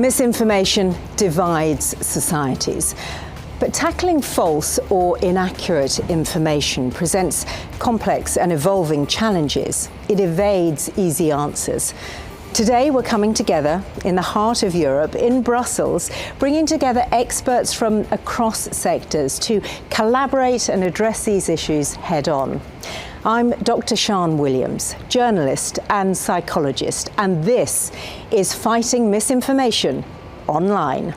Misinformation divides societies. But tackling false or inaccurate information presents complex and evolving challenges. It evades easy answers. Today we're coming together in the heart of Europe, in Brussels, bringing together experts from across sectors to collaborate and address these issues head-on. I'm Dr. Sian Williams, journalist and psychologist, and this is Fighting Misinformation Online.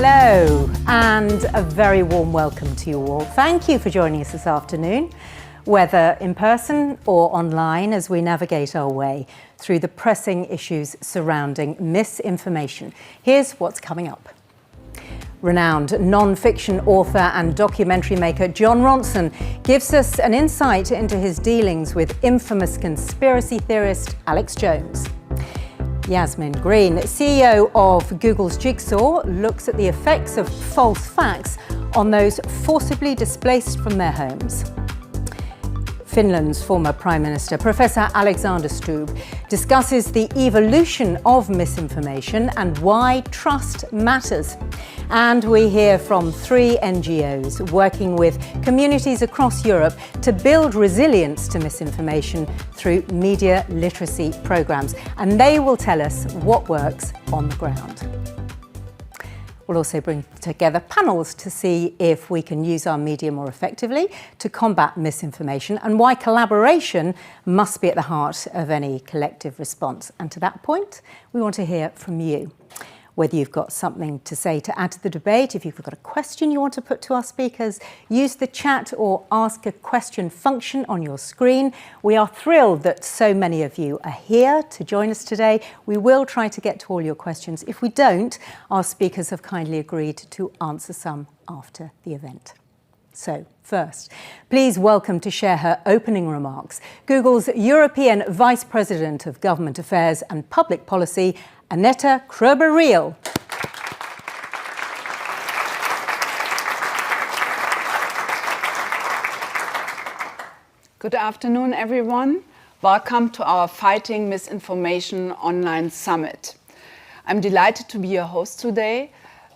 Hello, and a very warm welcome to you all. Thank you for joining us this afternoon, whether in person or online, as we navigate our way through the pressing issues surrounding misinformation. Here's what's coming up. Renowned non-fiction author and documentary maker Jon Ronson gives us an insight into his dealings with infamous conspiracy theorist Alex Jones. Yasmin, CEO of Google's Jigsaw, looks at the effects of false facts on those forcibly displaced from their homes. Finland's former Prime Minister, Professor Alexander Stubb, discusses the evolution of misinformation and why trust matters. And we hear from 3 NGOs working with communities across Europe to build resilience to misinformation through media literacy programs. And they will tell us what works on the ground. We'll also bring together panels to see if we can use our media more effectively to combat misinformation and why collaboration must be at the heart of any collective response. And to that point, we want to hear from you. Whether you've got something to say to add to the debate, if you've got a question you want to put to our speakers, use the chat or ask a question function on your screen. We are thrilled that so many of you are here to join us today. We will try to get to all your questions. If we don't, our speakers have kindly agreed to answer some after the event. So, first, please welcome to share her opening remarks, Google's European Vice President of Government Affairs and Public Policy, Annette Kroeber-Riel. Good afternoon, everyone. Welcome to our Fighting Misinformation Online Summit. I'm delighted to be your host today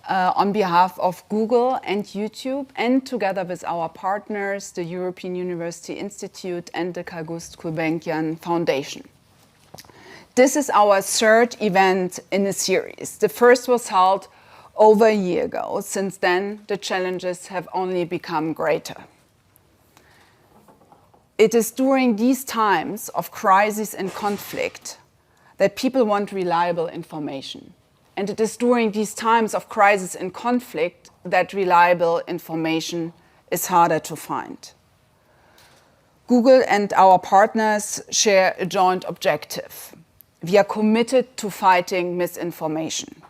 on behalf of Google and YouTube, and together with our partners, the European University Institute and the Calouste Gulbenkian Foundation. This is our 3rd event in a series. The first was held over a year ago. Since then, the challenges have only become greater. It is during these times of crisis and conflict that people want reliable information. And it is during these times of crisis and conflict that reliable information is harder to find. Google and our partners share a joint objective. We are committed to fighting misinformation.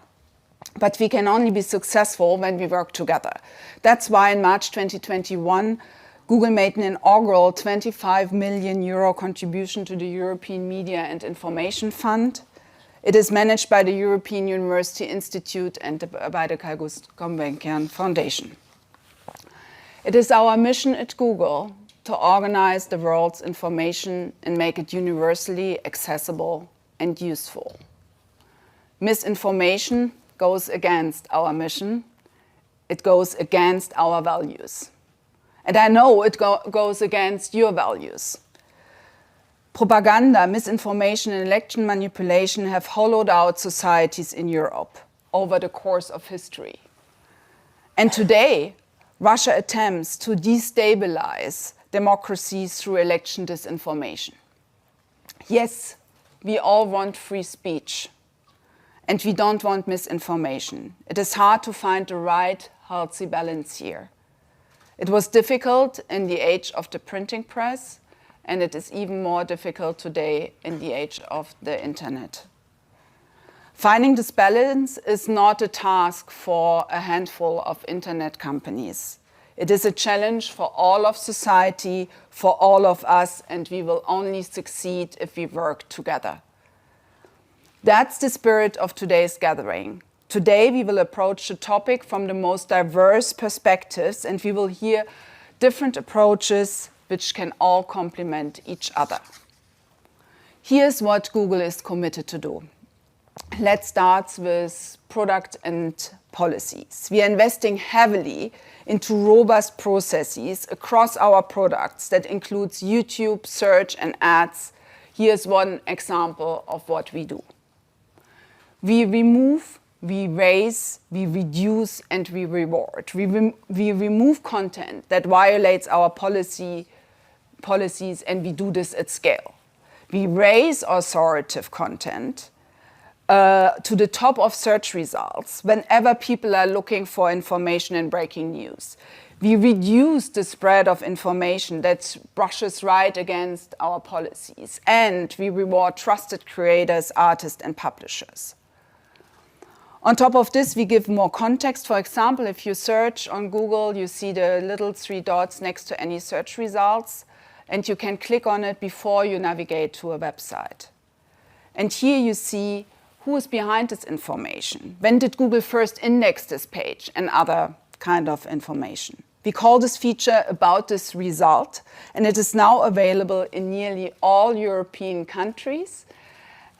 But we can only be successful when we work together. That's why in March 2021, Google made an inaugural €25 million contribution to the European Media and Information Fund. It is managed by the European University Institute and by the Calouste Gulbenkian Foundation. It is our mission at Google to organize the world's information and make it universally accessible and useful. Misinformation goes against our mission. It goes against our values. And I know it goes against your values. Propaganda, misinformation, and election manipulation have hollowed out societies in Europe over the course of history. And today, Russia attempts to destabilize democracies through election disinformation. Yes, we all want free speech, and we don't want misinformation. It is hard to find the right, healthy balance here. It was difficult in the age of the printing press, and it is even more difficult today in the age of the internet. Finding this balance is not a task for a handful of internet companies. It is a challenge for all of society, for all of us, and we will only succeed if we work together. That's the spirit of today's gathering. Today we will approach the topic from the most diverse perspectives, and we will hear different approaches which can all complement each other. Here's what Google is committed to do. Let's start with product and policies. We are investing heavily into robust processes across our products that includes YouTube, search, and ads. Here's one example of what we do. We remove, we raise, we reduce, and we reward. We remove content that violates our policies, and we do this at scale. We raise authoritative content to the top of search results whenever people are looking for information and breaking news. We reduce the spread of information that brushes right against our policies, and we reward trusted creators, artists, and publishers. On top of this, we give more context. For example, if you search on Google, you see the little 3 dots next to any search results, and you can click on it before you navigate to a website. And here you see who is behind this information. When did Google first index this page, and other kind of information. We call this feature About This Result, and it is now available in nearly all European countries,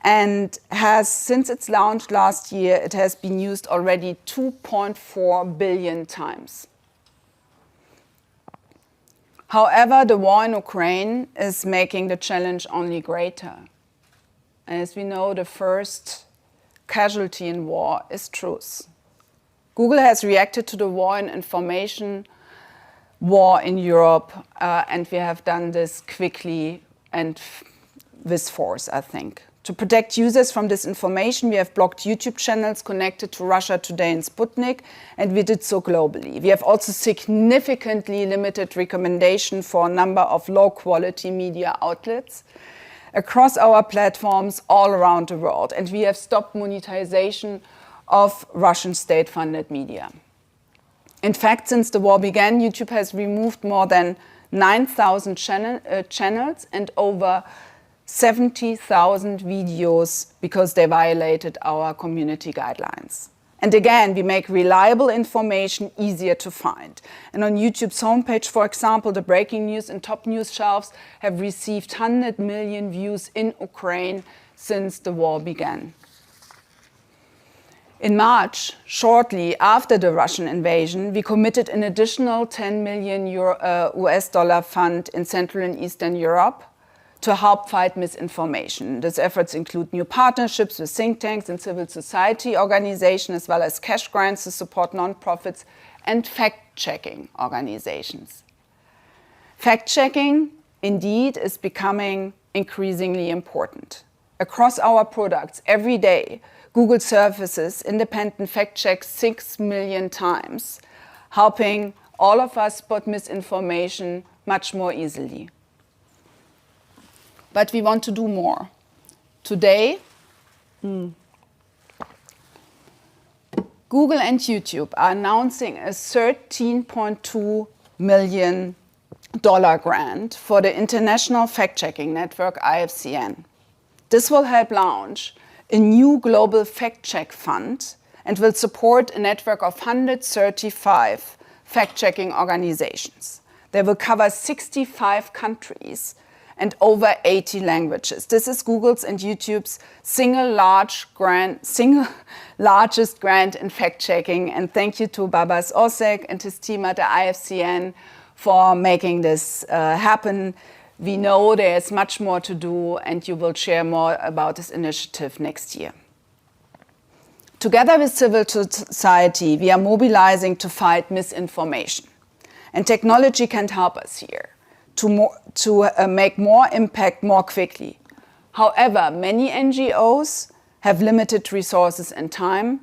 and has, since its launch last year, it has been used already 2.4 billion times. However, the war in Ukraine is making the challenge only greater. As we know, the first casualty in war is truth. Google has reacted to the war and information war in Europe, and we have done this quickly and with force, I think. To protect users from disinformation, we have blocked YouTube channels connected to Russia Today and Sputnik, and we did so globally. We have also significantly limited recommendation for a number of low-quality media outlets across our platforms all around the world, and we have stopped monetization of Russian state-funded media. In fact, since the war began, YouTube has removed more than 9,000 channels and over 70,000 videos because they violated our community guidelines. And again, we make reliable information easier to find. And on YouTube's homepage, for example, the breaking news and top news shelves have received 100 million views in Ukraine since the war began. In March, shortly after the Russian invasion, we committed an additional 10 million US dollar fund in Central and Eastern Europe to help fight misinformation. These efforts include new partnerships with think tanks and civil society organizations, as well as cash grants to support nonprofits and fact-checking organizations. Fact-checking, indeed, is becoming increasingly important. Across our products, every day, Google services independent fact-checks 6 million times, helping all of us spot misinformation much more easily. But we want to do more. Today, Google and YouTube are announcing a $13.2 million grant for the International Fact-Checking Network, IFCN. This will help launch a new global fact-check fund and will support a network of 135 fact-checking organizations. They will cover 65 countries and over 80 languages. This is Google's and YouTube's single largest grant in fact-checking. And thank you to Babas Osek and his team at the IFCN for making this happen. We know there's much more to do, and you will share more about this initiative next year. Together with civil society, we are mobilizing to fight misinformation. And technology can help us here to make more impact more quickly. However, many NGOs have limited resources and time,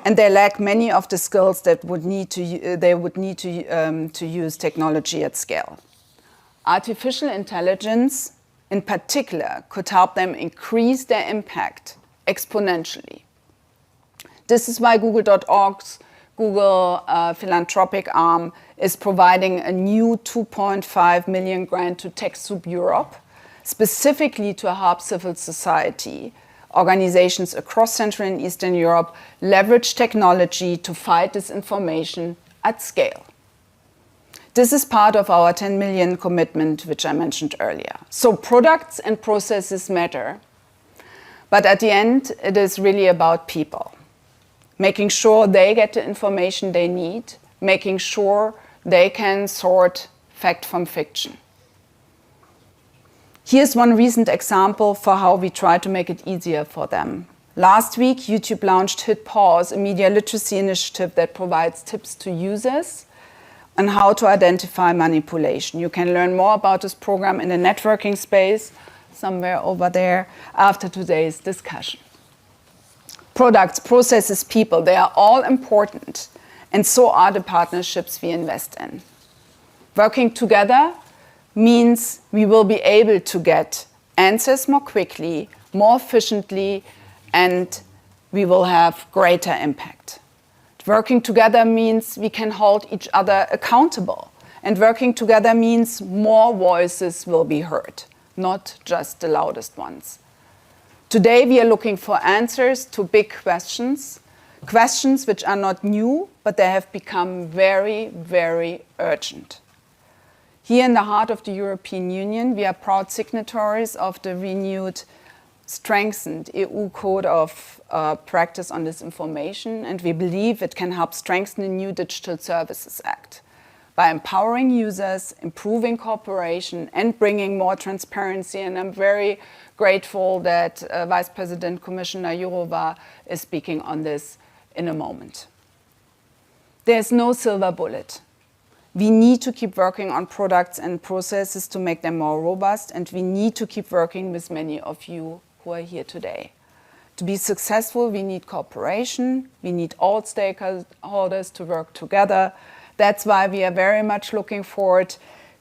and they lack many of the skills that they would need to use technology at scale. Artificial intelligence, in particular, could help them increase their impact exponentially. This is why Google.org's Google philanthropic arm is providing a new 2.5 million grant to TechSoup Europe, specifically to help civil society organizations across Central and Eastern Europe leverage technology to fight disinformation at scale. This is part of our 10 million commitment, which I mentioned earlier. So products and processes matter, but at the end, it is really about people. Making sure they get the information they need, making sure they can sort fact from fiction. Here's one recent example for how we try to make it easier for them. Last week, YouTube launched Hit Pause, a media literacy initiative that provides tips to users on how to identify manipulation. You can learn more about this program in the networking space, somewhere over there, after today's discussion. Products, processes, people, they are all important, and so are the partnerships we invest in. Working together means we will be able to get answers more quickly, more efficiently, and we will have greater impact. Working together means we can hold each other accountable, and working together means more voices will be heard, not just the loudest ones. Today we are looking for answers to big questions, questions which are not new, but they have become very, very urgent. Here in the heart of the European Union, we are proud signatories of the renewed, strengthened EU Code of Practice on Disinformation, and we believe it can help strengthen the new Digital Services Act by empowering users, improving cooperation, and bringing more transparency. And I'm very grateful that Vice President Commissioner Jourova is speaking on this in a moment. There's no silver bullet. We need to keep working on products and processes to make them more robust, and we need to keep working with many of you who are here today. To be successful, we need cooperation, we need all stakeholders to work together. That's why we are very much looking forward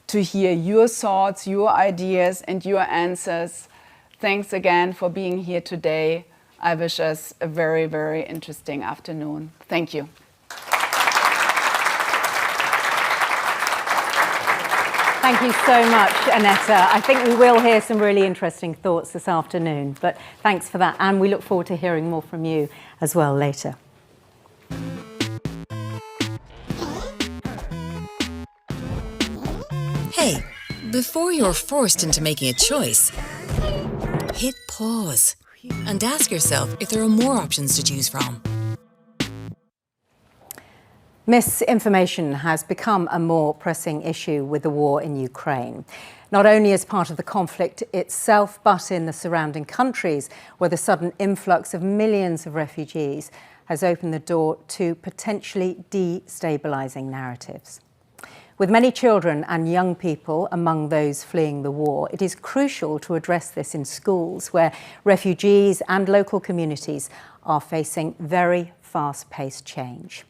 to hear your thoughts, your ideas, and your answers. Thanks again for being here today. I wish us a very, very interesting afternoon. Thank you. Thank you so much, Annette. I think we will hear some really interesting thoughts this afternoon, but thanks for that. And we look forward to hearing more from you as well later. Hey, before you're forced into making a choice, hit pause and ask yourself if there are more options to choose from. Misinformation has become a more pressing issue with the war in Ukraine, not only as part of the conflict itself, but in the surrounding countries where the sudden influx of millions of refugees has opened the door to potentially destabilising narratives. With many children and young people among those fleeing the war, it is crucial to address this in schools where refugees and local communities are facing very fast-paced change.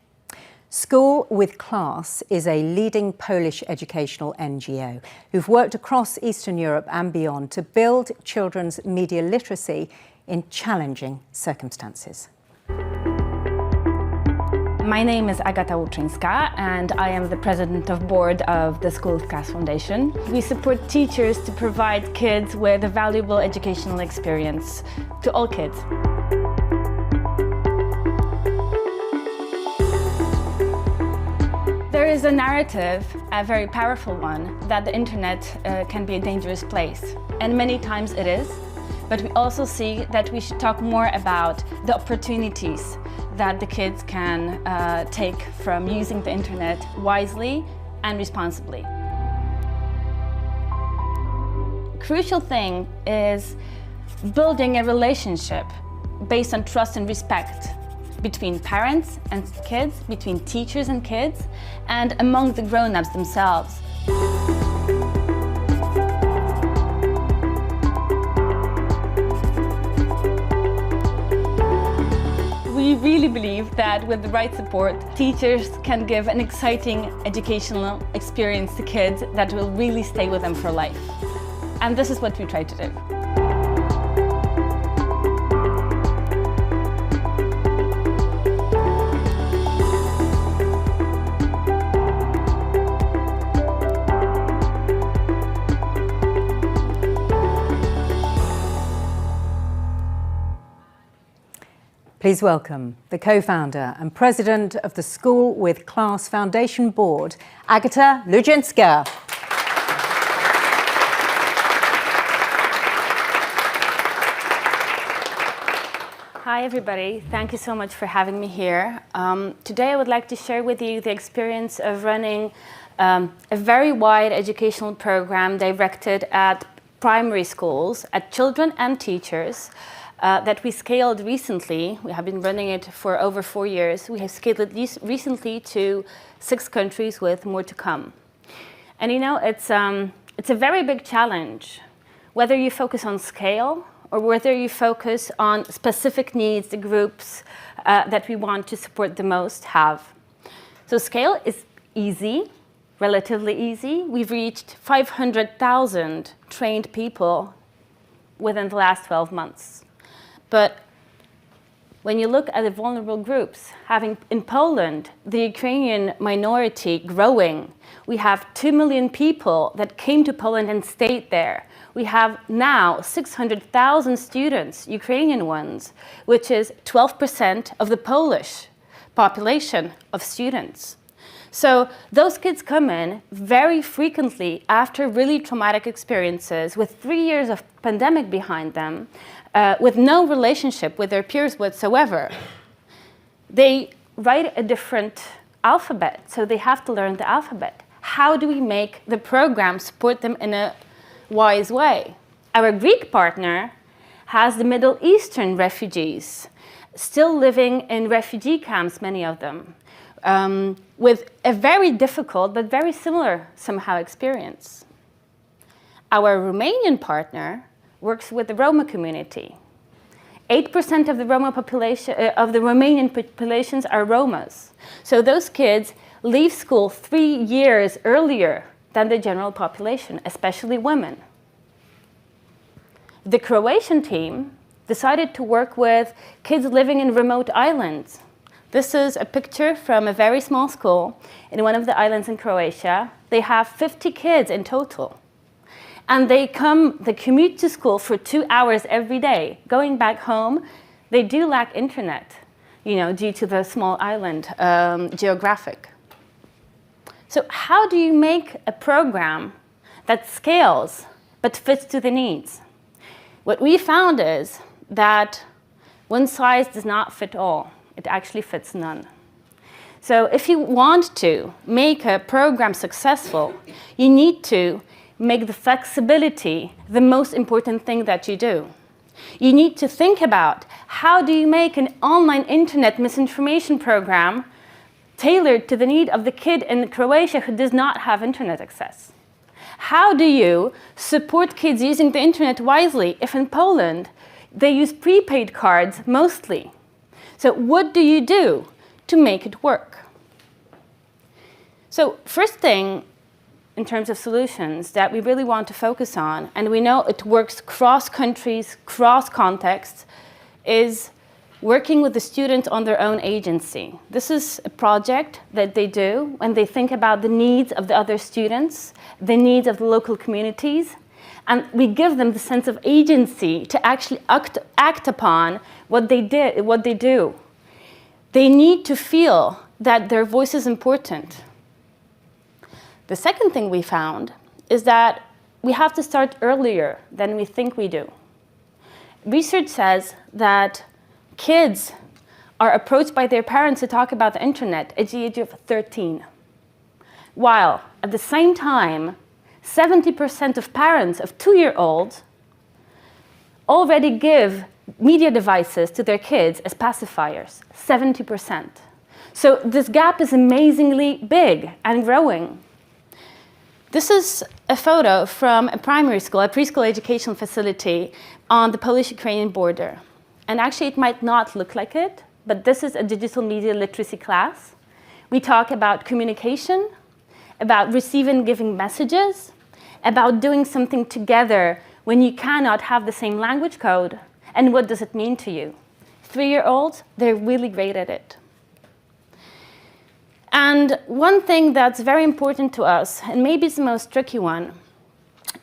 School with Class is a leading Polish educational NGO who've worked across Eastern Europe and beyond to build children's media literacy in challenging circumstances. My name is Agata Łuczyńska and I am the president of board of the School of Class Foundation. We support teachers to provide kids with a valuable educational experience to all kids. There is a narrative, a very powerful one, that the internet can be a dangerous place. And many times it is. But we also see that we should talk more about the opportunities that the kids can take from using the internet wisely and responsibly. Crucial thing is building a relationship based on trust and respect between parents and kids, between teachers and kids, and among the grown-ups themselves. We really believe that with the right support, teachers can give an exciting educational experience to kids that will really stay with them for life. And this is what we try to do. Please welcome the co-founder and president of the School with Class Foundation Board, Agata Lujenska. Hi everybody, thank you so much for having me here. Today I would like to share with you the experience of running a very wide educational program directed at primary schools, at children and teachers, that we scaled recently. We have been running it for over 4 years. We have scaled it recently to 6 countries with more to come. And you know, it's a very big challenge, whether you focus on scale or whether you focus on specific needs the groups that we want to support the most have. So scale is easy, relatively easy. We've reached 500,000 trained people within the last 12 months. But when you look at the vulnerable groups, having in Poland, the Ukrainian minority growing, we have 2 million people that came to Poland and stayed there. We have now 600,000 students, Ukrainian ones, which is 12% of the Polish population of students. So those kids come in very frequently after really traumatic experiences with 3 years of pandemic behind them, with no relationship with their peers whatsoever. They write a different alphabet, so they have to learn the alphabet. How do we make the program support them in a wise way? Our Greek partner has the Middle Eastern refugees, still living in refugee camps, many of them, with a very difficult but very similar somehow experience. Our Romanian partner works with the Roma community. 8% of the Roma population, of the Romanian populations are Romas. So those kids leave school 3 years earlier than the general population, especially women. The Croatian team decided to work with kids living in remote islands. This is a picture from a very small school in one of the islands in Croatia. They have 50 kids in total. And they commute to school for 2 hours every day. Going back home, they do lack internet, due to the small island geographic. So how do you make a program that scales but fits to the needs? What we found is that one size does not fit all. It actually fits none. So if you want to make a program successful, you need to make the flexibility the most important thing that you do. You need to think about how do you make an online internet misinformation program tailored to the need of the kid in Croatia who does not have internet access. How do you support kids using the internet wisely if in Poland they use prepaid cards mostly? So what do you do to make it work? So first thing in terms of solutions that we really want to focus on, and we know it works cross countries, cross contexts, is working with the students on their own agency. This is a project that they do when they think about the needs of the other students, the needs of the local communities, and we give them the sense of agency to actually act upon what they do. They need to feel that their voice is important. The second thing we found is that we have to start earlier than we think we do. Research says that kids are approached by their parents to talk about the internet at the age of 13, while at the same time, 70% of parents of 2-year-olds already give media devices to their kids as pacifiers, 70%. So this gap is amazingly big and growing. This is a photo from a primary school, a preschool educational facility on the Polish-Ukrainian border. And actually it might not look like it, but this is a digital media literacy class. We talk about communication, about receiving and giving messages, about doing something together when you cannot have the same language code, and what does it mean to you. 3-year-olds, they're really great at it. And one thing that's very important to us, and maybe it's the most tricky one,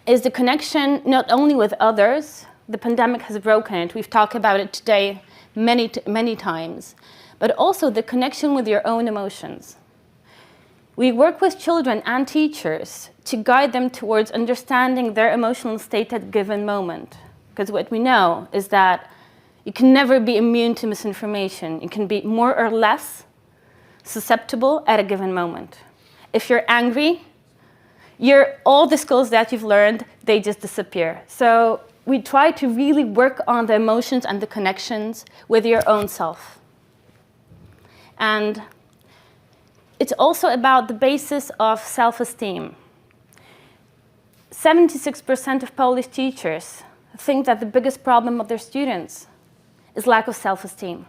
is the connection not only with others. The pandemic has broken it. We've talked about it today many times, but also the connection with your own emotions. We work with children and teachers to guide them towards understanding their emotional state at a given moment. Because what we know is that you can never be immune to misinformation. You can be more or less susceptible at a given moment. If you're angry, all the skills that you've learned, they just disappear. So we try to really work on the emotions and the connections with your own self. And it's also about the basis of self-esteem. 76% of Polish teachers think that the biggest problem of their students is lack of self-esteem.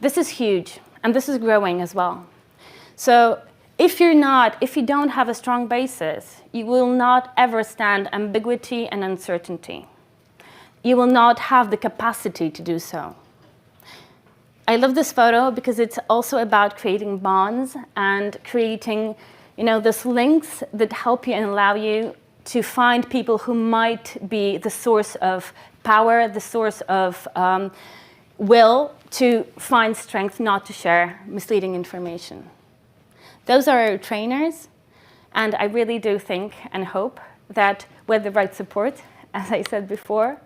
This is huge, and this is growing as well. So if you don't have a strong basis, you will not ever stand ambiguity and uncertainty. You will not have the capacity to do so. I love this photo because it's also about creating bonds and creating, these links that help you and allow you to find people who might be the source of power, the source of will to find strength not to share misleading information. Those are our trainers, and I really do think and hope that with the right support, as I said before,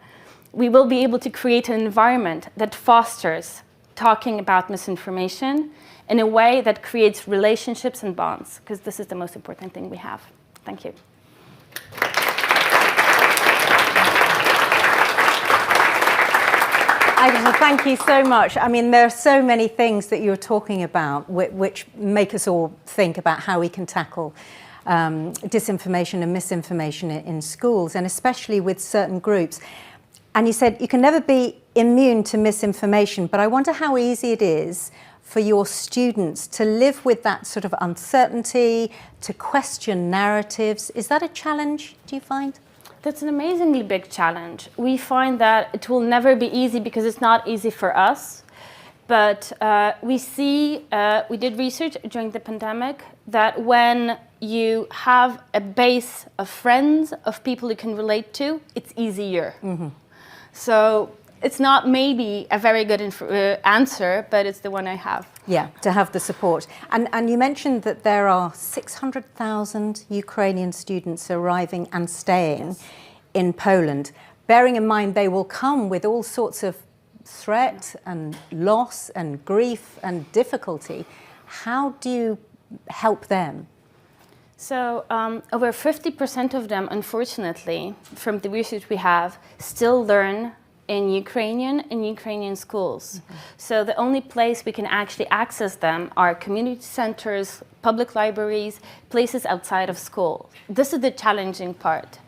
we will be able to create an environment that fosters talking about misinformation in a way that creates relationships and bonds, because this is the most important thing we have. Thank you. Agatha, thank you so much. I mean, there are so many things that you're talking about which make us all think about how we can tackle disinformation and misinformation in schools, and especially with certain groups. And you said you can never be immune to misinformation, but I wonder how easy it is for your students to live with that sort of uncertainty, to question narratives. Is that a challenge, do you find? That's an amazingly big challenge. We find that it will never be easy because it's not easy for us. But we did research during the pandemic that when you have a base of friends, of people you can relate to, it's easier. Mm-hmm. So it's not maybe a very good answer, but it's the one I have. Yeah, to have the support. And you mentioned that there are 600,000 Ukrainian students arriving and staying in Poland. Bearing in mind they will come with all sorts of threat and loss and grief and difficulty. How do you help them? So over 50% of them, unfortunately, from the research we have, still learn in Ukrainian schools. Mm-hmm. So the only place we can actually access them are community centers, public libraries, places outside of school. This is the challenging part.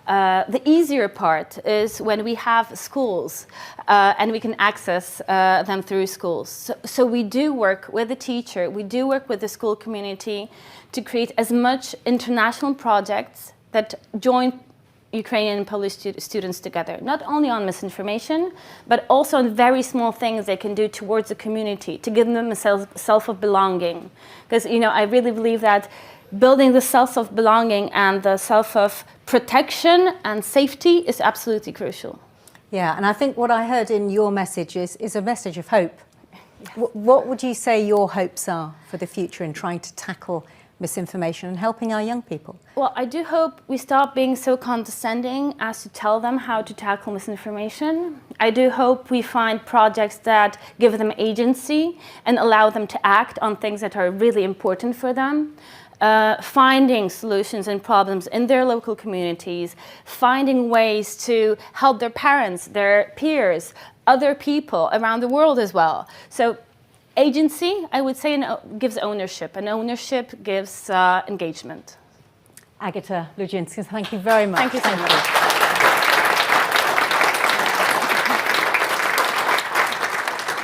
The easier part is when we have schools and we can access them through schools. So we do work with the teacher, we do work with the school community to create as much international projects that join Ukrainian and Polish students together, not only on misinformation, but also on very small things they can do towards the community to give them a self of belonging. Because, I really believe that building the self of belonging and the self of protection and safety is absolutely crucial. Yeah, and I think what I heard in your message is a message of hope. Yes. What would you say your hopes are for the future in trying to tackle misinformation and helping our young people? Well, I do hope we stop being so condescending as to tell them how to tackle misinformation. I do hope we find projects that give them agency and allow them to act on things that are really important for them. Finding solutions and problems in their local communities, finding ways to help their parents, their peers, other people around the world as well. So agency, I would say, gives ownership, and ownership gives engagement. Agata Ludzińska, thank you very much. Thank you so much.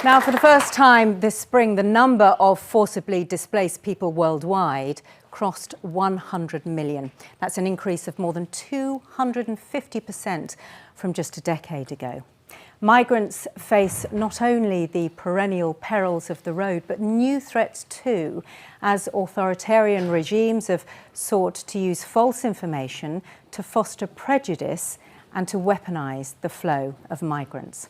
Now, for the first time this spring, the number of forcibly displaced people worldwide crossed 100 million. That's an increase of more than 250% from just a decade ago. Migrants face not only the perennial perils of the road, but new threats too, as authoritarian regimes have sought to use false information to foster prejudice and to weaponize the flow of migrants.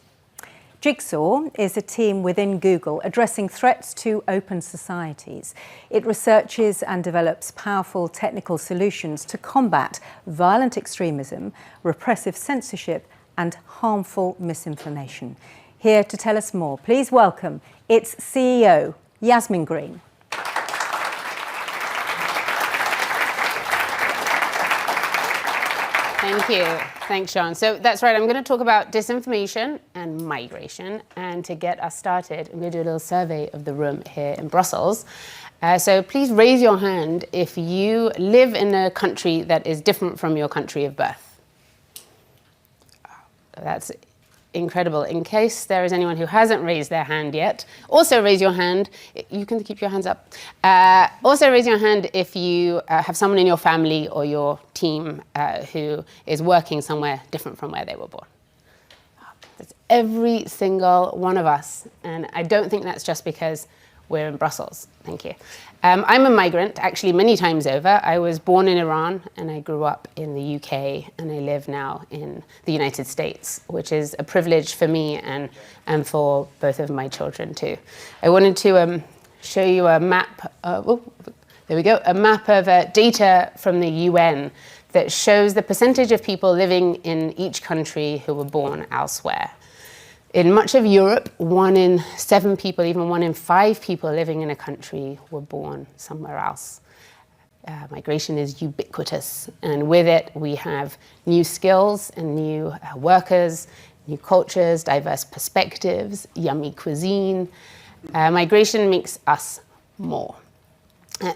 Jigsaw is a team within Google addressing threats to open societies. It researches and develops powerful technical solutions to combat violent extremism, repressive censorship, and harmful misinformation. Here to tell us more, please welcome its CEO, Yasmin Green. Thank you. Thanks, Jon. So that's right, I'm going to talk about disinformation and migration. And to get us started, I'm going to do a little survey of the room here in Brussels. So please raise your hand if you live in a country that is different from your country of birth. That's incredible. In case there is anyone who hasn't raised their hand yet, also raise your hand. You can keep your hands up. Also raise your hand if you have someone in your family or your team who is working somewhere different from where they were born. That's every single one of us. And I don't think that's just because we're in Brussels. Thank you. I'm a migrant, actually, many times over. I was born in Iran and I grew up in the UK and I live now in the United States, which is a privilege for me and for both of my children too. I wanted to show you a map, there we go, a map of data from the UN that shows the percentage of people living in each country who were born elsewhere. In much of Europe, 1 in 7 people, even 1 in 5 people living in a country were born somewhere else. Migration is ubiquitous, and with it we have new skills and new workers, new cultures, diverse perspectives, yummy cuisine. Migration makes us more.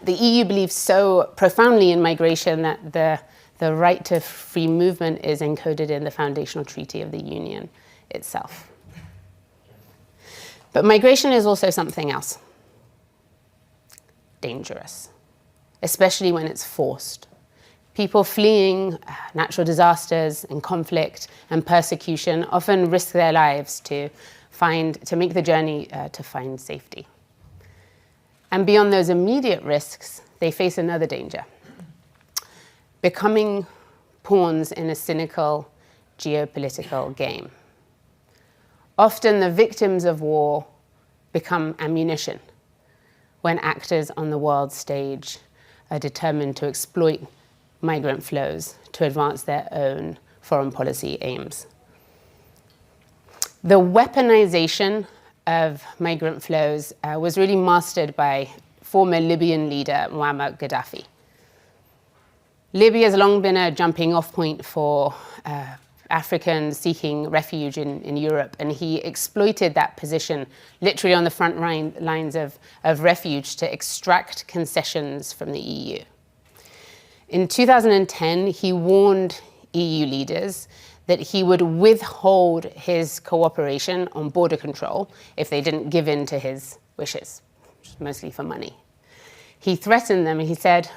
The EU believes so profoundly in migration that the right to free movement is encoded in the foundational treaty of the Union itself. But migration is also something else. Dangerous, especially when it's forced. People fleeing natural disasters and conflict and persecution often risk their lives to make the journey to find safety. And beyond those immediate risks, they face another danger: becoming pawns in a cynical geopolitical game. Often the victims of war become ammunition when actors on the world stage are determined to exploit migrant flows to advance their own foreign policy aims. The weaponization of migrant flows was really mastered by former Libyan leader Muammar Gaddafi. Libya has long been a jumping off point for Africans seeking refuge in Europe, and he exploited that position literally on the front lines of refuge to extract concessions from the EU. In 2010, he warned EU leaders that he would withhold his cooperation on border control if they didn't give in to his wishes, which is mostly for money. He threatened them and he said,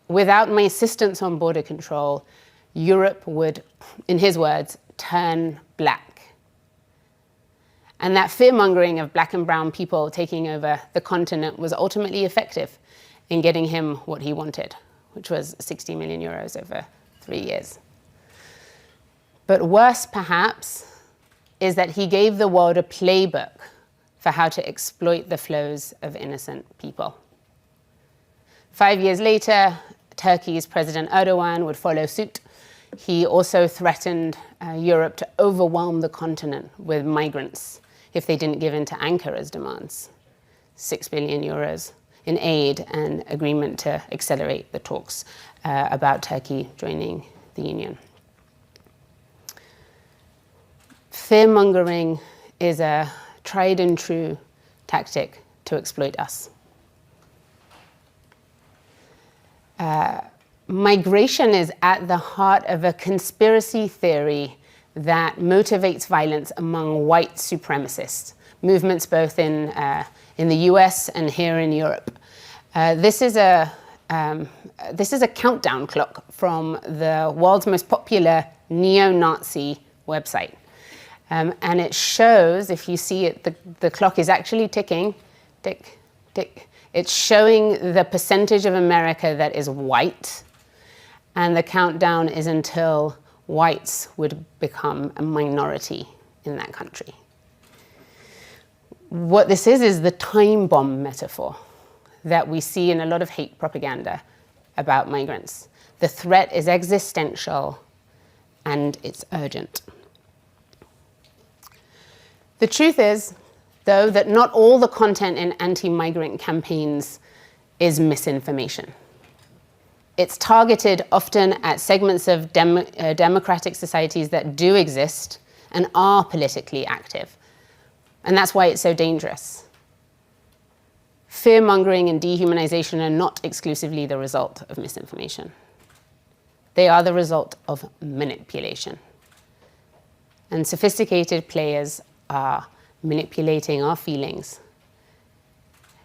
without my assistance on border control, Europe would, in his words, turn black. And that fear-mongering of black and brown people taking over the continent was ultimately effective in getting him what he wanted, which was 60 million euros over 3 years. But worse, perhaps, is that he gave the world a playbook for how to exploit the flows of innocent people. 5 years later, Turkey's President Erdogan would follow suit. He also threatened Europe to overwhelm the continent with migrants if they didn't give in to Ankara's demands. 6 billion euros in aid and agreement to accelerate the talks about Turkey joining the Union. Fear-mongering is a tried and true tactic to exploit us. Migration is at the heart of a conspiracy theory that motivates violence among white supremacists, movements both in the US and here in Europe. This is a countdown clock from the world's most popular neo-Nazi website. And it shows, if you see it, the clock is actually ticking, tick, tick. It's showing the percentage of America that is white, and the countdown is until whites would become a minority in that country. What this is the time bomb metaphor that we see in a lot of hate propaganda about migrants. The threat is existential and it's urgent. The truth is, though, that not all the content in anti-migrant campaigns is misinformation. It's targeted often at segments of democratic societies that do exist and are politically active. And that's why it's so dangerous. Fear-mongering and dehumanization are not exclusively the result of misinformation. They are the result of manipulation. And sophisticated players are manipulating our feelings.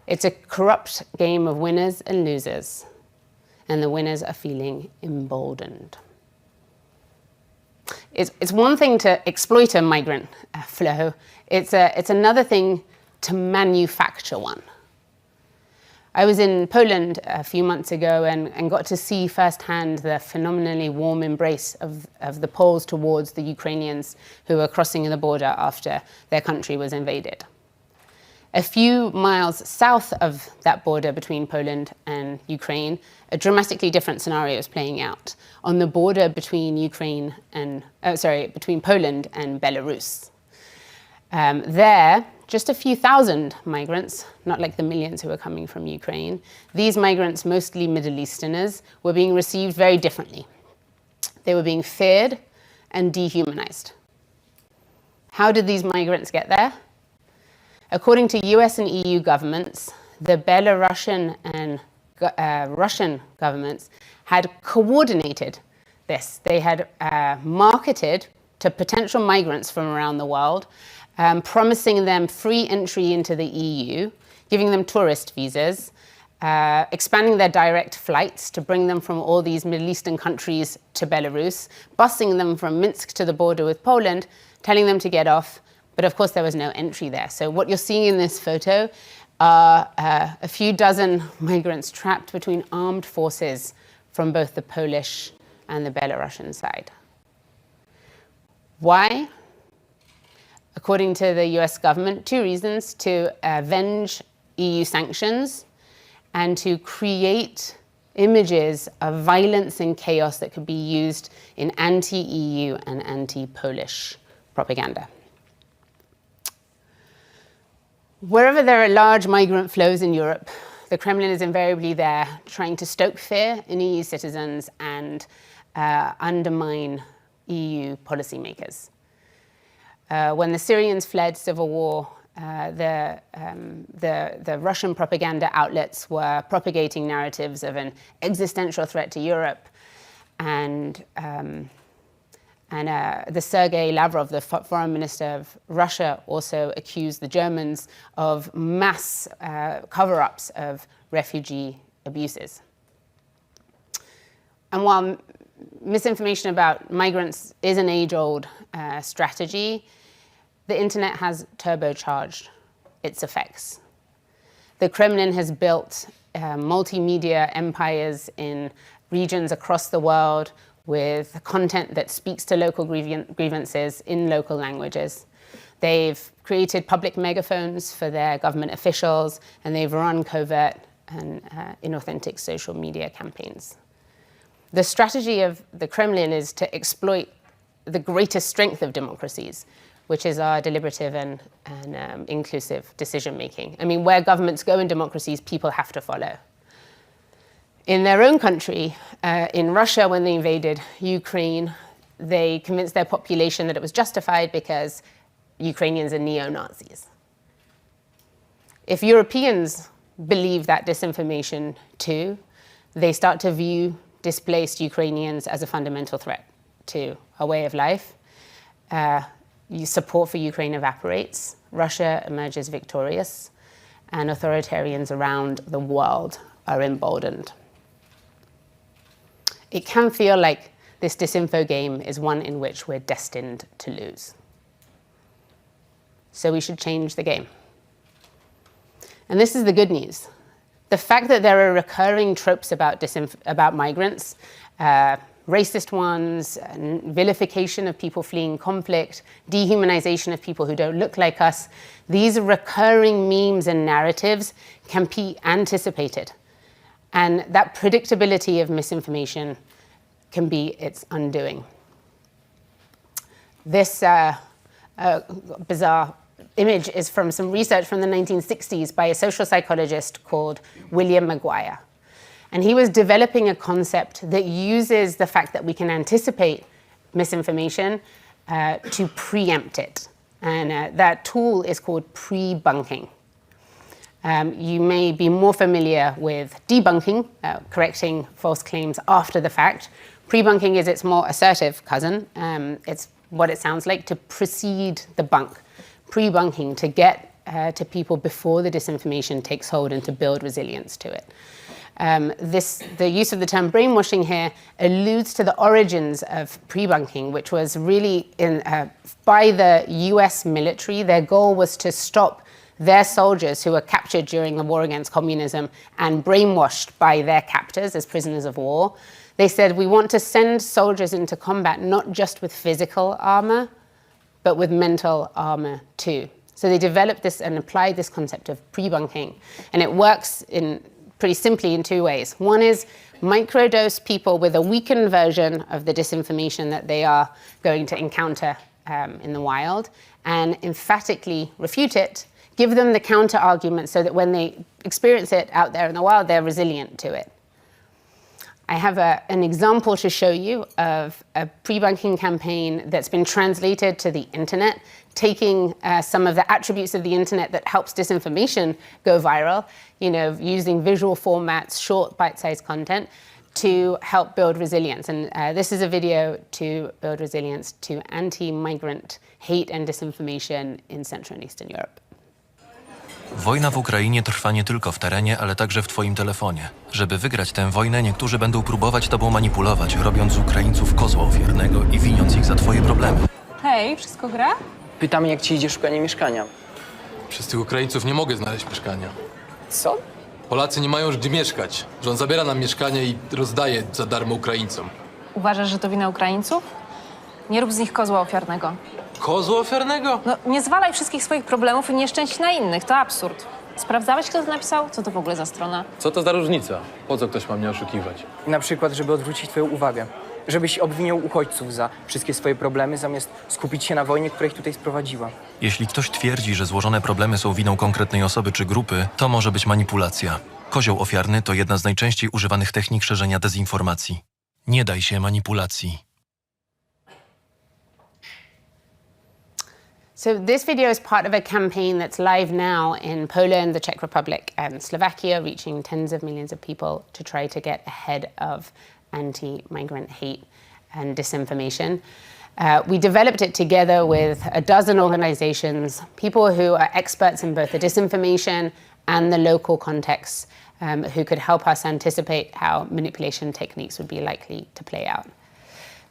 It's a corrupt game of winners and losers, and the winners are feeling emboldened. It's one thing to exploit a migrant flow. It's another thing to manufacture one. I was in Poland a few months ago and got to see firsthand the phenomenally warm embrace of the Poles towards the Ukrainians who were crossing the border after their country was invaded. A few miles south of that border between Poland and Ukraine, a dramatically different scenario is playing out on the border between between Poland and Belarus. There, just a few thousand migrants, not like the millions who were coming from Ukraine, these migrants, mostly Middle Easterners, were being received very differently. They were being feared and dehumanized. How did these migrants get there? According to US and EU governments, the Belarusian and Russian governments had coordinated this. They had marketed to potential migrants from around the world, promising them free entry into the EU, giving them tourist visas, expanding their direct flights to bring them from all these Middle Eastern countries to Belarus, busing them from Minsk to the border with Poland, telling them to get off. But of course, there was no entry there. So what you're seeing in this photo are a few dozen migrants trapped between armed forces from both the Polish and the Belarusian side. Why? According to the US government, two reasons: to avenge EU sanctions and to create images of violence and chaos that could be used in anti-EU and anti-Polish propaganda. Wherever there are large migrant flows in Europe, the Kremlin is invariably there trying to stoke fear in EU citizens and undermine EU policymakers. When the Syrians fled civil war, the Russian propaganda outlets were propagating narratives of an existential threat to Europe, and the Sergei Lavrov, the foreign minister of Russia, also accused the Germans of mass cover-ups of refugee abuses. And while misinformation about migrants is an age-old strategy, the internet has turbocharged its effects. The Kremlin has built multimedia empires in regions across the world with content that speaks to local grievances in local languages. They've created public megaphones for their government officials, and they've run covert and inauthentic social media campaigns. The strategy of the Kremlin is to exploit the greatest strength of democracies, which is our deliberative and inclusive decision-making. I mean, where governments go in democracies, people have to follow. In their own country, in Russia, when they invaded Ukraine, they convinced their population that it was justified because Ukrainians are neo-Nazis. If Europeans believe that disinformation too, they start to view displaced Ukrainians as a fundamental threat to a way of life. Support for Ukraine evaporates, Russia emerges victorious, and authoritarians around the world are emboldened. It can feel like this disinfo game is one in which we're destined to lose. So we should change the game. And this is the good news. The fact that there are recurring tropes about migrants, racist ones, vilification of people fleeing conflict, dehumanization of people who don't look like us. These recurring memes and narratives can be anticipated. And that predictability of misinformation can be its undoing. This bizarre image is from some research from the 1960s by a social psychologist called William Maguire. And he was developing a concept that uses the fact that we can anticipate misinformation to preempt it. And that tool is called pre-bunking. You may be more familiar with debunking, correcting false claims after the fact. Pre-bunking is its more assertive cousin. It's what it sounds like, to precede the bunk. Pre-bunking, to get to people before the disinformation takes hold and to build resilience to it. The use of the term brainwashing here alludes to the origins of pre-bunking, which was really by the US military. Their goal was to stop their soldiers who were captured during the war against communism and brainwashed by their captors as prisoners of war. They said, we want to send soldiers into combat not just with physical armor, but with mental armor too. So they developed this and applied this concept of pre-bunking. And it works pretty simply in two ways. One is microdose people with a weakened version of the disinformation that they are going to encounter in the wild, and emphatically refute it, give them the counter argument so that when they experience it out there in the wild, they're resilient to it. I have an example to show you of a pre-bunking campaign that's been translated to the internet, taking some of the attributes of the internet that helps disinformation go viral, using visual formats, short bite-sized content to help build resilience. And this is a video to build resilience to anti-migrant hate and disinformation in Central and Eastern Europe. Wojna w Ukrainie trwa nie tylko w terenie, ale także w twoim telefonie. Żeby wygrać tę wojnę, niektórzy będą próbować tobą manipulować, robiąc z Ukraińców kozła ofiarnego i winiąc ich za twoje problemy. Hej, wszystko gra? Pytamy, jak ci idzie szukanie mieszkania. Przez tych Ukraińców nie mogę znaleźć mieszkania. Co? Polacy nie mają już gdzie mieszkać. Rząd zabiera nam mieszkania i rozdaje za darmo Ukraińcom. Uważasz, że to wina Ukraińców? Nie rób z nich kozła ofiarnego. Kozła ofiarnego? No, nie zwalaj wszystkich swoich problemów i nieszczęść na innych, to absurd. Sprawdzałeś, kto to napisał? Co to w ogóle za strona? Co to za różnica? Po co ktoś ma mnie oszukiwać? Na przykład, żeby odwrócić twoją uwagę. Żebyś obwiniał uchodźców za wszystkie swoje problemy, zamiast skupić się na wojnie, która ich tutaj sprowadziła. Jeśli ktoś twierdzi, że złożone problemy są winą konkretnej osoby czy grupy, to może być manipulacja. Kozioł ofiarny to jedna z najczęściej używanych technik szerzenia dezinformacji. Nie daj się manipulacji. So this video is part of a campaign that's live now in Poland, the Czech Republic, and Slovakia, reaching tens of millions of people to try to get ahead of anti-migrant hate and disinformation. We developed it together with a dozen organizations, people who are experts in both the disinformation and the local contexts, who could help us anticipate how manipulation techniques would be likely to play out.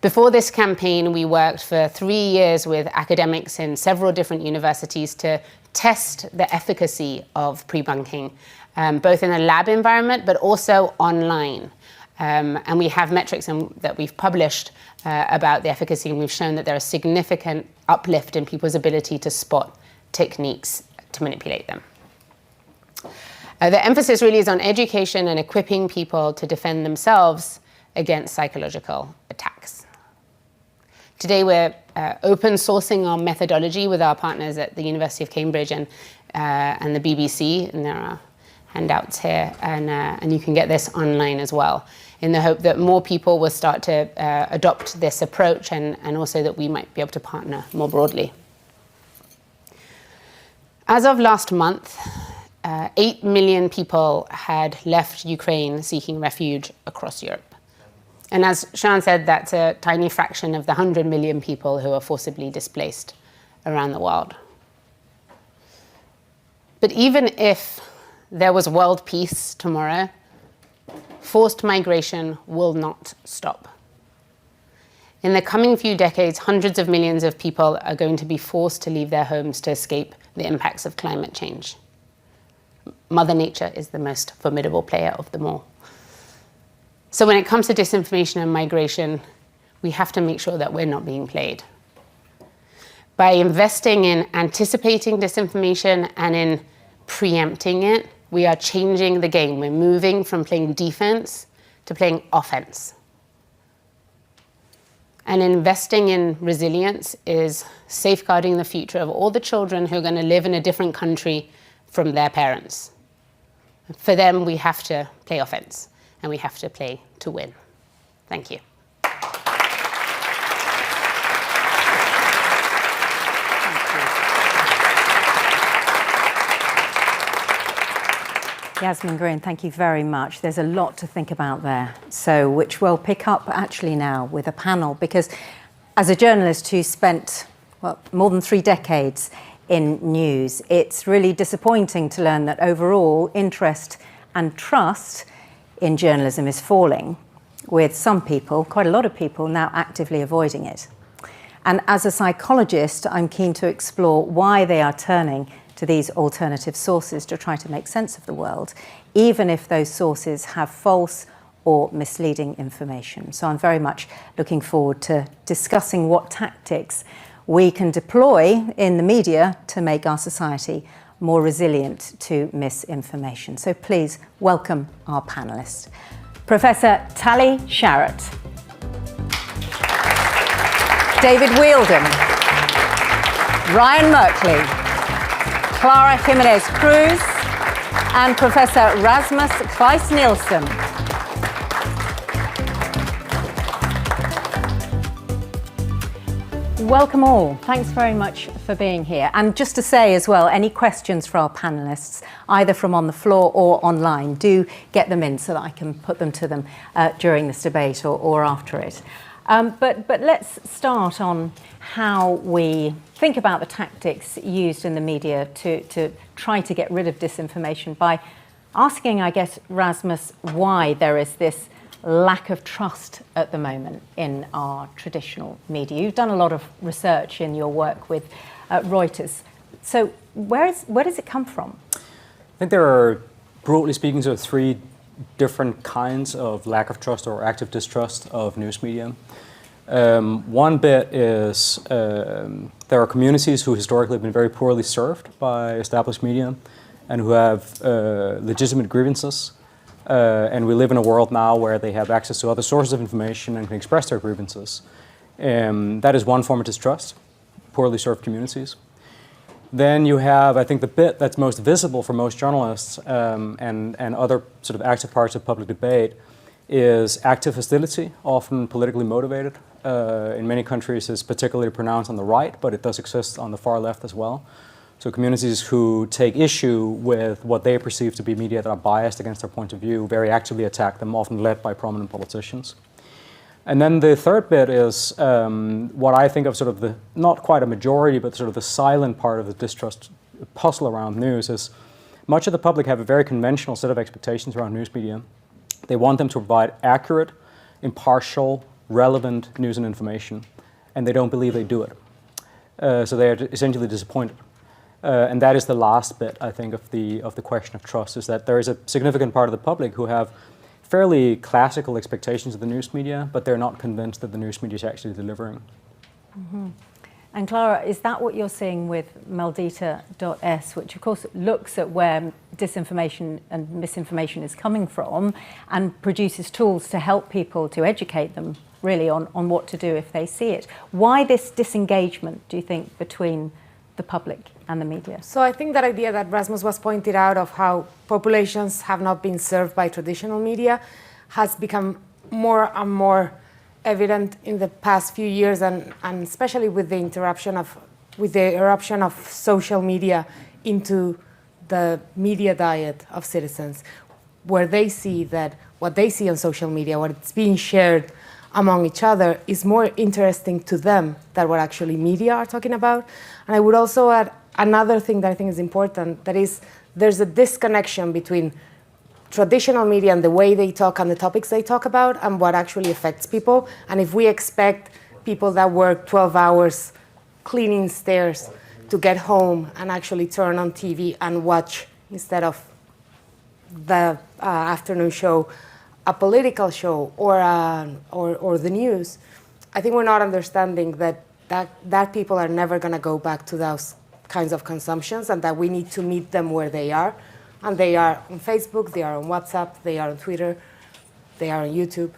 Before this campaign, we worked for 3 years with academics in several different universities to test the efficacy of pre-bunking, both in a lab environment, but also online. And we have metrics that we've published about the efficacy, and we've shown that there is significant uplift in people's ability to spot techniques to manipulate them. The emphasis really is on education and equipping people to defend themselves against psychological attacks. Today we're open sourcing our methodology with our partners at the University of Cambridge and the BBC, and there are handouts here, and you can get this online as well, in the hope that more people will start to adopt this approach, and also that we might be able to partner more broadly. As of last month, 8 million people had left Ukraine seeking refuge across Europe. And as Sean said, that's a tiny fraction of the 100 million people who are forcibly displaced around the world. But even if there was world peace tomorrow, forced migration will not stop. In the coming few decades, hundreds of millions of people are going to be forced to leave their homes to escape the impacts of climate change. Mother Nature is the most formidable player of them all. So when it comes to disinformation and migration, we have to make sure that we're not being played. By investing in anticipating disinformation and in preempting it, we are changing the game. We're moving from playing defense to playing offense. And investing in resilience is safeguarding the future of all the children who are going to live in a different country from their parents. For them, we have to play offense, and we have to play to win. Thank you. Yasmin Green, thank you very much. There's a lot to think about there, so which we'll pick up actually now with a panel, because as a journalist who spent more than 3 decades in news, it's really disappointing to learn that overall interest and trust in journalism is falling, with some people, quite a lot of people, now actively avoiding it. And as a psychologist, I'm keen to explore why they are turning to these alternative sources to try to make sense of the world, even if those sources have false or misleading information. So I'm very much looking forward to discussing what tactics we can deploy in the media to make our society more resilient to misinformation. So please welcome our panellists. Professor Tali Sharot, David Wheeldon, Ryan Merkley, Clara Jimenez Cruz, and Professor Rasmus Kleis-Nielsen. Welcome all. Thanks very much for being here. And just to say as well, any questions for our panellists, either from on the floor or online, do get them in so that I can put them to them during this debate or after it. But let's start on how we think about the tactics used in the media to try to get rid of disinformation by asking, I guess, Rasmus, why there is this lack of trust at the moment in our traditional media. You've done a lot of research in your work with Reuters. So where does it come from? I think there are, broadly speaking, sort of 3 different kinds of lack of trust or active distrust of news media. One bit is there are communities who historically have been very poorly served by established media and who have legitimate grievances. And we live in a world now where they have access to other sources of information and can express their grievances. That is one form of distrust, poorly served communities. Then you have, I think, the bit that's most visible for most journalists and other sort of active parts of public debate is active hostility, often politically motivated. In many countries it's particularly pronounced on the right, but it does exist on the far left as well. So communities who take issue with what they perceive to be media that are biased against their point of view very actively attack them, often led by prominent politicians. And then the third bit is what I think of sort of the, not quite a majority, but sort of the silent part of the distrust puzzle around news is much of the public have a very conventional set of expectations around news media. They want them to provide accurate, impartial, relevant news and information, and they don't believe they do it. So they are essentially disappointed. And that is the last bit, I think, of the question of trust, is that there is a significant part of the public who have fairly classical expectations of the news media, but they're not convinced that the news media is actually delivering. Mm-hmm. And Clara, is that what you're seeing with Meldita.s, which of course looks at where disinformation and misinformation is coming from and produces tools to help people, to educate them really on what to do if they see it? Why this disengagement, do you think, between the public and the media? So I think that idea that Rasmus was pointed out of how populations have not been served by traditional media has become more and more evident in the past few years, and especially with the eruption of social media into the media diet of citizens, where they see that what they see on social media, what it's being shared among each other, is more interesting to them than what actually media are talking about. And I would also add another thing that I think is important, that is there's a disconnection between traditional media and the way they talk and the topics they talk about and what actually affects people. And if we expect people that work 12 hours cleaning stairs to get home and actually turn on TV and watch, instead of the afternoon show, a political show or the news, I think we're not understanding that people are never going to go back to those kinds of consumptions, and that we need to meet them where they are. And they are on Facebook, they are on WhatsApp, they are on Twitter, they are on YouTube.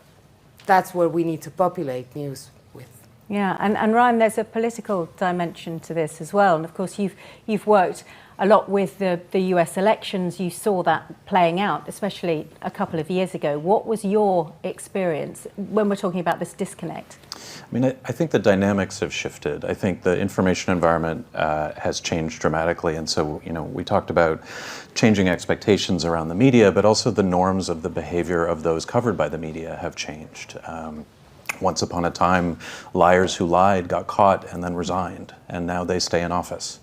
That's where we need to populate news with. Yeah, and Ryan, there's a political dimension to this as well. And of course, you've worked a lot with the US elections. You saw that playing out, especially a couple of years ago. What was your experience when we're talking about this disconnect? I mean, I think the dynamics have shifted. I think the information environment has changed dramatically. And so, we talked about changing expectations around the media, but also the norms of the behavior of those covered by the media have changed. Once upon a time, liars who lied got caught and then resigned, and now they stay in office.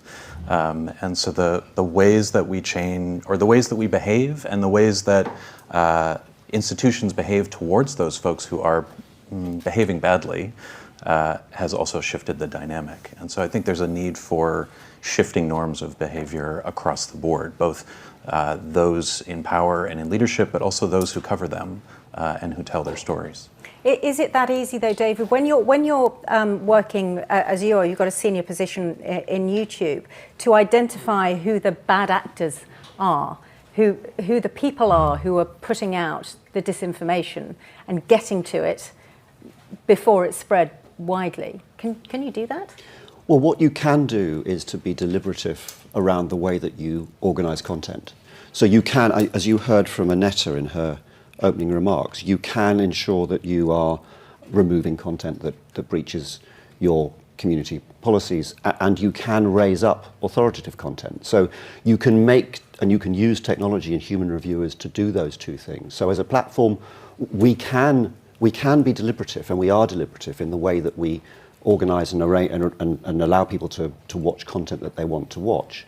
And so the ways that we change, or the ways that we behave, and the ways that institutions behave towards those folks who are behaving badly has also shifted the dynamic. And so I think there's a need for shifting norms of behavior across the board, both those in power and in leadership, but also those who cover them and who tell their stories. Is it that easy though, David? When you're working as you've got a senior position in YouTube, to identify who the bad actors are, who the people are who are putting out the disinformation and getting to it before it's spread widely. Can you do that? Well, what you can do is to be deliberative around the way that you organise content. So you can, as you heard from Annette in her opening remarks, you can ensure that you are removing content that breaches your community policies, and you can raise up authoritative content. So you can make and you can use technology and human reviewers to do those two things. So as a platform, we can be deliberative, and we are deliberative in the way that we organise and arrange and allow people to watch content that they want to watch.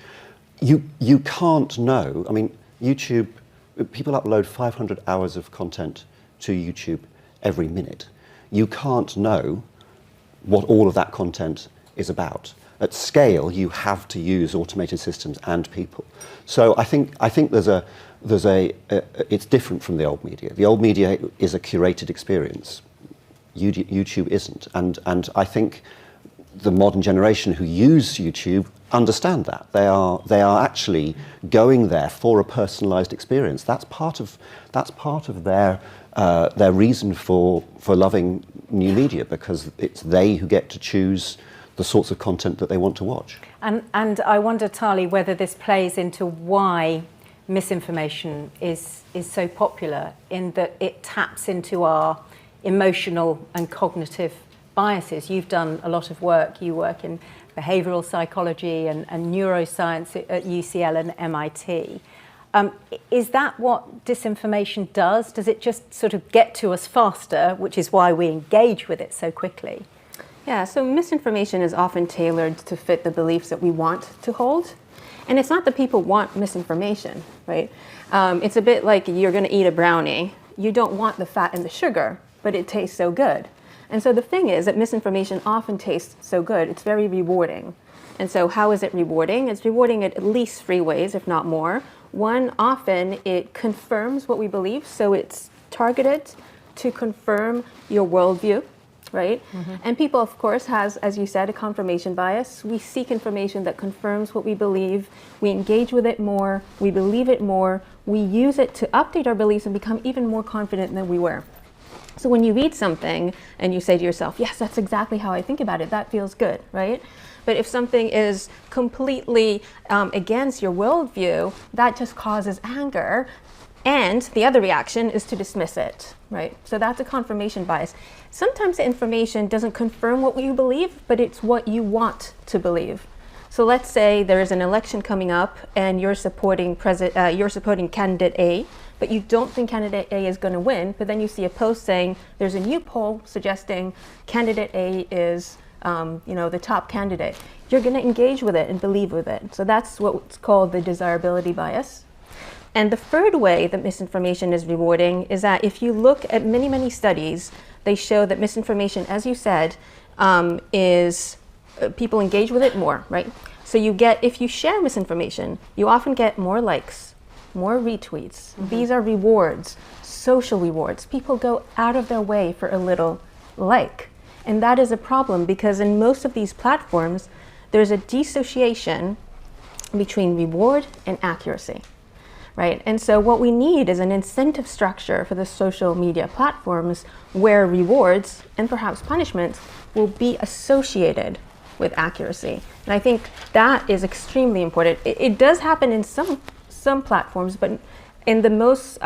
You can't know. I mean, YouTube. People upload 500 hours of content to YouTube every minute. You can't know what all of that content is about. At scale, you have to use automated systems and people. So I think it's different from the old media. The old media is a curated experience. YouTube isn't, and I think the modern generation who use YouTube understand that. They are actually going there for a personalised experience. That's part of their reason for loving new media, because it's they who get to choose the sorts of content that they want to watch. And I wonder, Tali, whether this plays into why misinformation is so popular, in that it taps into our emotional and cognitive biases. You've done a lot of work. You work in behavioural psychology and neuroscience at UCL and MIT. Is that what disinformation does? Does it just sort of get to us faster, which is why we engage with it so quickly? Yeah, so misinformation is often tailored to fit the beliefs that we want to hold. And it's not that people want misinformation, right? It's a bit like you're going to eat a brownie. You don't want the fat and the sugar, but it tastes so good. And so the thing is that misinformation often tastes so good, it's very rewarding. And so how is it rewarding? It's rewarding at least 3 ways, if not more. One, often it confirms what we believe, so it's targeted to confirm your worldview, right? Mm-hmm. And people, of course, has, as you said, a confirmation bias. We seek information that confirms what we believe, we engage with it more, we believe it more, we use it to update our beliefs and become even more confident than we were. So when you read something and you say to yourself, yes, that's exactly how I think about it, that feels good, right? But if something is completely against your worldview, that just causes anger. And the other reaction is to dismiss it, right? So that's a confirmation bias. Sometimes the information doesn't confirm what you believe, but it's what you want to believe. So let's say there is an election coming up and you're supporting candidate A, but you don't think candidate A is going to win, but then you see a post saying there's a new poll suggesting candidate A is the top candidate. You're going to engage with it and believe with it. So that's what's called the desirability bias. And the third way that misinformation is rewarding is that if you look at many, many studies, they show that misinformation, as you said, is people engage with it more, right? So if you share misinformation, you often get more likes, more retweets. These are rewards, social rewards. People go out of their way for a little like. And that is a problem because in most of these platforms, there's a dissociation between reward and accuracy, right? And so what we need is an incentive structure for the social media platforms where rewards and perhaps punishments will be associated with accuracy. And I think that is extremely important. It does happen in some platforms, but in the most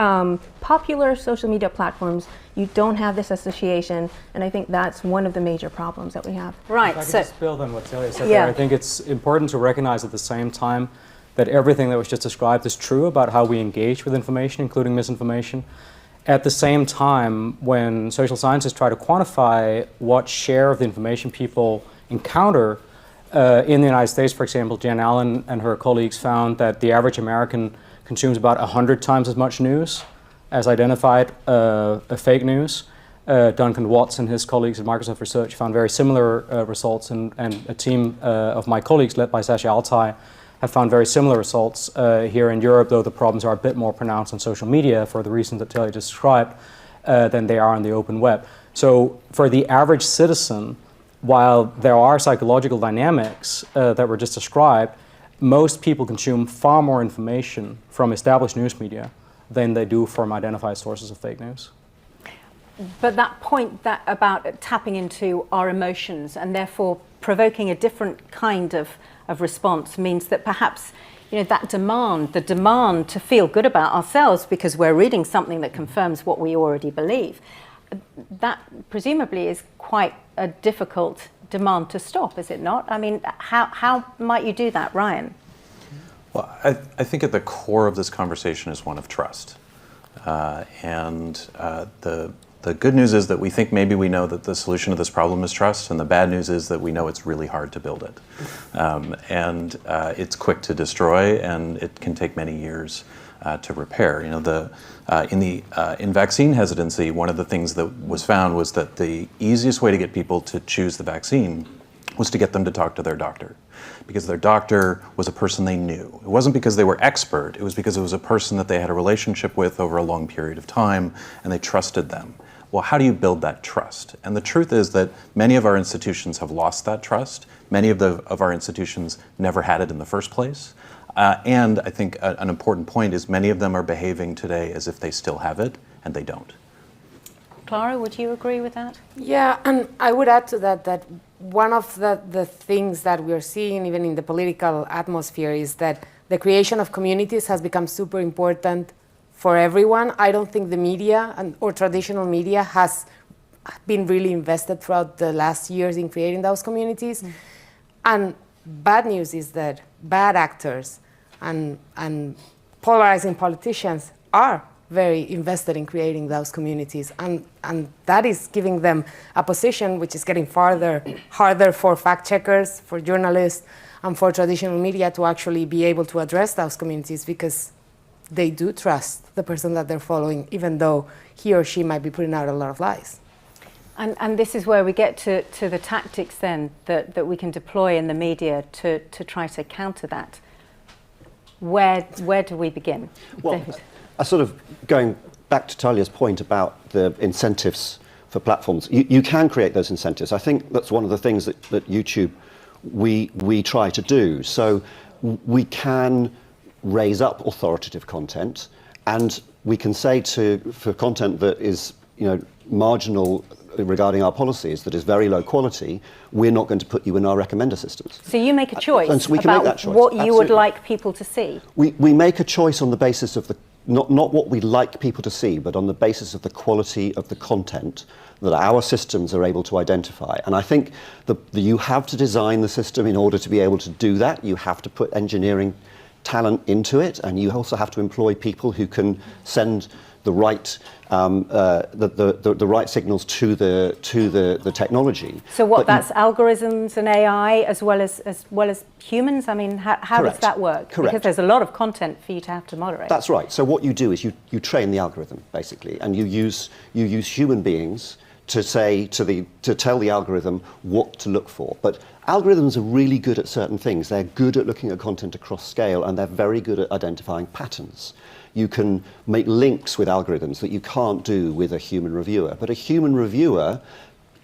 popular social media platforms, you don't have this association, and I think that's one of the major problems that we have. Right. If I could just build on what Celia said there, I think it's important to recognize at the same time that everything that was just described is true about how we engage with information, including misinformation. At the same time, when social scientists try to quantify what share of the information people encounter, in the United States, for example, Jen Allen and her colleagues found that the average American consumes about 100 times as much news as identified fake news. Duncan Watts and his colleagues at Microsoft Research found very similar results, and a team of my colleagues led by Sasha Altai have found very similar results here in Europe, though the problems are a bit more pronounced on social media for the reasons that Talia just described than they are on the open web. So for the average citizen, while there are psychological dynamics that were just described, most people consume far more information from established news media than they do from identified sources of fake news. But that point about tapping into our emotions and therefore provoking a different kind of response means that perhaps that the demand to feel good about ourselves because we're reading something that confirms what we already believe, that presumably is quite a difficult demand to stop, is it not? I mean, how might you do that, Ryan? Well, I think at the core of this conversation is one of trust. The good news is that we think maybe we know that the solution to this problem is trust, and the bad news is that we know it's really hard to build it. It's quick to destroy, and it can take many years to repair. In vaccine hesitancy, one of the things that was found was that the easiest way to get people to choose the vaccine was to get them to talk to their doctor, because their doctor was a person they knew. It wasn't because they were expert, it was because it was a person that they had a relationship with over a long period of time, and they trusted them. Well, how do you build that trust? And the truth is that many of our institutions have lost that trust. Many of our institutions never had it in the first place. And I think an important point is many of them are behaving today as if they still have it, and they don't. Clara, would you agree with that? Yeah, and I would add to that one of the things that we're seeing even in the political atmosphere is that the creation of communities has become super important for everyone. I don't think the media or traditional media has been really invested throughout the last years in creating those communities. And bad news is that bad actors and polarizing politicians are very invested in creating those communities, and that is giving them a position which is getting harder for fact checkers, for journalists, and for traditional media to actually be able to address those communities, because they do trust the person that they're following, even though he or she might be putting out a lot of lies. And this is where we get to the tactics then that we can deploy in the media to try to counter that. Where do we begin? Well, David? Sort of going back to Talia's point about the incentives for platforms, you can create those incentives. I think that's one of the things that YouTube, we try to do. So we can raise up authoritative content, and we can say for content that is marginal regarding our policies, that is very low quality, we're not going to put you in our recommender systems. So you make a choice and so we can about make that choice. What you Absolutely. would like people to see. We make a choice on the basis of not what we like people to see, but on the basis of the quality of the content that our systems are able to identify. And I think you have to design the system in order to be able to do that. You have to put engineering talent into it, and you also have to employ people who can send the right the right signals to the technology. So that's algorithms and AI as well as humans? I mean, how does that work? Correct. Because there's a lot of content for you to have to moderate. That's right. So what you do is you train the algorithm, basically, and you use human beings to tell the algorithm what to look for. But algorithms are really good at certain things. They're good at looking at content across scale, and they're very good at identifying patterns. You can make links with algorithms that you can't do with a human reviewer. But a human reviewer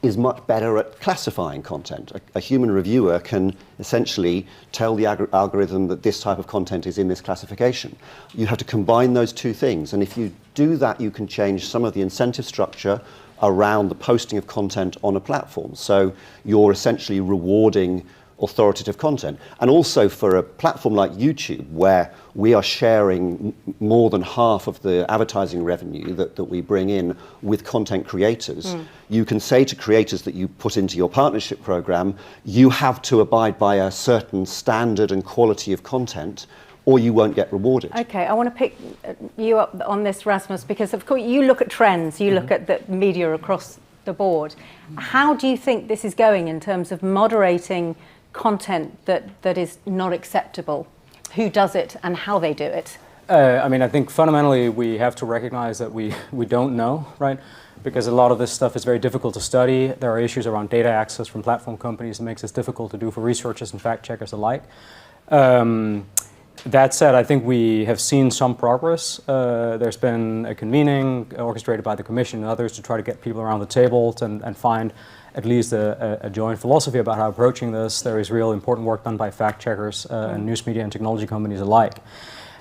is much better at classifying content. A human reviewer can essentially tell the algorithm that this type of content is in this classification. You have to combine those two things, and if you do that, you can change some of the incentive structure around the posting of content on a platform. So you're essentially rewarding authoritative content. And also for a platform like YouTube, where we are sharing more than half of the advertising revenue that we bring in with content creators, you can say to creators that you put into your partnership program, you have to abide by a certain standard and quality of content, or you won't get rewarded. Okay, I want to pick you up on this, Rasmus, because of course you look at trends, you look at the media across the board. How do you think this is going in terms of moderating content that is not acceptable? Who does it and how they do it? I mean, I think fundamentally we have to recognize that we don't know, right? Because a lot of this stuff is very difficult to study. There are issues around data access from platform companies that makes this difficult to do for researchers and fact checkers alike. That said, I think we have seen some progress. There's been a convening orchestrated by the Commission and others to try to get people around the table and find at least a joint philosophy about how approaching this. There is real important work done by fact checkers and news media and technology companies alike.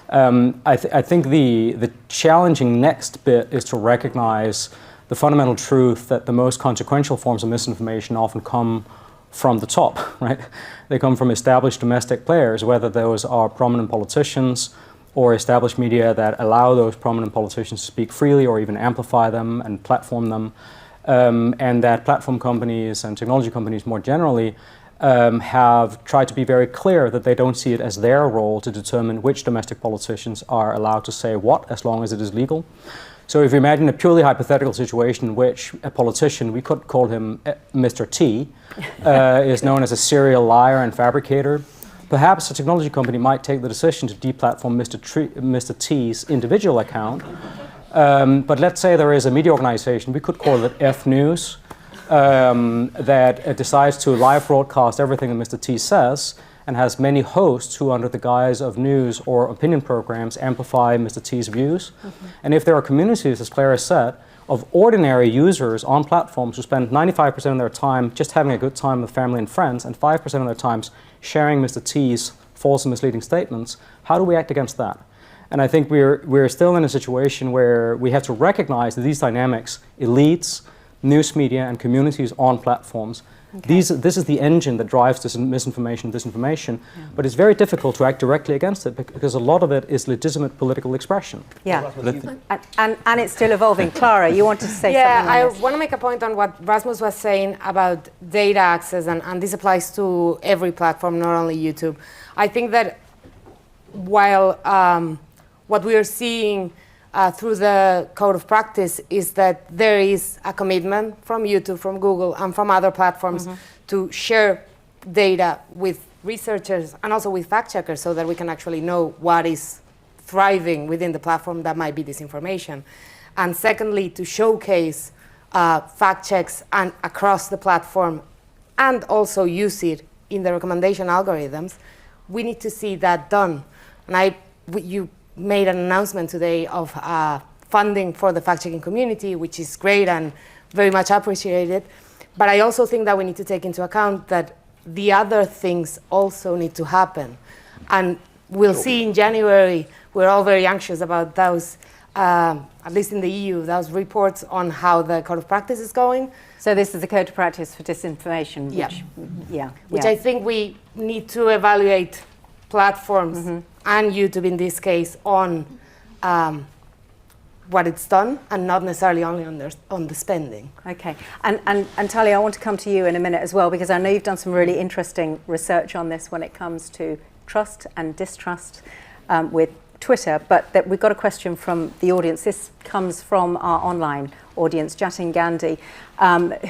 I think the challenging next bit is to recognize the fundamental truth that the most consequential forms of misinformation often come from the top, right? They come from established domestic players, whether those are prominent politicians or established media that allow those prominent politicians to speak freely or even amplify them and platform them. And that platform companies and technology companies more generally have tried to be very clear that they don't see it as their role to determine which domestic politicians are allowed to say what, as long as it is legal. So if you imagine a purely hypothetical situation in which a politician, we could call him Mr. T, is known as a serial liar and fabricator, perhaps a technology company might take the decision to deplatform Mr. T's individual account. But let's say there is a media organization, we could call it F News, that decides to live broadcast everything that Mr. T says and has many hosts who, under the guise of news or opinion programs, amplify Mr. T's views. And if there are communities, as Claire has said, of ordinary users on platforms who spend 95% of their time just having a good time with family and friends and 5% of their time sharing Mr. T's false and misleading statements, how do we act against that? And I think we're still in a situation where we have to recognize that these dynamics, elites, news media, and communities on platforms, this is the engine that drives this misinformation, disinformation, but it's very difficult to act directly against it because a lot of it is legitimate political expression. Yeah, and it's still evolving. Clara, you wanted to say something on I this? want to make a point on what Rasmus was saying about data access, and this applies to every platform, not only YouTube. I think that while what we are seeing through the code of practice is that there is a commitment from YouTube, from Google, and from other platforms to share data with researchers and also with fact checkers so that we can actually know what is thriving within the platform that might be disinformation. And secondly, to showcase fact checks and across the platform and also use it in the recommendation algorithms, we need to see that done. And you made an announcement today of funding for the fact-checking community, which is great and very much appreciated. But I also think that we need to take into account that the other things also need to happen. And we'll see in January, we're all very anxious about those, at least in the EU, those reports on how the code of practice is going. So this is the code of practice for disinformation, which I think we need to evaluate platforms and YouTube in this case on what it's done and not necessarily only on the spending. Okay, and Talia, I want to come to you in a minute as well, because I know you've done some really interesting research on this when it comes to trust and distrust with Twitter, but that we've got a question from the audience. This comes from our online audience, Jatin Gandhi,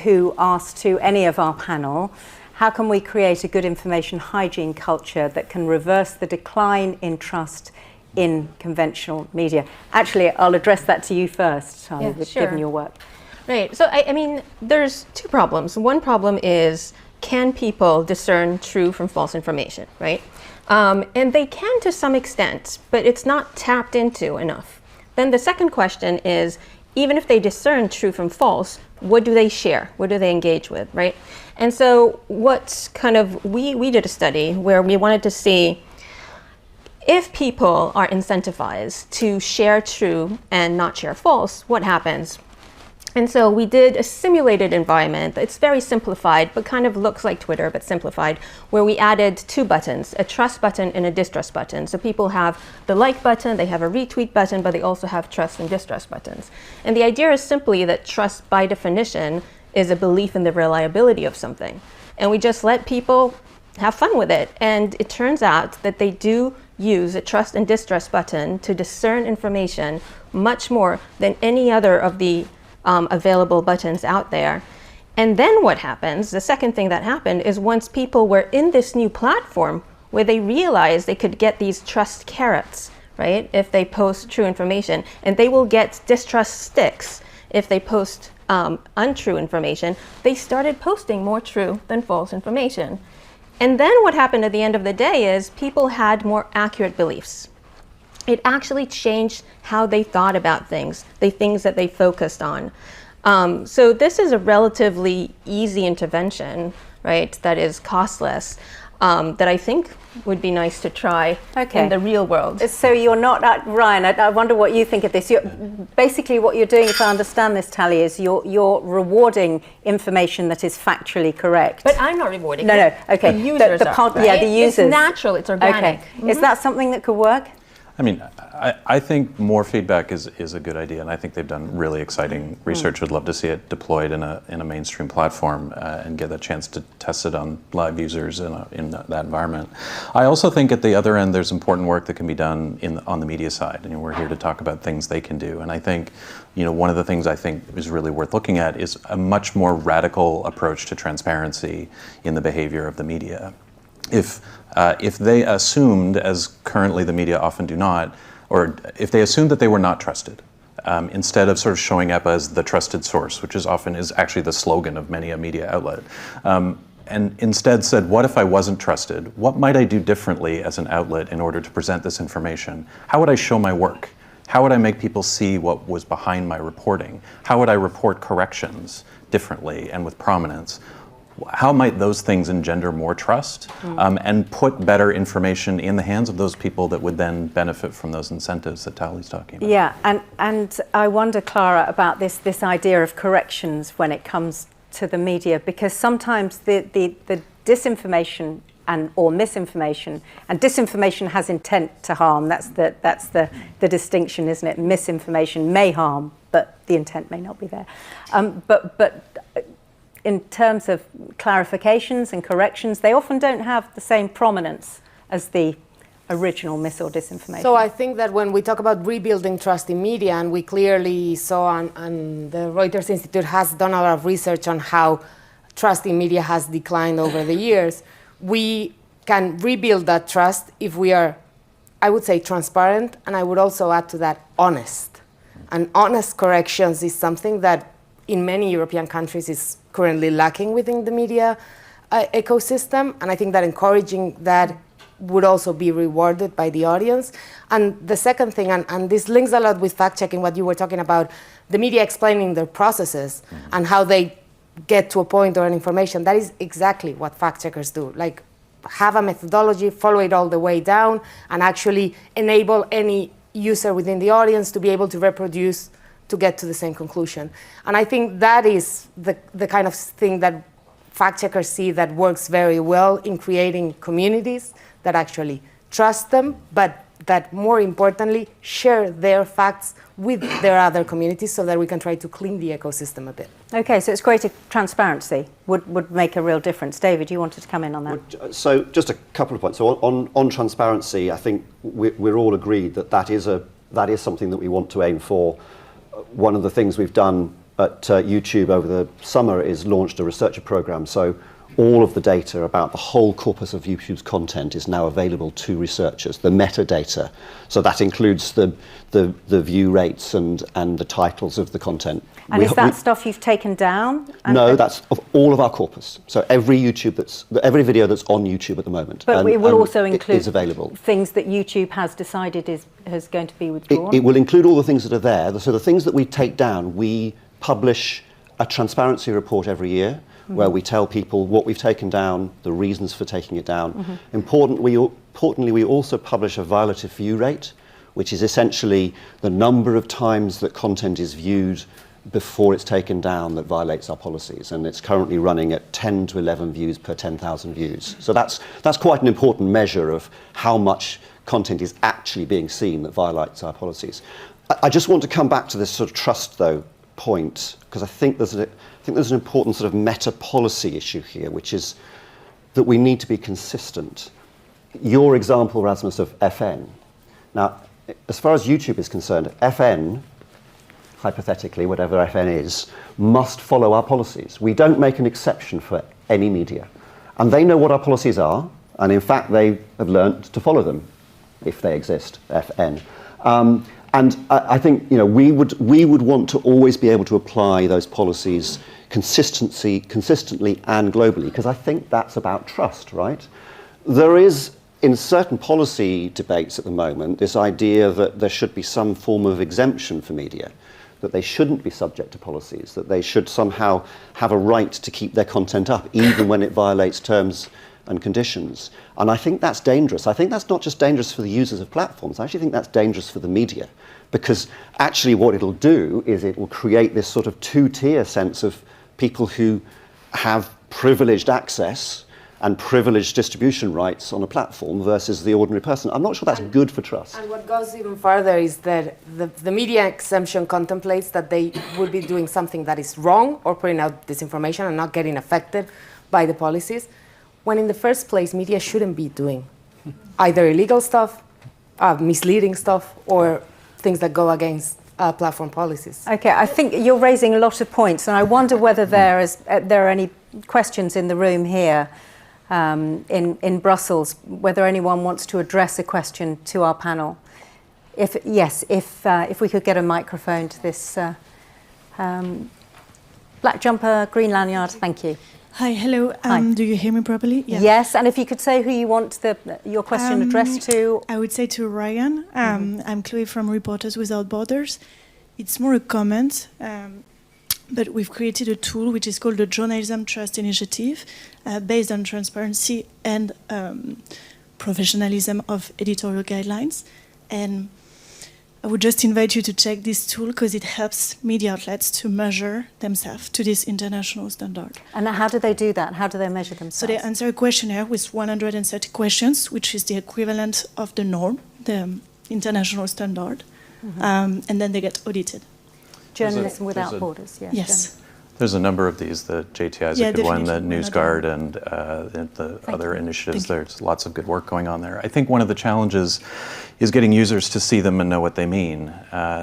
who asked to any of our panel, how can we create a good information hygiene culture that can reverse the decline in trust in conventional media? Actually, I'll address that to you first, Talia, given your work. Right. So, I mean, there's two problems. One problem is, can people discern true from false information, right? And they can to some extent, but it's not tapped into enough. Then the second question is, even if they discern true from false, what do they share? What do they engage with, right? And so we did a study where we wanted to see if people are incentivized to share true and not share false, what happens? And so we did a simulated environment. It's very simplified, but kind of looks like Twitter, but simplified, where we added 2 buttons, a trust button and a distrust button. So people have the like button, they have a retweet button, but they also have trust and distrust buttons. And the idea is simply that trust, by definition, is a belief in the reliability of something. And we just let people have fun with it. And it turns out that they do use a trust and distrust button to discern information much more than any other of the available buttons out there. And then what happens, the second thing that happened, is once people were in this new platform where they realized they could get these trust carrots, right, if they post true information, and they will get distrust sticks if they post untrue information, they started posting more true than false information. And then what happened at the end of the day is people had more accurate beliefs. It actually changed how they thought about things, the things that they focused on. So this is a relatively easy intervention, right, that is costless, that I think would be nice to try in the real world. So you're not, Ryan, I wonder what you think of this. Basically what you're doing, if I understand this, Tally, is you're rewarding information that is factually correct. But I'm not rewarding it. No, okay. The users are, right? Yeah, the users. It's natural, it's organic. Okay. Is that something that could work? I mean, I think more feedback is a good idea, and I think they've done really exciting research. Would love to see it deployed in a mainstream platform and get a chance to test it on live users in that environment. I also think at the other end, there's important work that can be done on the media side, and we're here to talk about things they can do. And I think, one of the things I think is really worth looking at is a much more radical approach to transparency in the behavior of the media. If they assumed, as currently the media often do not, or if they assumed that they were not trusted, instead of sort of showing up as the trusted source, which is actually the slogan of many a media outlet, and instead said, what if I wasn't trusted? What might I do differently as an outlet in order to present this information? How would I show my work? How would I make people see what was behind my reporting? How would I report corrections differently and with prominence? How might those things engender more trust and put better information in the hands of those people that would then benefit from those incentives that Tally's talking about? Yeah, and I wonder, Clara, about this idea of corrections when it comes to the media, because sometimes the disinformation or misinformation, and disinformation has intent to harm. That's the distinction, isn't it? Misinformation may harm, but the intent may not be there. But in terms of clarifications and corrections, they often don't have the same prominence as the original mis or disinformation. So I think that when we talk about rebuilding trust in media, and we clearly saw, and the Reuters Institute has done a lot of research on how trust in media has declined over the years, we can rebuild that trust if we are, I would say, transparent, and I would also add to that, honest. And honest corrections is something that in many European countries is currently lacking within the media ecosystem, and I think that encouraging that would also be rewarded by the audience. And the second thing, and this links a lot with fact-checking, what you were talking about, the media explaining their processes and how they get to a point or an information, that is exactly what fact-checkers do. Like, have a methodology, follow it all the way down, and actually enable any user within the audience to be able to reproduce to get to the same conclusion. And I think that is the kind of thing that fact-checkers see that works very well in creating communities that actually trust them, but that more importantly, share their facts with their other communities so that we can try to clean the ecosystem a bit. Okay, so it's greater transparency would make a real difference. David, you wanted to come in on that? So just a couple of points. So on transparency, I think we're all agreed that is something that we want to aim for. One of the things we've done at YouTube over the summer is launched a researcher program. So all of the data about the whole corpus of YouTube's content is now available to researchers, the metadata. So that includes the view rates and the titles of the content. And is that stuff you've taken down? No, that's of all of our corpus. So every video that's on YouTube at the moment. But it will also include is available. Things that YouTube has decided is going to be withdrawn? It will include all the things that are there. So the things that we take down, we publish a transparency report every year, where we tell people what we've taken down, the reasons for taking it down. Importantly, we also publish a violative view rate, which is essentially the number of times that content is viewed before it's taken down that violates our policies. And it's currently running at 10 to 11 views per 10,000 views. So that's quite an important measure of how much content is actually being seen that violates our policies. I just want to come back to this sort of trust, though, point, because I think there's an important sort of meta-policy issue here, which is that we need to be consistent. Your example, Rasmus, of FN. Now, as far as YouTube is concerned, FN, hypothetically, whatever FN is, must follow our policies. We don't make an exception for any media. And they know what our policies are, and in fact, they have learned to follow them, if they exist, FN. And I think we would want to always be able to apply those policies consistently and globally, because I think that's about trust, right? There is, in certain policy debates at the moment, this idea that there should be some form of exemption for media, that they shouldn't be subject to policies, that they should somehow have a right to keep their content up, even when it violates terms and conditions. And I think that's dangerous. I think that's not just dangerous for the users of platforms. I actually think that's dangerous for the media, because actually what it'll do is it will create this sort of two-tier sense of people who have privileged access and privileged distribution rights on a platform versus the ordinary person. I'm not sure that's good for trust. And what goes even further is that the media exemption contemplates that they would be doing something that is wrong or putting out disinformation and not getting affected by the policies, when in the first place, media shouldn't be doing either illegal stuff, misleading stuff, or things that go against platform policies. Okay, I think you're raising a lot of points, and I wonder whether there are any questions in the room here in Brussels, whether anyone wants to address a question to our panel. If we could get a microphone to this black jumper, green lanyard, thank you. Hi, hello. Do you hear me properly? Yeah. Yes, and if you could say who you want your question addressed to. I would say to Ryan. I'm Chloe from Reporters Without Borders. It's more a comment, but we've created a tool which is called the Journalism Trust Initiative, based on transparency and professionalism of editorial guidelines. And I would just invite you to check this tool because it helps media outlets to measure themselves to this international standard. And how do they do that? How do they measure themselves? So they answer a questionnaire with 130 questions, which is the equivalent of the norm, the international standard, and then they get audited. Journalism Without Borders, yes. Yes. There's a number of these. The JTI is a good one, the NewsGuard and the other initiatives. There's lots of good work going on there. I think one of the challenges is getting users to see them and know what they mean.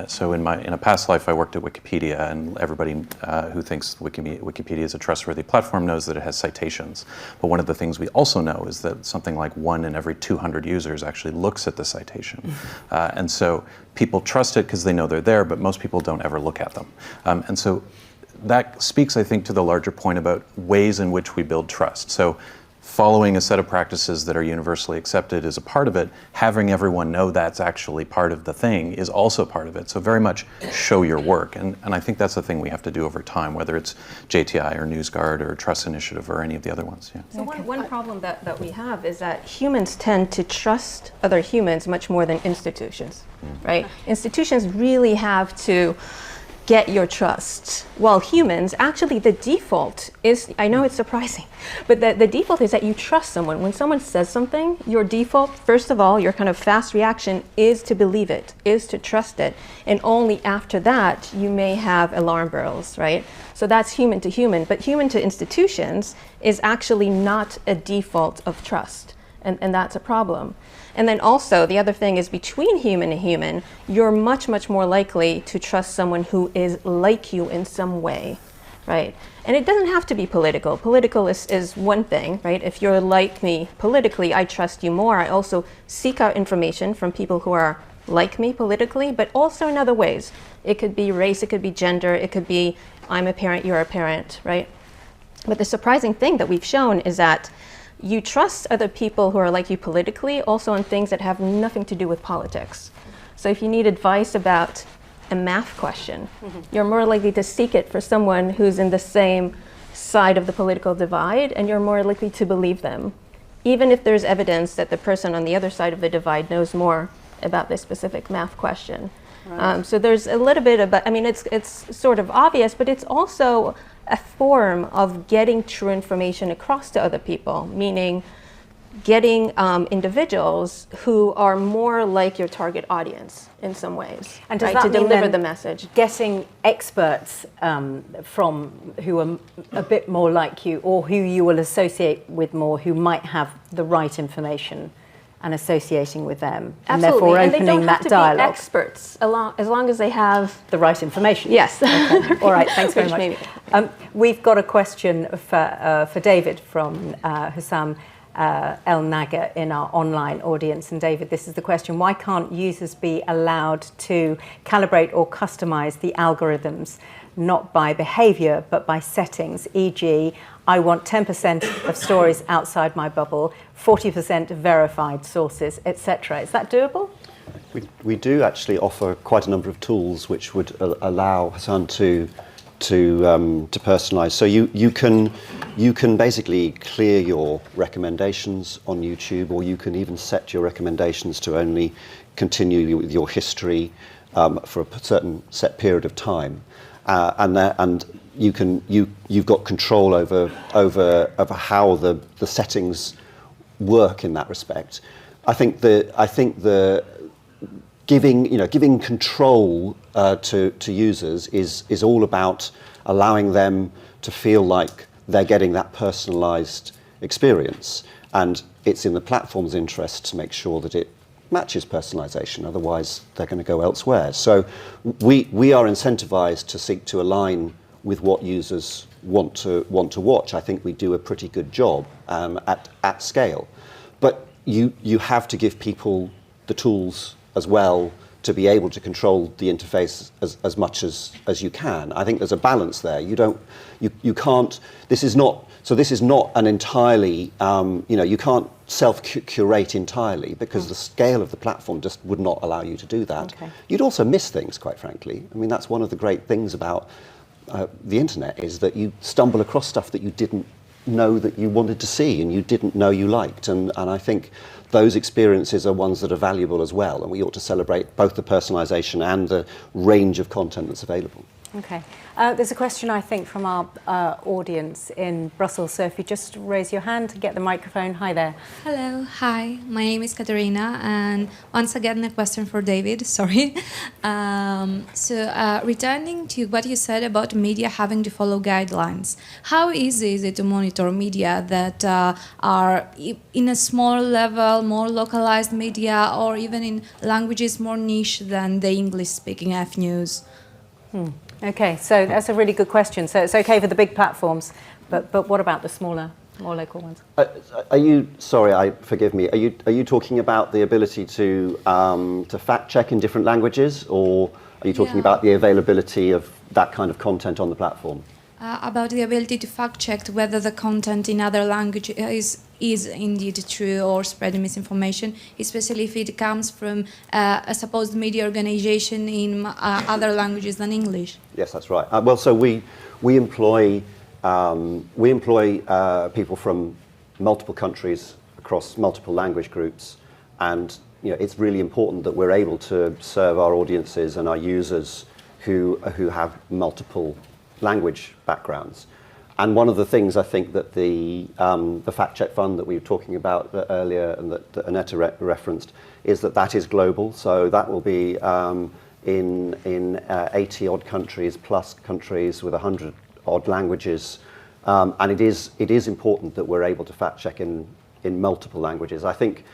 So in a past life, I worked at Wikipedia, and everybody who thinks Wikipedia is a trustworthy platform knows that it has citations. But one of the things we also know is that something like 1 in every 200 users actually looks at the citation. And so people trust it because they know they're there, but most people don't ever look at them. And so that speaks, I think, to the larger point about ways in which we build trust. So following a set of practices that are universally accepted is a part of it. Having everyone know that's actually part of the thing is also part of it. So very much show your work. And I think that's the thing we have to do over time, whether it's JTI or NewsGuard or Trust Initiative or any of the other ones. Yeah. So one problem that we have is that humans tend to trust other humans much more than institutions, right? Institutions really have to get your trust. While humans, actually the default is, I know it's surprising, but the default is that you trust someone. When someone says something, your default, first of all, your kind of fast reaction is to believe it, is to trust it. And only after that, you may have alarm bells, right? So that's human to human, but human to institutions is actually not a default of trust. And that's a problem. And then also, the other thing is between human and human, you're much, much more likely to trust someone who is like you in some way. right? And it doesn't have to be political. Political is one thing, right? If you're like me politically, I trust you more. I also seek out information from people who are like me politically, but also in other ways. It could be race, it could be gender, it could be I'm a parent, you're a parent, right? But the surprising thing that we've shown is that you trust other people who are like you politically also on things that have nothing to do with politics. So if you need advice about a math question, you're more likely to seek it for someone who's in the same side of the political divide, and you're more likely to believe them, even if there's evidence that the person on the other side of the divide knows more about this specific math question. Right. So there's a little bit about, I mean, it's sort of obvious, but it's also a form of getting true information across to other people, meaning getting individuals who are more like your target audience in some ways, and does right, that to mean deliver then the message. Getting experts from who are a bit more like you, or who you will associate with more, who might have the right information, and associating with them, and therefore and opening they don't that have to dialogue. Be experts, as long as they have the right information. Yes. Okay. All right. Thanks very Which much. We've got a question for David from Hussam El Naga in our online audience. And David, this is the question: why can't users be allowed to calibrate or customize the algorithms, not by behavior but by settings, e.g. I want 10% of stories outside my bubble, 40% verified sources, etc. Is that doable? We do actually offer quite a number of tools which would allow Hassan to personalize. So you can basically clear your recommendations on YouTube, or you can even set your recommendations to only continue with your history for a certain set period of time, and you've got control over how the settings work in that respect. I think the giving control to users is all about allowing them to feel like they're getting that personalized experience, and it's in the platform's interest to make sure that it matches personalization, otherwise they're going to go elsewhere. So we are incentivized to seek to align with what users want to watch. I think we do a pretty good job at scale, but you have to give people the tools as well to be able to control the interface as much as you can. I think there's a balance there. You can't. This is not an entirely. You can't self-curate entirely, because the scale of the platform just would not allow you to do that. Okay. You'd also miss things, quite frankly. I mean, that's one of the great things about the internet, is that you stumble across stuff that you didn't know that you wanted to see and you didn't know you liked. And I think those experiences are ones that are valuable as well, and we ought to celebrate both the personalization and the range of content that's available. Okay. There's a question, I think, from our audience in Brussels. So if you just raise your hand to get the microphone. Hi there. Hello. Hi. My name is Katerina, and once again a question for David. Sorry. Returning to what you said about media having to follow guidelines, how easy is it to monitor media that are in a small level, more localized media, or even in languages more niche than the English-speaking F News? Okay, so that's a really good question. So it's okay for the big platforms, but what about the smaller, more local ones? Are you, sorry, forgive me, are you talking about the ability to fact check in different languages, or are you talking about the availability of that kind of content on the platform? About the ability to fact check whether the content in other languages is indeed true or spreading misinformation, especially if it comes from a supposed media organization in other languages than English. Yes, that's right. Well, so we employ people from multiple countries across multiple language groups, and it's really important that we're able to serve our audiences and our users who have multiple language backgrounds. And one of the things I think that the Fact Check Fund that we were talking about earlier and that Annette referenced is that is global. So that will be in 80 odd countries, plus countries with 100 odd languages. And it is important that we're able to fact check in multiple languages. I think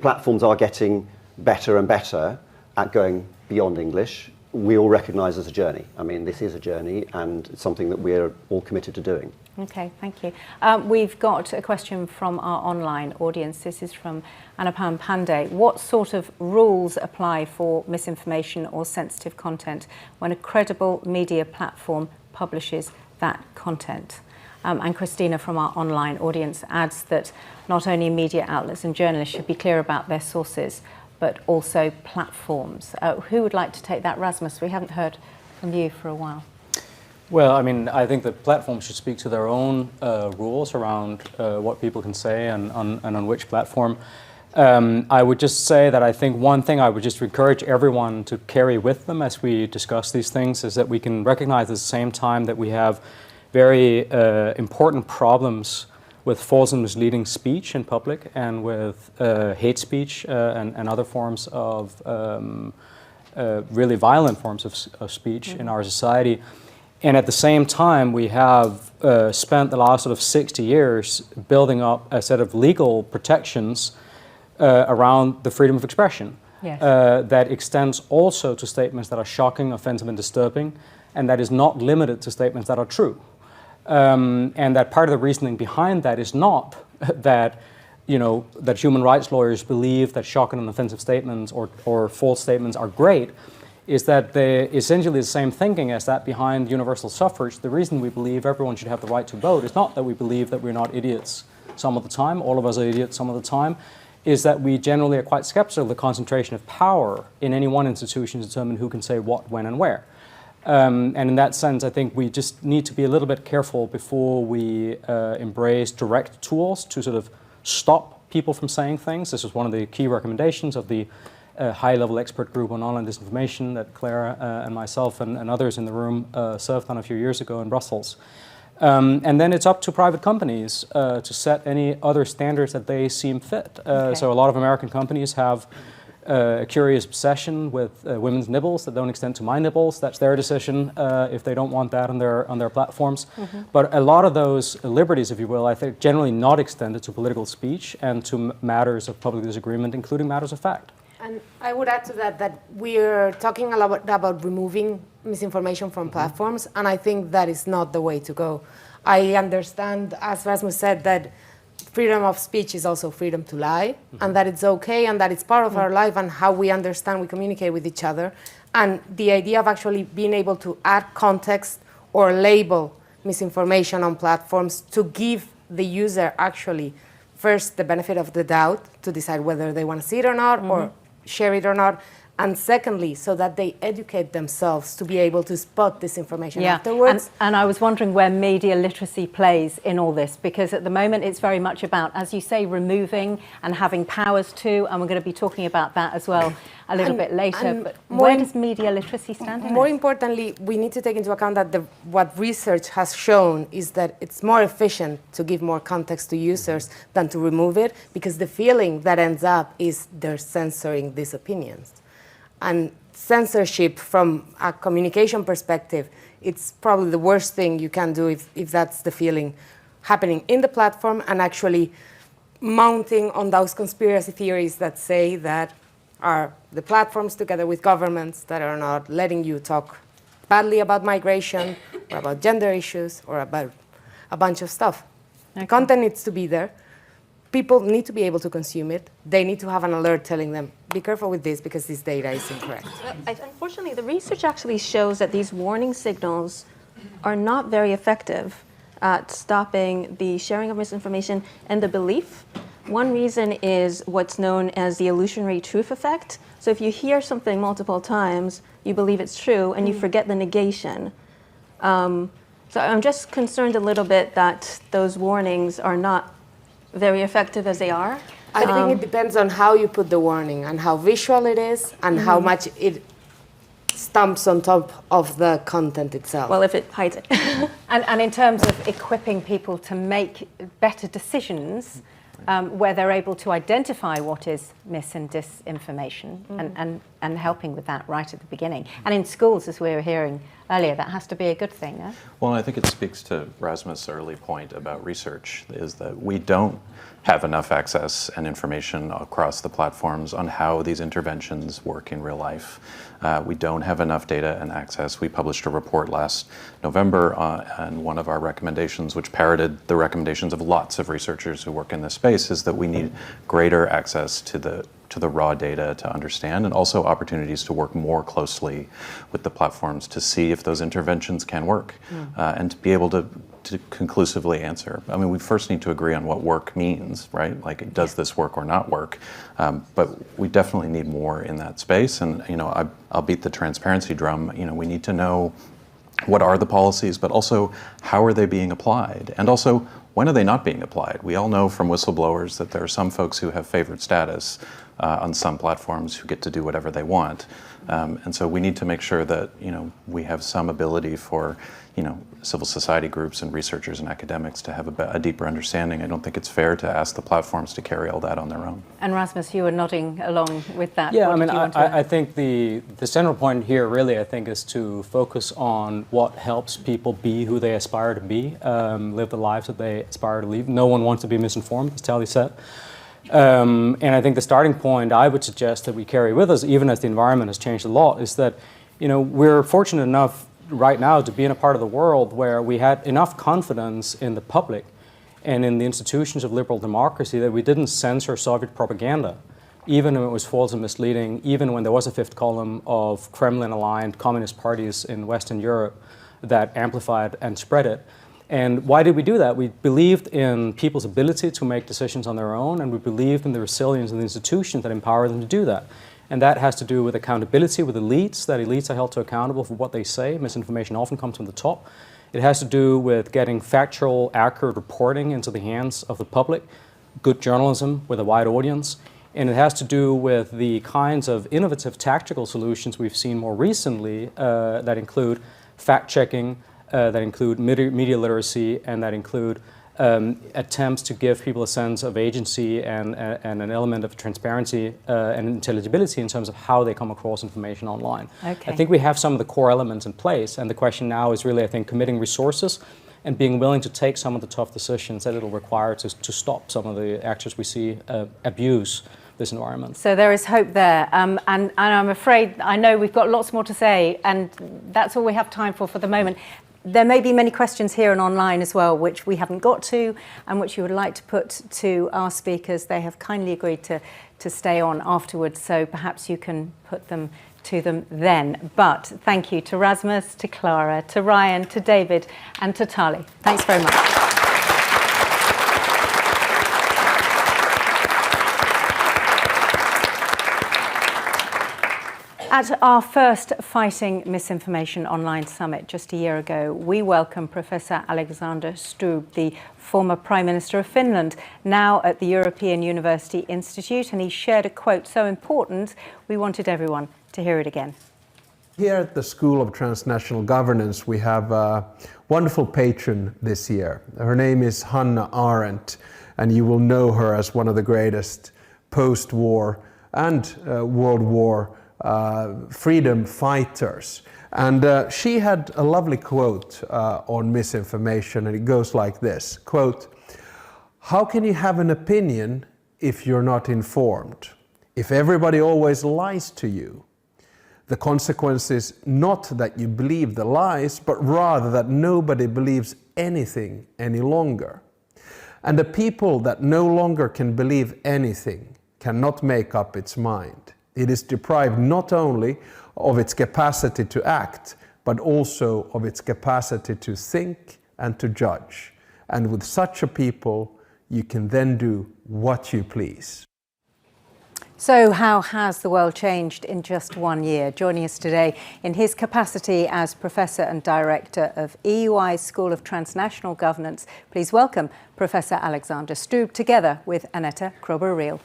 platforms are getting better and better at going beyond English. we all recognise as a journey. I mean, this is a journey, and it's something that we're all committed to doing. Okay, thank you. We've got a question from our online audience. This is from Anupam Pandey. What sort of rules apply for misinformation or sensitive content when a credible media platform publishes that content? And Christina from our online audience adds that not only media outlets and journalists should be clear about their sources, but also platforms. Who would like to take that? Rasmus, we haven't heard from you for a while. Well, I mean, I think that platforms should speak to their own rules around what people can say and on which platform. I would just say that I think one thing I would just encourage everyone to carry with them as we discuss these things is that we can recognize at the same time that we have very important problems with false and misleading speech in public and with hate speech and other forms of really violent forms of speech in our society. And at the same time, we have spent the last sort of 60 years building up a set of legal protections around the freedom of expression. Yes. That extends also to statements that are shocking, offensive, and disturbing, and that is not limited to statements that are true. And that part of the reasoning behind that is not that, that human rights lawyers believe that shocking and offensive statements or false statements are great, is that they're essentially the same thinking as that behind universal suffrage. The reason we believe everyone should have the right to vote is not that we believe that we're not idiots some of the time, all of us are idiots some of the time, is that we generally are quite skeptical of the concentration of power in any one institution to determine who can say what, when, and where. And in that sense, I think we just need to be a little bit careful before we embrace direct tools to sort of stop people from saying things. This is one of the key recommendations of the high-level expert group on online disinformation that Clara and myself and others in the room served on a few years ago in Brussels. And then it's up to private companies to set any other standards that they seem fit. So a lot of American companies have a curious obsession with women's nibbles that don't extend to my nibbles. That's their decision if they don't want that on their platforms. But a lot of those liberties, if you will, I think generally not extended to political speech and to matters of public disagreement, including matters of fact. And I would add to that we're talking a lot about removing misinformation from platforms, and I think that is not the way to go. I understand, as Rasmus said, that freedom of speech is also freedom to lie, and that it's okay, and that it's part of our life and how we understand, we communicate with each other. And the idea of actually being able to add context or label misinformation on platforms to give the user actually first the benefit of the doubt to decide whether they want to see it or not, or share it or not, and secondly, so that they educate themselves to be able to spot this information afterwards. And I was wondering where media literacy plays in all this, because at the moment it's very much about, as you say, removing and having powers to, and we're going to be talking about that as well a little bit later. But where does media literacy stand in More this? importantly, we need to take into account that what research has shown is that it's more efficient to give more context to users than to remove it, because the feeling that ends up is they're censoring these opinions. And censorship from a communication perspective, it's probably the worst thing you can do if that's the feeling happening in the platform and actually mounting on those conspiracy theories that say that are the platforms together with governments that are not letting you talk badly about migration or about gender issues or about a bunch of stuff. The content needs to be there. People need to be able to consume it. They need to have an alert telling them, be careful with this because this data is incorrect. Unfortunately, the research actually shows that these warning signals are not very effective at stopping the sharing of misinformation and the belief. One reason is what's known as the illusionary truth effect. So if you hear something multiple times, you believe it's true and you forget the negation. So I'm just concerned a little bit that those warnings are not very effective as they are. I think it depends on how you put the warning and how visual it is and how much it stamps on top of the content itself. Well, if it hides it. And in terms of equipping people to make better decisions, where they're able to identify what is mis and disinformation and helping with that right at the beginning. And in schools, as we were hearing earlier. That has to be a good thing, no? Well, I think it speaks to Rasmus' early point about research, is that we don't have enough access and information across the platforms on how these interventions work in real life. We don't have enough data and access. We published a report last November on one of our recommendations, which parroted the recommendations of lots of researchers who work in this space, is that we need greater access to the raw data to understand, and also opportunities to work more closely with the platforms to see if those interventions can work, and to be able to conclusively answer. I mean, we first need to agree on what work means, right? Like, does this work or not work? But we definitely need more in that space. And, you know, I'll beat the transparency drum. You know, we need to know what are the policies, but also how are they being applied? And also, when are they not being applied? We all know from whistleblowers that there are some folks who have favored status on some platforms who get to do whatever they want. And so we need to make sure that, you know, we have some ability for, you know, civil society groups and researchers and academics to have a deeper understanding. I don't think it's fair to ask the platforms to carry all that on their own. And Rasmus, you were nodding along with that. Yeah, What I mean, did you want to I think the central point here really, I think, is to focus on what helps people be who they aspire to be, live the lives that they aspire to live. No one wants to be misinformed, as Tally said. And I think the starting point I would suggest that we carry with us, even as the environment has changed a lot, is that, you know, we're fortunate enough right now to be in a part of the world where we had enough confidence in the public and in the institutions of liberal democracy that we didn't censor Soviet propaganda, even when it was false and misleading, even when there was a fifth column of Kremlin-aligned communist parties in Western Europe that amplified and spread it. And why did we do that? We believed in people's ability to make decisions on their own, and we believed in the resilience of the institutions that empower them to do that. And that has to do with accountability with elites, that elites are held to accountable for what they say. Misinformation often comes from the top. It has to do with getting factual, accurate reporting into the hands of the public, good journalism with a wide audience. And it has to do with the kinds of innovative tactical solutions we've seen more recently that include fact-checking, that include media literacy, and that include attempts to give people a sense of agency and an element of transparency and intelligibility in terms of how they come across information online. Okay. I think we have some of the core elements in place, and the question now is really, I think, committing resources and being willing to take some of the tough decisions that it'll require to stop some of the actors we see abuse this environment. So there is hope there, and I'm afraid, I know we've got lots more to say, and that's all we have time for the moment. There may be many questions here and online as well, which we haven't got to, and which you would like to put to our speakers. They have kindly agreed to stay on afterwards, so perhaps you can put them to them then. But thank you to Rasmus, to Clara, to Ryan, to David, and to Tali. Thanks very much. At our first Fighting Misinformation Online Summit just a year ago, we welcomed Professor Alexander Stubb, the former Prime Minister of Finland, now at the European University Institute, and he shared a quote so important we wanted everyone to hear it again. Here at the School of Transnational Governance, we have a wonderful patron this year. Her name is Hannah Arendt, and you will know her as one of the greatest post-war and World War freedom fighters. And she had a lovely quote on misinformation, and it goes like this, quote, "How can you have an opinion if you're not informed? If everybody always lies to you, the consequence is not that you believe the lies, but rather that nobody believes anything any longer. And a people that no longer can believe anything cannot make up its mind. It is deprived not only of its capacity to act, but also of its capacity to think and to judge. And with such a people, you can then do what you please." So how has the world changed in just 1 year? Joining us today in his capacity as Professor and Director of EUI's School of Transnational Governance, please welcome Professor Alexander Stubb together with Annette Kroeber-Riel.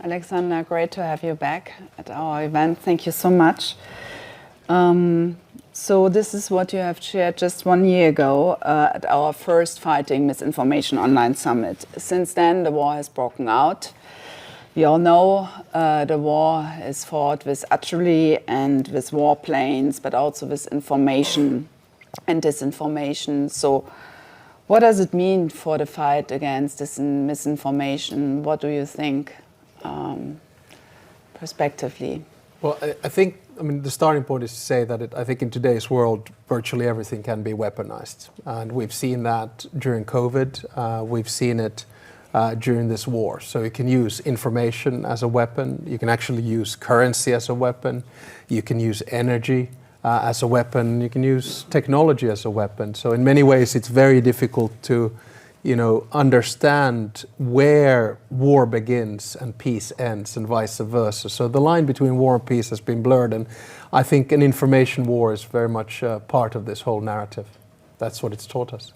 Alexander, great to have you back at our event. Thank you so much. So this is what you have shared just 1 year ago at our first Fighting Misinformation Online Summit. Since then, the war has broken out. We all know the war is fought with artillery and with warplanes, but also with information and disinformation. So what does it mean for the fight against this misinformation? What do you think, prospectively? Well, I think, the starting point is to say that I think in today's world, virtually everything can be weaponized. And we've seen that during COVID. We've seen it during this war. So you can use information as a weapon. You can actually use currency as a weapon. You can use energy as a weapon. You can use technology as a weapon. So in many ways, it's very difficult to understand where war begins and peace ends and vice versa. So the line between war and peace has been blurred, and I think an information war is very much part of this whole narrative. That's what it's taught us.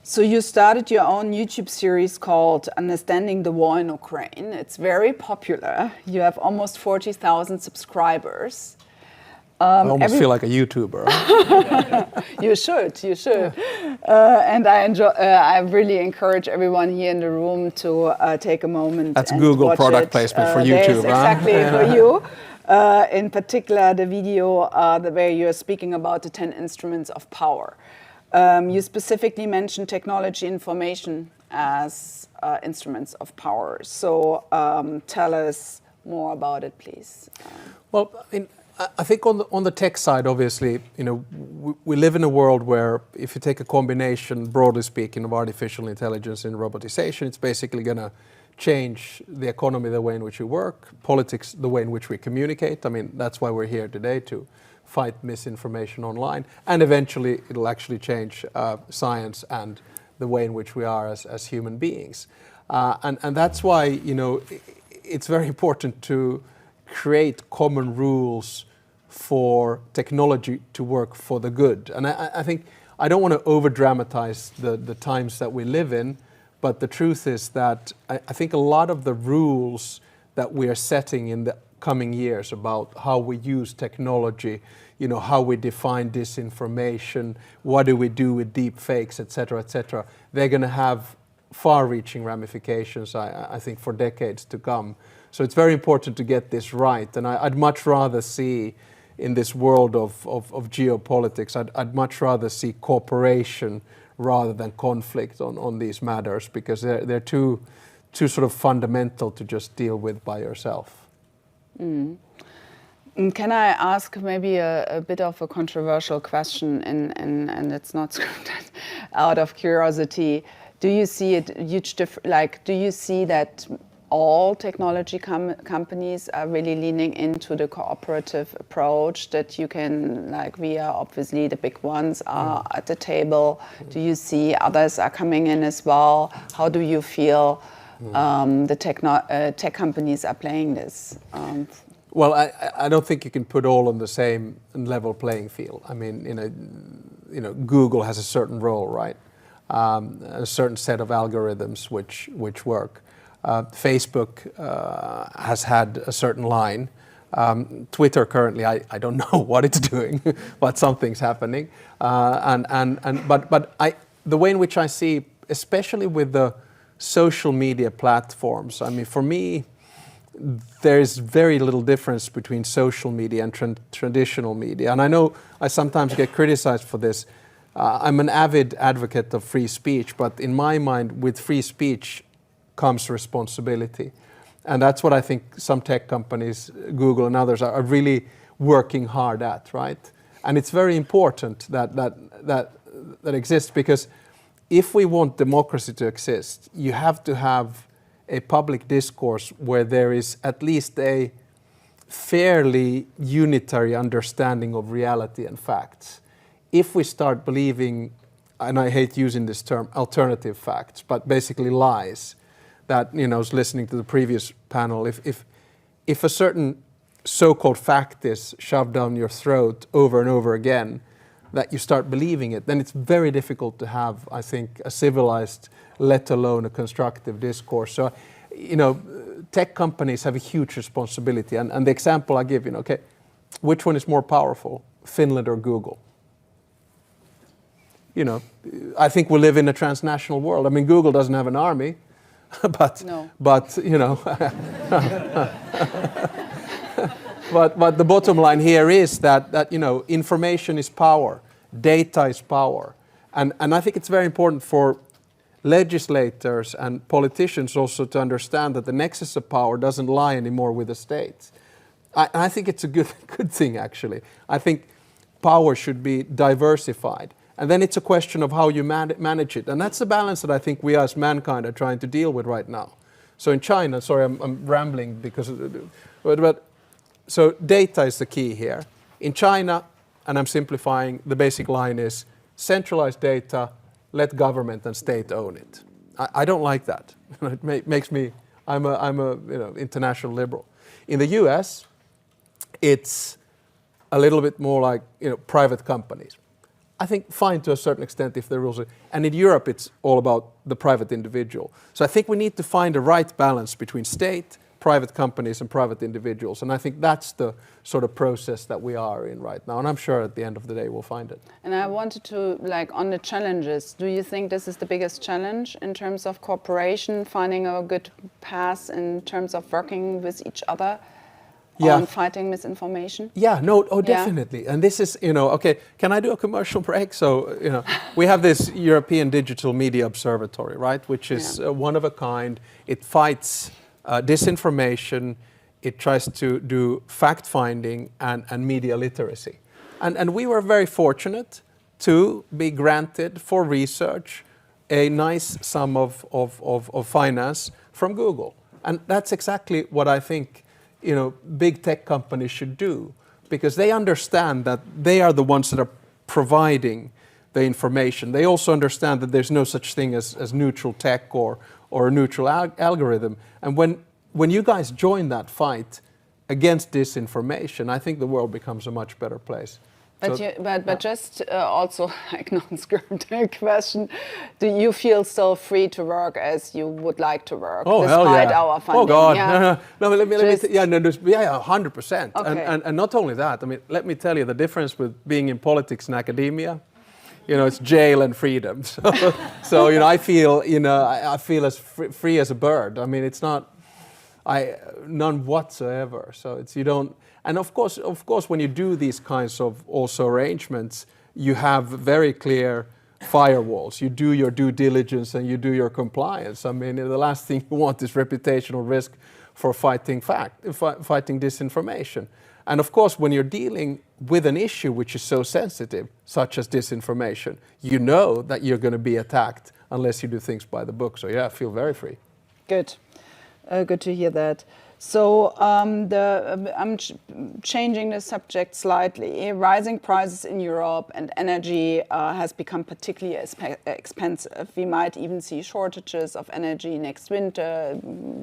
So you started your own YouTube series called Understanding the War in Ukraine. It's very popular. You have almost 40,000 subscribers. I almost feel like a YouTuber. You should. And I really encourage everyone here in the room to take a moment. That's and Google watch product it. placement for YouTube. Exactly for you. In particular, the video where you're speaking about the 10 instruments of power. You specifically mentioned technology, information as instruments of power. So tell us more about it, please. Well, I think on the tech side, obviously, we live in a world where if you take a combination, broadly speaking, of artificial intelligence and robotization, it's basically going to change the economy, the way in which we work, politics, the way in which we communicate. That's why we're here today, to fight misinformation online, and eventually it'll actually change science and the way in which we are as human beings. And that's why, it's very important to create common rules for technology to work for the good. And I think I don't want to over-dramatize the times that we live in, but the truth is that I think a lot of the rules that we are setting in the coming years about how we use technology, how we define disinformation, what do we do with deep fakes, etc., they're going to have far-reaching ramifications, I think, for decades to come. So it's very important to get this right. And I'd much rather see, in this world of geopolitics, I'd much rather see cooperation rather than conflict on these matters, because they're too sort of fundamental to just deal with by yourself. Mm. Can I ask maybe a bit of a controversial question, and it's not scripted, out of curiosity? Do you see it huge do you see that all technology companies are really leaning into the cooperative approach, that you can, we are obviously the big ones are at the table? Do you see others are coming in as well? How do you feel the tech companies are playing this? Well, I don't think you can put all on the same level playing field. Google has a certain role, right? A certain set of algorithms which work. Facebook has had a certain line. Twitter currently, I don't know what it's doing, but something's happening. But the way in which I see, especially with the social media platforms, for me, there's very little difference between social media and traditional media. And I know I sometimes get criticized for this. I'm an avid advocate of free speech, but in my mind, with free speech comes responsibility. And that's what I think some tech companies, Google and others, are really working hard at, right? And it's very important that exists, because if we want democracy to exist, you have to have a public discourse where there is at least a fairly unitary understanding of reality and facts. If we start believing, and I hate using this term, alternative facts, but basically lies, that, I was listening to the previous panel, if a certain so-called fact is shoved down your throat over and over again, that you start believing it, then it's very difficult to have, I think, a civilized, let alone a constructive discourse. So, tech companies have a huge responsibility. And the example I give, which one is more powerful, Finland or Google? You know, I think we live in a transnational world. I mean, Google doesn't have an army, but you know, but the bottom line here is that you know, information is power, data is power, and I think it's very important for legislators and politicians also to understand that the nexus of power doesn't lie anymore with the states. I think it's a good thing, actually. I think power should be diversified. And then it's a question of how you manage it. And that's the balance that I think we as mankind are trying to deal with right now. So in China, sorry, I'm rambling because, but so data is the key here. In China, and I'm simplifying, the basic line is centralized data, let government and state own it. I don't like that. It makes me, I'm a you know, international liberal. In the US, it's a little bit more like, you know, private companies. I think fine to a certain extent if the rules are, and in Europe it's all about the private individual. So I think we need to find the right balance between state, private companies and private individuals, and I think that's the sort of process that we are in right now, and I'm sure at the end of the day we'll find it. And I wanted to, like, on the challenges, do you think this is the biggest challenge in terms of cooperation, finding a good path in terms of working with each other? On fighting misinformation? Yeah, no, definitely. And this is, you know, okay, can I do a commercial break? So, you know, we have this European Digital Media Observatory, right, which is one of a kind. It fights disinformation. It tries to do fact-finding and media literacy. And we were very fortunate to be granted for research a nice sum of finance from Google. And that's exactly what I think, you know, big tech companies should do, because they understand that they are the ones that are providing the information. They also understand that there's no such thing as neutral tech or a neutral algorithm. And when you guys join that fight against disinformation, I think the world becomes a much better place. But, but just also, like, non-scripted question, do you feel still free to work as you would like to work, despite our funding? Oh God, no, let me 100%. Okay. And not only that, I mean, let me tell you the difference with being in politics and academia. You know, it's jail and freedom. So you know, I feel as free as a bird. I mean, it's not, none whatsoever. So it's, you don't. And of course, when you do these kinds of also arrangements, you have very clear firewalls. You do your due diligence and you do your compliance. I mean, the last thing you want is reputational risk for fighting disinformation. And of course, when you're dealing with an issue which is so sensitive, such as disinformation, you know that you're going to be attacked unless you do things by the book. So yeah, I feel very free. Good. Good to hear that. So I'm changing the subject slightly. Rising prices in Europe and energy has become particularly expensive. We might even see shortages of energy next winter,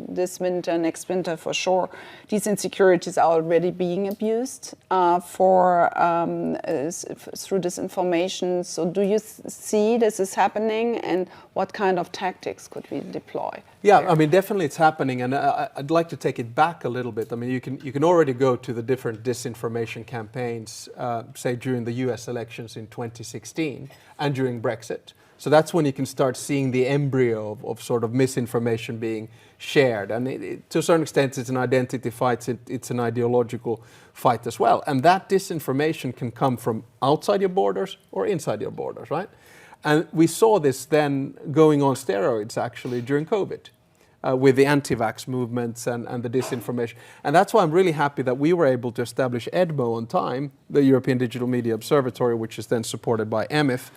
this winter, next winter for sure. These insecurities are already being abused through disinformation. So do you see this is happening, and what kind of tactics could we deploy? Yeah, I mean, definitely it's happening, and I'd like to take it back a little bit. I mean, you can already go to the different disinformation campaigns, say during the US elections in 2016 and during Brexit. So that's when you can start seeing the embryo of sort of misinformation being shared. And to a certain extent, it's an identity fight, it's an ideological fight as well. And that disinformation can come from outside your borders or inside your borders, right? And we saw this then going on steroids actually during COVID with the anti-vax movements and the disinformation. And that's why I'm really happy that we were able to establish EDMO on time, the European Digital Media Observatory, which is then supported by EMIF.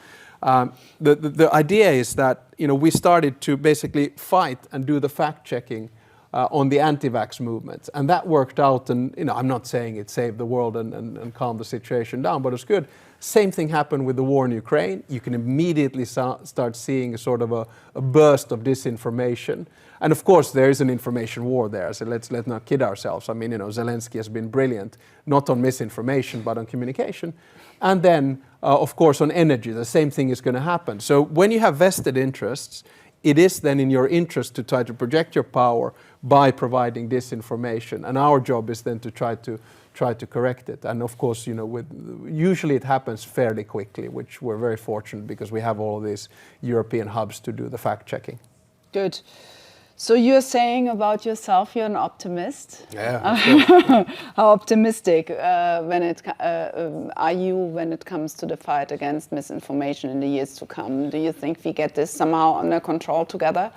The idea is that, you know, we started to basically fight and do the fact-checking on the anti-vax movements. And that worked out, and, you know, I'm not saying it saved the world and calmed the situation down, but it's good. Same thing happened with the war in Ukraine. You can immediately start seeing a sort of a burst of disinformation. And of course, there is an information war there, so let's not kid ourselves. I mean, you know, Zelensky has been brilliant, not on misinformation, but on communication. And then, of course, on energy, the same thing is going to happen. So when you have vested interests it is then in your interest to try to project your power by providing disinformation, and our job is then to try to correct it. And of course, usually it happens fairly quickly, which we're very fortunate because we have all of these European hubs to do the fact checking. Good. So you're saying about yourself you're an optimist. Yeah. How optimistic are you when it comes to the fight against misinformation in the years to come? Do you think we get this somehow under control together?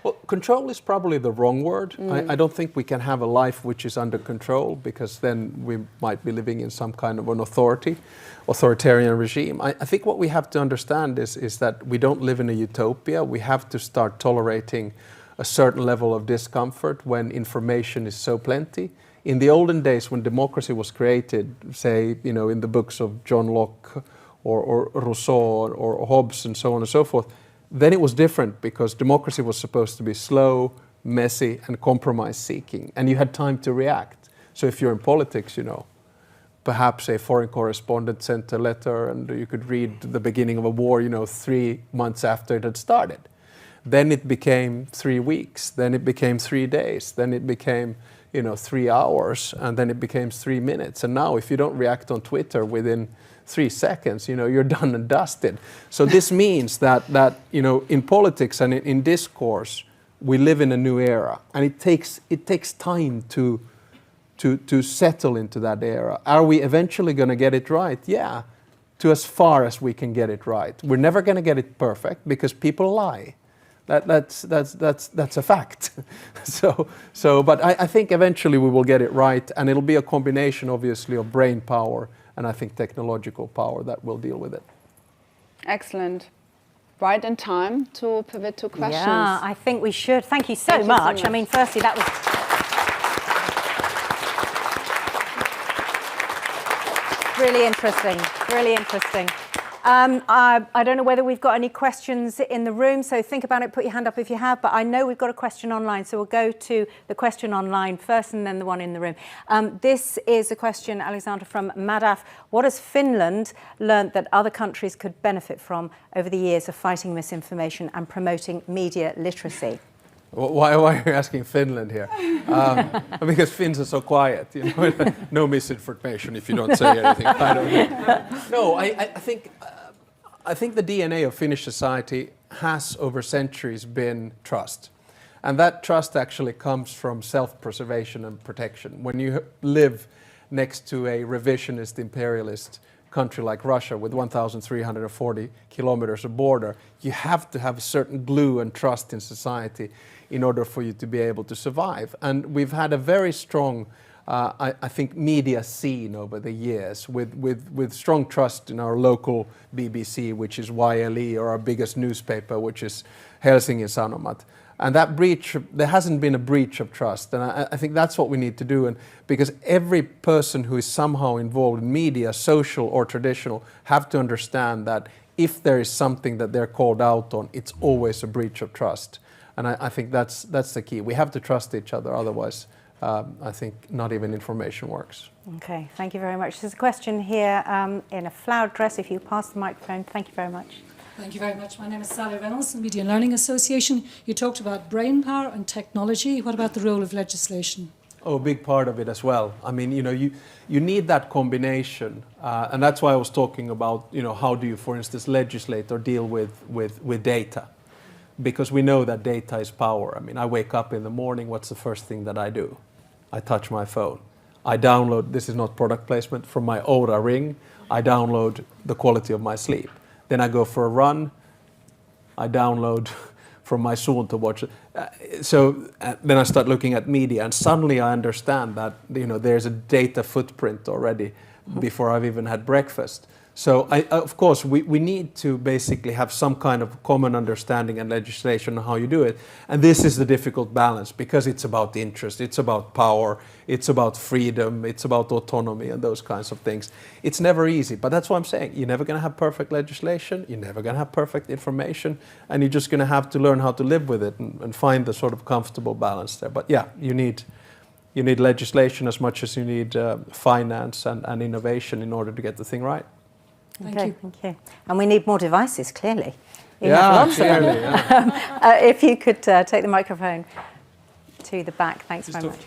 Well, control is probably the wrong word. I don't think we can have a life which is under control, because then we might be living in some kind of an authoritarian regime. I think what we have to understand is that we don't live in a utopia. We have to start tolerating a certain level of discomfort when information is so plenty. In the olden days, when democracy was created, say, in the books of John Locke or Rousseau or Hobbes and so on and so forth, then it was different, because democracy was supposed to be slow, messy, and compromise-seeking, and you had time to react. So if you're in politics, perhaps a foreign correspondent sent a letter and you could read the beginning of a war, 3 months after it had started. Then it became 3 weeks, then it became 3 days, then it became 3 hours, and then it became 3 minutes. And now if you don't react on Twitter within 3 seconds, you're done and dusted. So this means that in politics and in discourse, we live in a new era, and it takes time to settle into that era. Are we eventually going to get it right? Yeah, to as far as we can get it right. We're never going to get it perfect, because people lie. That's a fact. But I think eventually we will get it right, and it'll be a combination, obviously, of brain power and I think technological power that will deal with it. Excellent. Right in time to pivot to questions. Yeah, I think we should. Thank you so much. I mean, firstly, that was really interesting. Really interesting. I don't know whether we've got any questions in the room, so think about it, put your hand up if you have, but I know we've got a question online, so we'll go to the question online first and then the one in the room. This is a question, Alexandra, from Madaf. What has Finland learned that other countries could benefit from over the years of fighting misinformation and promoting media literacy? Why are you asking Finland here? Because Finns are so quiet, no misinformation if you don't say anything. No, I think the DNA of Finnish society has over centuries been trust. And that trust actually comes from self-preservation and protection. When you live next to a revisionist imperialist country like Russia with 1,340 kilometers of border, you have to have a certain glue and trust in society in order for you to be able to survive. And we've had a very strong, I think, media scene over the years with strong trust in our local BBC, which is YLE, or our biggest newspaper, which is Helsingin Sanomat. And that breach, there hasn't been a breach of trust. And I think that's what we need to do. And because every person who is somehow involved in media, social or traditional, have to understand that if there is something that they're called out on, it's always a breach of trust. And I think that's the key. We have to trust each other, otherwise I think not even information works. Okay, thank you very much. There's a question here in a flowered dress. If you pass the microphone, thank you very much. Thank you very much. My name is Sally Reynolds, Media and Learning Association. You talked about brain power and technology. What about the role of legislation? Oh, a big part of it as well. I mean, you need that combination, and that's why I was talking about, how do you, for instance, legislate or deal with data? Because we know that data is power. I mean, I wake up in the morning, what's the first thing that I do? I touch my phone. I download, this is not product placement, from my Oura Ring, I download the quality of my sleep. Then I go for a run, I download from my Zoom to watch. Then I start looking at media, and suddenly I understand that there's a data footprint already before I've even had breakfast. So of course we need to basically have some kind of common understanding and legislation on how you do it. And this is the difficult balance, because it's about interest, it's about power, it's about freedom, it's about autonomy and those kinds of things. It's never easy, but that's what I'm saying. You're never going to have perfect legislation, you're never going to have perfect information, and you're just going to have to learn how to live with it and find the sort of comfortable balance there. But yeah, you need legislation as much as you need finance and innovation in order to get the thing right. Thank you. And we need more devices, clearly. have lots clearly, of them. If you could take the microphone to the back. Thanks very much.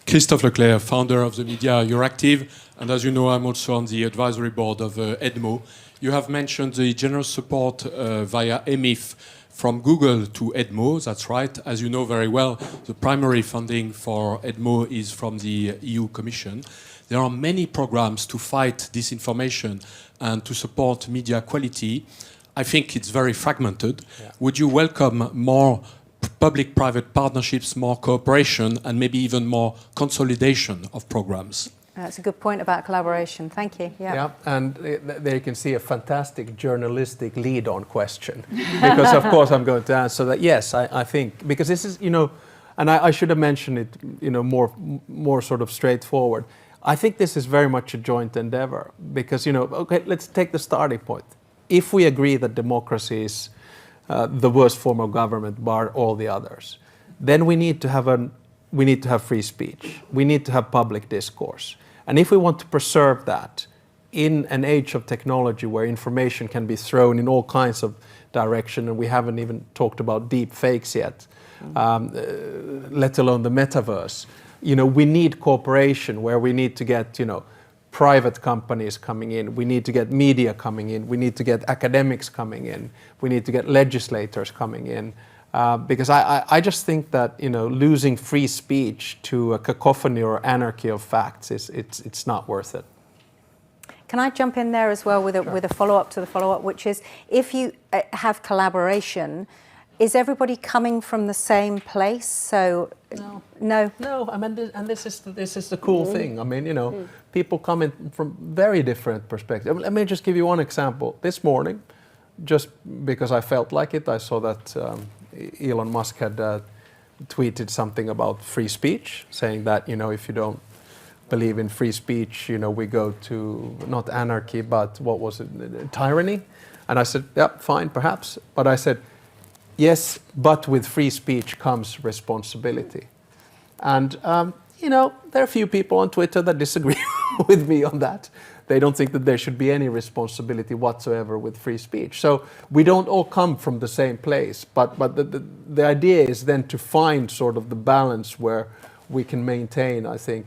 Christophe Leclerc, founder of the media You're Active, and as you know, I'm also on the advisory board of EDMO. You have mentioned the generous support via EMIF from Google to EDMO. That's right. As you know very well, the primary funding for EDMO is from the EU Commission. There are many programs to fight disinformation and to support media quality. I think it's very fragmented. Yeah. Would you welcome more public-private partnerships, more cooperation, and maybe even more consolidation of programs? That's a good point about collaboration. Thank you. Yeah, and there you can see a fantastic journalistic lead-on question. Because, of course, I'm going to answer that. Yes, I think, because this is, and I should have mentioned it, more sort of straightforward. I think this is very much a joint endeavor because, okay, let's take the starting point. If we agree that democracy is the worst form of government, bar all the others, then we need to have free speech. We need to have public discourse. And if we want to preserve that in an age of technology where information can be thrown in all kinds of direction, and we haven't even talked about deep fakes yet, let alone the metaverse, we need cooperation where we need to get, private companies coming in, we need to get media coming in, we need to get academics coming in, we need to get legislators coming in. Because I just think that losing free speech to a cacophony or anarchy of facts it's not worth it. Can I jump in there as well with a follow-up to the follow-up, which is if you have collaboration, is everybody coming from the same place? So no. I mean, and this is the cool thing. I mean, people come in from very different perspectives. Let me just give you one example. This morning, just because I felt like it, I saw that Elon Musk had tweeted something about free speech, saying that if you don't believe in free speech, we go to not anarchy, but what was it, tyranny? And I said, yeah, fine, perhaps. But I said, yes, but with free speech comes responsibility. And there are a few people on Twitter that disagree with me on that. They don't think that there should be any responsibility whatsoever with free speech. So we don't all come from the same place, but the idea is then to find sort of the balance where we can maintain, I think,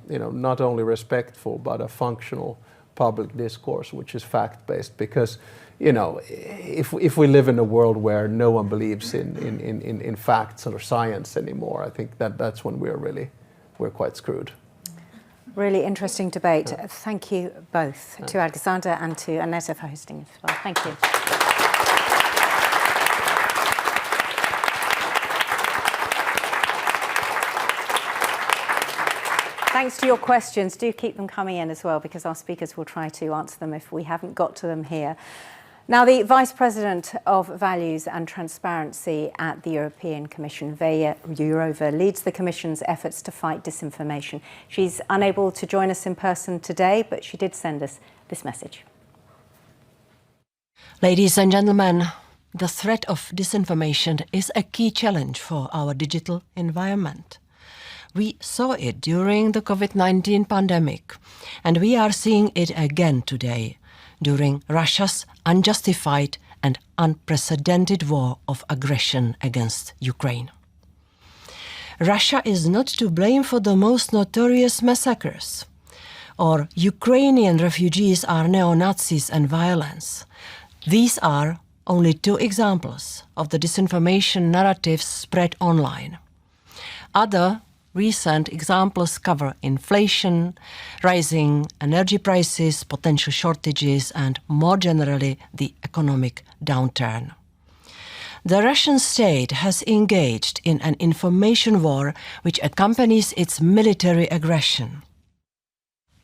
not only respectful, but a functional public discourse, which is fact-based. Because, if we live in a world where no one believes in facts or science anymore, I think that's when we're quite screwed. Really interesting debate. Thank you both, to Alexander and to Annette for hosting it as well. Thank you. Thanks to your questions. Do keep them coming in as well, because our speakers will try to answer them if we haven't got to them here. Now, the Vice President of Values and Transparency at the European Commission, Veja Jourova, leads the Commission's efforts to fight disinformation. She's unable to join us in person today, but she did send us this message. Ladies and gentlemen, the threat of disinformation is a key challenge for our digital environment. We saw it during the COVID-19 pandemic, and we are seeing it again today, during Russia's unjustified and unprecedented war of aggression against Ukraine. Russia is not to blame for the most notorious massacres, or Ukrainian refugees are neo-Nazis and violence. These are only two examples of the disinformation narratives spread online. Other recent examples cover inflation, rising energy prices, potential shortages, and more generally, the economic downturn. The Russian state has engaged in an information war which accompanies its military aggression.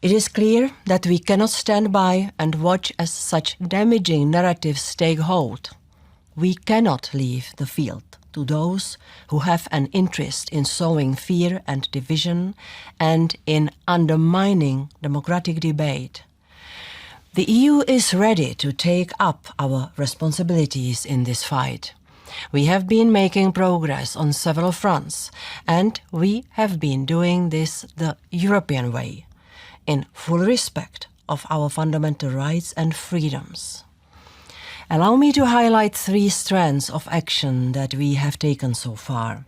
It is clear that we cannot stand by and watch as such damaging narratives take hold. We cannot leave the field to those who have an interest in sowing fear and division and in undermining democratic debate. The EU is ready to take up our responsibilities in this fight. We have been making progress on several fronts, and we have been doing this the European way, in full respect of our fundamental rights and freedoms. Allow me to highlight 3 strands of action that we have taken so far.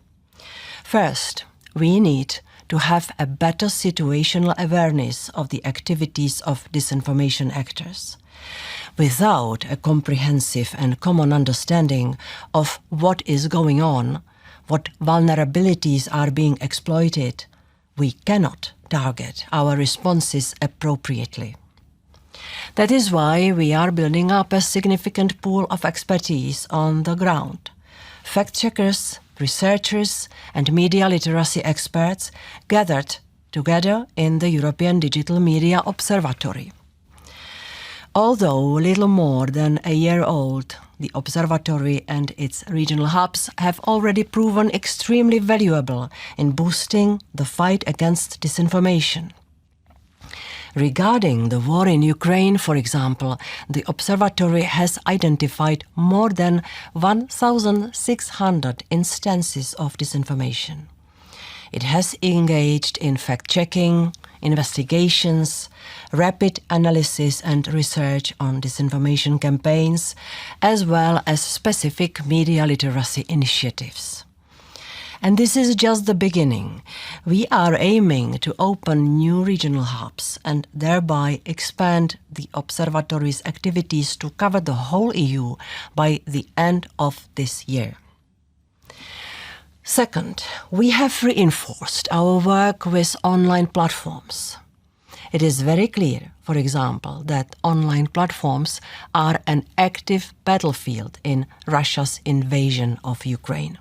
First, we need to have a better situational awareness of the activities of disinformation actors. Without a comprehensive and common understanding of what is going on, what vulnerabilities are being exploited, we cannot target our responses appropriately. That is why we are building up a significant pool of expertise on the ground. Fact-checkers, researchers, and media literacy experts gathered together in the European Digital Media Observatory. Although little more than a year old, the observatory and its regional hubs have already proven extremely valuable in boosting the fight against disinformation. Regarding the war in Ukraine, for example, the observatory has identified more than 1,600 instances of disinformation. It has engaged in fact-checking, investigations, rapid analysis and research on disinformation campaigns, as well as specific media literacy initiatives. And this is just the beginning. We are aiming to open new regional hubs and thereby expand the observatory's activities to cover the whole EU by the end of this year. Second, we have reinforced our work with online platforms. It is very clear, for example, that online platforms are an active battlefield in Russia's invasion of Ukraine.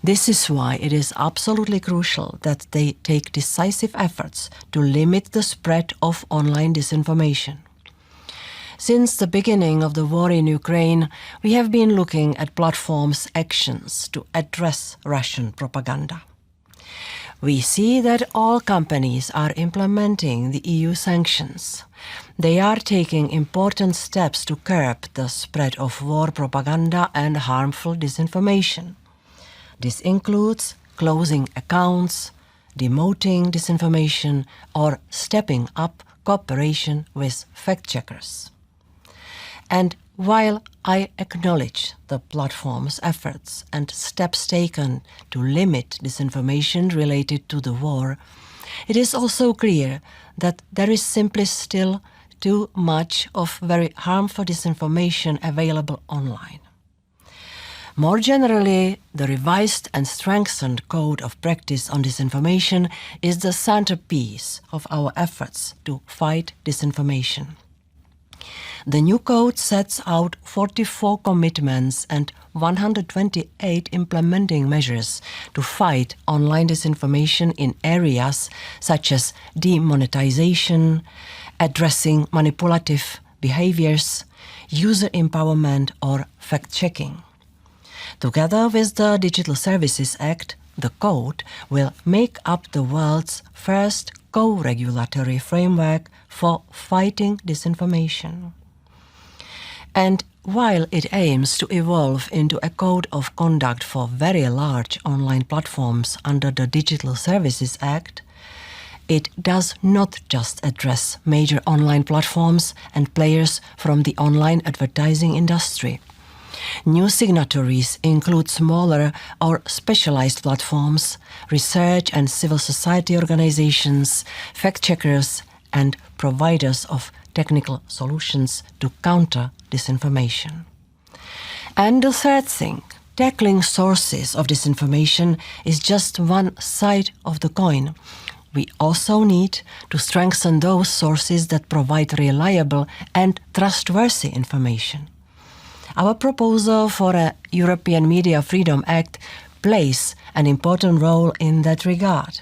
This is why it is absolutely crucial that they take decisive efforts to limit the spread of online disinformation. Since the beginning of the war in Ukraine, we have been looking at platforms' actions to address Russian propaganda. We see that all companies are implementing the EU sanctions. They are taking important steps to curb the spread of war propaganda and harmful disinformation. This includes closing accounts, demoting disinformation, or stepping up cooperation with fact-checkers. And while I acknowledge the platform's efforts and steps taken to limit disinformation related to the war, it is also clear that there is simply still too much of very harmful disinformation available online. More generally, the revised and strengthened Code of Practice on Disinformation is the centerpiece of our efforts to fight disinformation. The new code sets out 44 commitments and 128 implementing measures to fight online disinformation in areas such as demonetization, addressing manipulative behaviors, user empowerment, or fact-checking. Together with the Digital Services Act, the Code will make up the world's first co-regulatory framework for fighting disinformation. And while it aims to evolve into a code of conduct for very large online platforms under the Digital Services Act, it does not just address major online platforms and players from the online advertising industry. New signatories include smaller or specialized platforms, research and civil society organizations, fact-checkers, and providers of technical solutions to counter disinformation. And the third thing, tackling sources of disinformation is just one side of the coin. We also need to strengthen those sources that provide reliable and trustworthy information. Our proposal for a European Media Freedom Act plays an important role in that regard.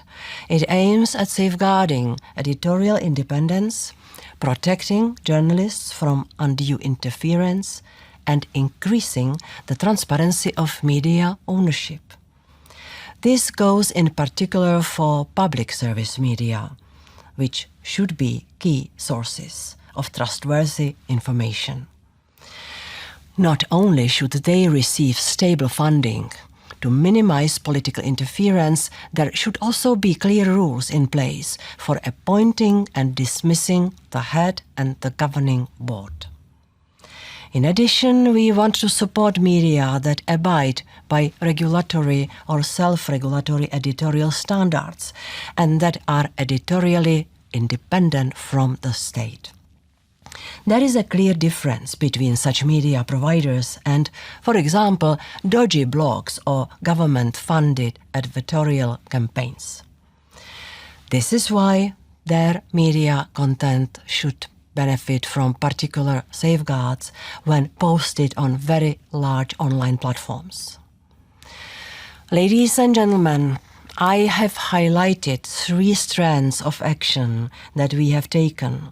It aims at safeguarding editorial independence, protecting journalists from undue interference, and increasing the transparency of media ownership. This goes in particular for public service media, which should be key sources of trustworthy information. Not only should they receive stable funding to minimize political interference, there should also be clear rules in place for appointing and dismissing the head and the governing board. In addition, we want to support media that abide by regulatory or self-regulatory editorial standards and that are editorially independent from the state. There is a clear difference between such media providers and, for example, dodgy blogs or government-funded advertorial campaigns. This is why their media content should benefit from particular safeguards when posted on very large online platforms. Ladies and gentlemen, I have highlighted 3 strands of action that we have taken,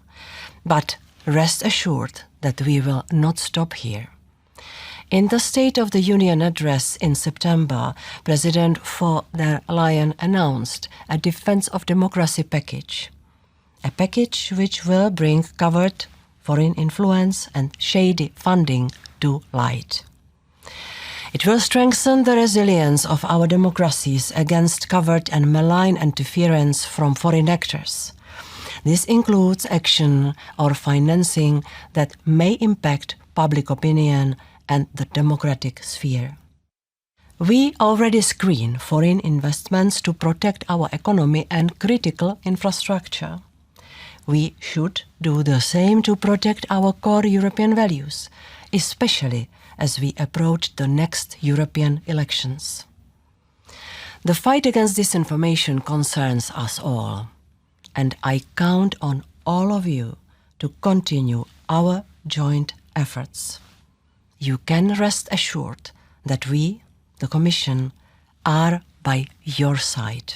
but rest assured that we will not stop here. In the State of the Union address in September, President von der Leyen announced a Defense of Democracy package, a package which will bring covert foreign influence and shady funding to light. It will strengthen the resilience of our democracies against covert and malign interference from foreign actors. This includes action or financing that may impact public opinion and the democratic sphere. We already screen foreign investments to protect our economy and critical infrastructure. We should do the same to protect our core European values, especially as we approach the next European elections. The fight against disinformation concerns us all, and I count on all of you to continue our joint efforts. You can rest assured that we, the Commission, are by your side.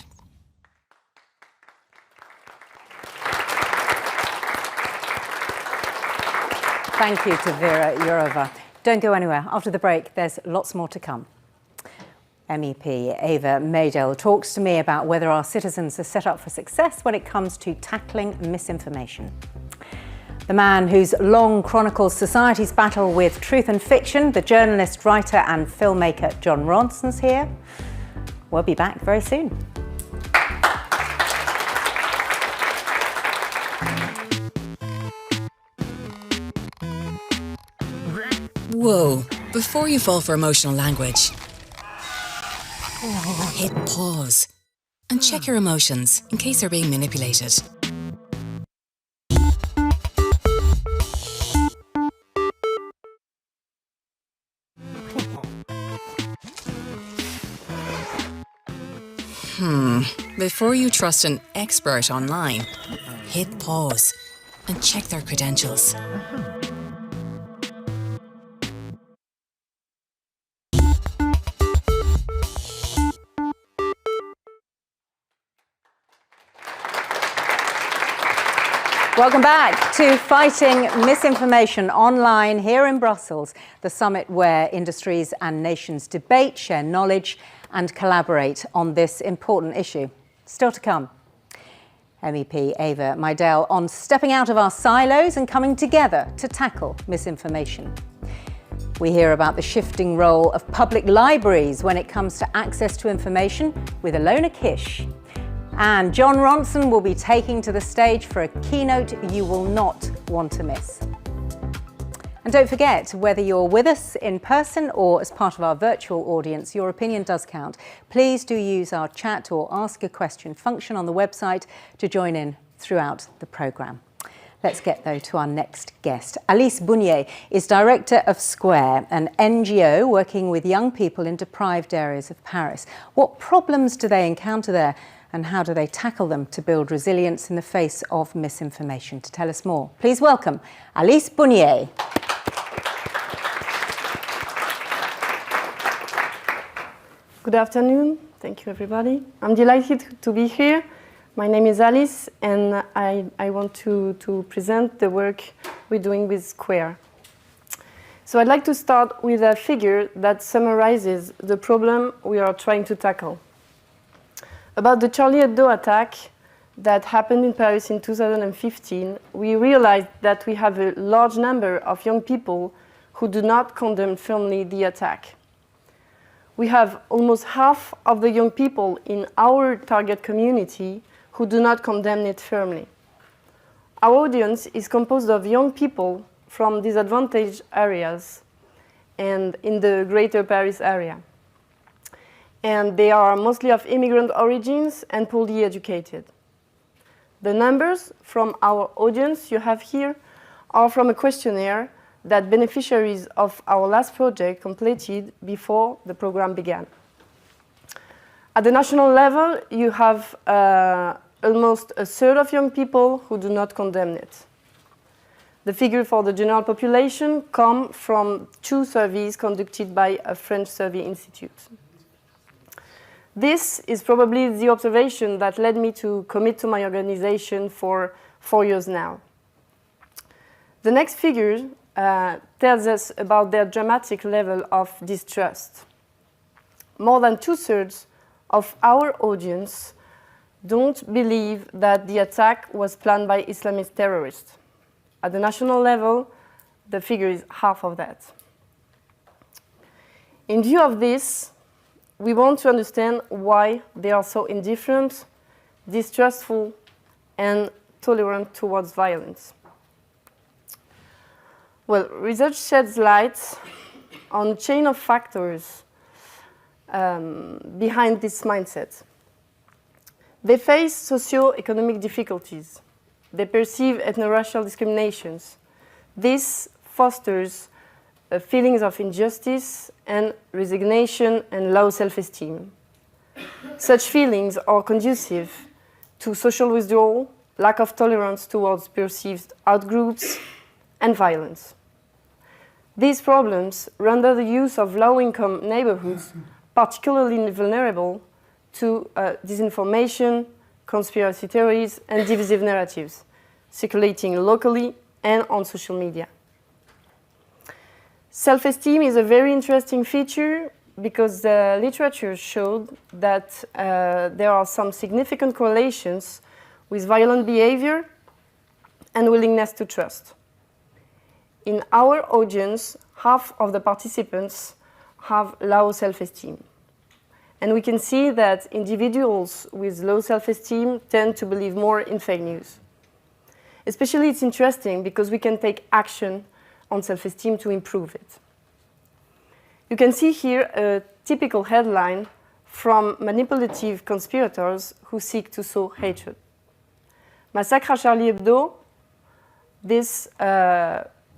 Thank you to Vera Jourova. Don't go anywhere. After the break, there's lots more to come. MEP Eva Maydell talks to me about whether our citizens are set up for success when it comes to tackling misinformation. The man who's long chronicles society's battle with truth and fiction, the journalist, writer and filmmaker Jon Ronson's here. We'll be back very soon. Whoa, before you fall for emotional language, hit pause and check your emotions in case they're being manipulated. Before you trust an expert online, hit pause and check their credentials. Welcome back to Fighting Misinformation Online here in Brussels, the summit where industries and nations debate, share knowledge and collaborate on this important issue. Still to come. MEP Eva Maydell on stepping out of our silos and coming together to tackle misinformation. We hear about the shifting role of public libraries when it comes to access to information with Ilona Kish. And Jon Ronson will be taking to the stage for a keynote you will not want to miss. And don't forget, whether you're with us in person or as part of our virtual audience, your opinion does count. Please do use our chat or ask a question function on the website to join in throughout the programme. Let's get, though, to our next guest. Alice Bounier is director of Square, an NGO working with young people in deprived areas of Paris. What problems do they encounter there, and how do they tackle them to build resilience in the face of misinformation? To tell us more, please welcome Alice Bounier. Good afternoon. Thank you, everybody. I'm delighted to be here. My name is Alice, and I want to present the work we're doing with Square. So I'd like to start with a figure that summarizes the problem we are trying to tackle. About the Charlie Hebdo attack that happened in Paris in 2015, we realized that we have a large number of young people who do not condemn firmly the attack. We have almost half of the young people in our target community who do not condemn it firmly. Our audience is composed of young people from disadvantaged areas and in the greater Paris area. And they are mostly of immigrant origins and poorly educated. The numbers from our audience you have here are from a questionnaire that beneficiaries of our last project completed before the program began. At the national level, you have almost a third of young people who do not condemn it. The figure for the general population come from 2 surveys conducted by a French survey institute. This is probably the observation that led me to commit to my organization for 4 years now. The next figure tells us about their dramatic level of distrust. More than 2/3 of our audience don't believe that the attack was planned by Islamist terrorists. At the national level, the figure is half of that. In view of this, we want to understand why they are so indifferent, distrustful, and tolerant towards violence. Well, research sheds light on a chain of factors behind this mindset. They face socio-economic difficulties. They perceive ethno-racial discriminations. This fosters feelings of injustice and resignation and low self-esteem. Such feelings are conducive to social withdrawal, lack of tolerance towards perceived outgroups, and violence. These problems render the youth of low-income neighborhoods particularly vulnerable to disinformation, conspiracy theories, and divisive narratives circulating locally and on social media. Self-esteem is a very interesting feature because the literature showed that there are some significant correlations with violent behavior and willingness to trust. In our audience, half of the participants have low self-esteem. And we can see that individuals with low self-esteem tend to believe more in fake news. Especially it's interesting because we can take action on self-esteem to improve it. You can see here a typical headline from manipulative conspirators who seek to sow hatred. Massacre à Charlie Hebdo, this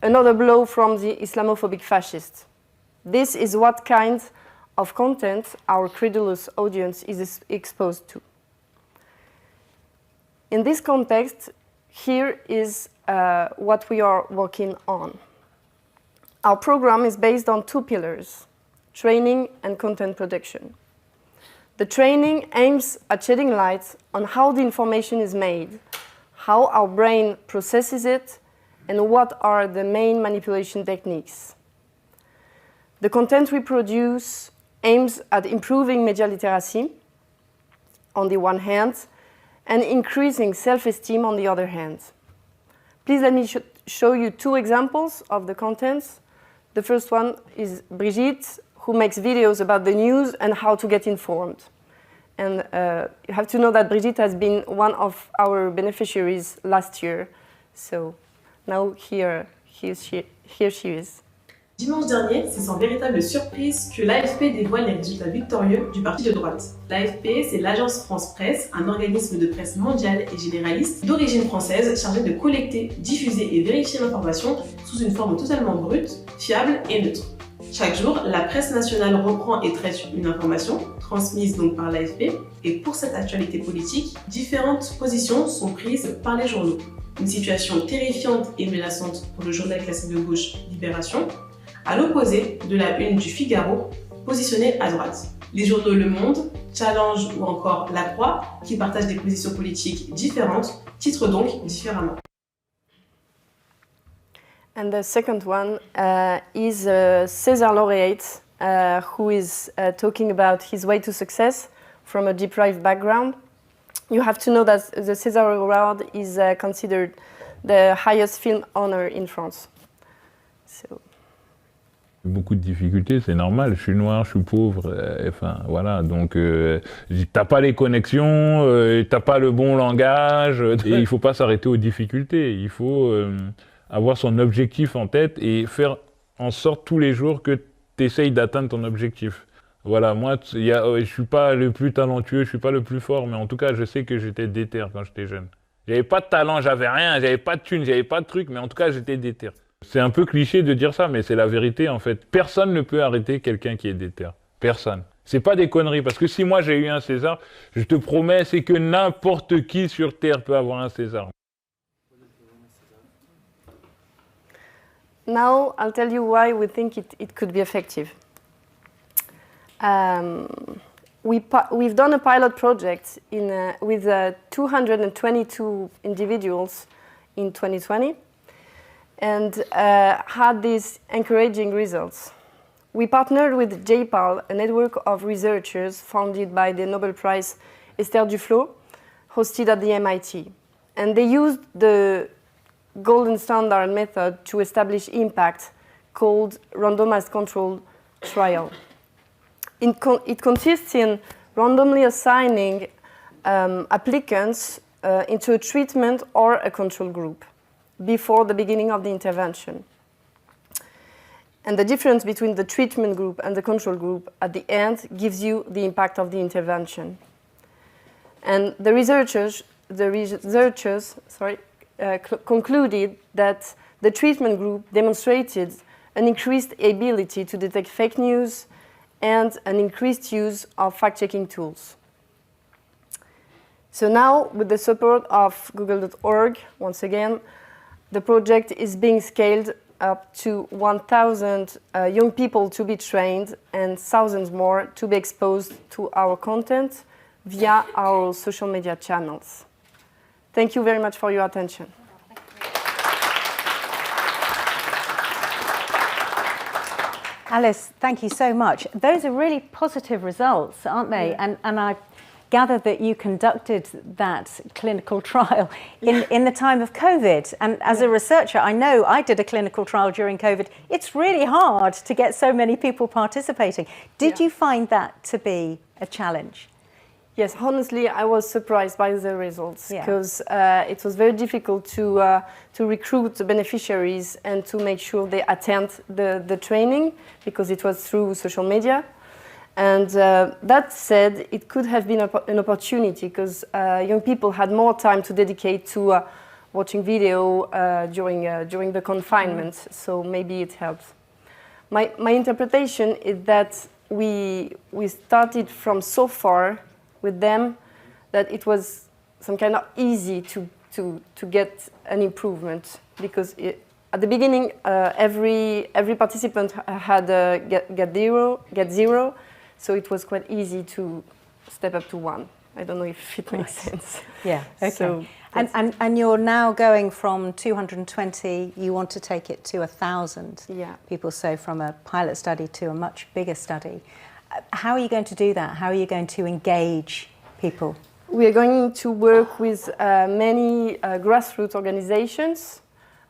another blow from the Islamophobic fascists. This is what kind of content our credulous audience is exposed to. In this context, here is what we are working on. Our program is based on 2 pillars, training and content production. The training aims at shedding light on how the information is made, how our brain processes it, and what are the main manipulation techniques. The content we produce aims at improving media literacy, on the one hand, and increasing self-esteem on the other hand. Please let me show you 2 examples of the contents. The first one is Brigitte, who makes videos about the news and how to get informed. And you have to know that Brigitte has been one of our beneficiaries last year. So now here she is. Dimanche dernier, c'est sans véritable surprise que l'AFP dévoile les résultats victorieux du parti de droite. L'AFP, c'est l'Agence France Presse, un organisme de presse mondiale et généraliste d'origine française chargé de collecter, diffuser et vérifier l'information sous une forme totalement brute, fiable et neutre. Chaque jour, la presse nationale reprend et traite une information, transmise donc par l'AFP, et pour cette actualité politique, différentes positions sont prises par les journaux. Une situation terrifiante et menaçante pour le journal classique de gauche Libération, à l'opposé de la une du Figaro, positionnée à droite. Les journaux Le Monde, Challenge ou encore La Croix, qui partagent des positions politiques différentes, titrent donc différemment. And the second one is a César laureate who is talking about his way to success from a deprived background. You have to know that the César Award is considered the highest film honor in France. So. Beaucoup de difficultés, c'est normal. Je suis noir, je suis pauvre. Enfin, voilà. Donc, t'as pas les connexions, t'as pas le bon langage. Et il faut pas s'arrêter aux difficultés. Il faut avoir son objectif en tête et faire en sorte tous les jours que tu essayes d'atteindre ton objectif. Voilà, moi, je suis pas le plus talentueux, je suis pas le plus fort, mais en tout cas, je sais que j'étais déter quand j'étais jeune. J'avais pas de talent, j'avais rien, j'avais pas de thunes, j'avais pas de trucs, mais en tout cas, j'étais déter. C'est un peu cliché de dire ça, mais c'est la vérité, en fait. Personne ne peut arrêter quelqu'un qui est déter. Personne. C'est pas des conneries, parce que si moi j'ai eu un César, je te promets, c'est que n'importe qui sur Terre peut avoir un César. Now I'll tell you why we think it could be effective. We've done a pilot project with 222 individuals in 2020 and had these encouraging results. We partnered with JPAL, a network of researchers founded by the Nobel Prize Esther Duflo, hosted at the MIT. And they used the golden standard method to establish impact called randomized controlled trial. It consists in randomly assigning applicants into a treatment or a control group before the beginning of the intervention. And the difference between the treatment group and the control group at the end gives you the impact of the intervention. And the researchers concluded that the treatment group demonstrated an increased ability to detect fake news and an increased use of fact-checking tools. So now, with the support of Google.org, once again, the project is being scaled up to 1,000 young people to be trained and thousands more to be exposed to our content via our social media channels. Thank you very much for your attention. Alice, thank you so much. Those are really positive results, aren't they? Yeah. And I gather that you conducted that clinical trial in the time of COVID. And as a researcher, I know I did a clinical trial during COVID. It's really hard to get so many people participating. Did you find that to be a challenge? Yes, honestly, I was surprised by the results because it was very difficult to recruit the beneficiaries and to make sure they attend the training because it was through social media. And that said, it could have been an opportunity because young people had more time to dedicate to watching video during the confinement, so maybe it helps. My interpretation is that we started from so far with them that it was some kind of easy to get an improvement because at the beginning every participant had get zero. So it was quite easy to step up to 1. I don't know if it makes sense. Yeah, okay. So, and you're now going from 220, you want to take it to 1,000 people, so from a pilot study to a much bigger study. How are you going to do that? How are you going to engage people? We are going to work with many grassroots organizations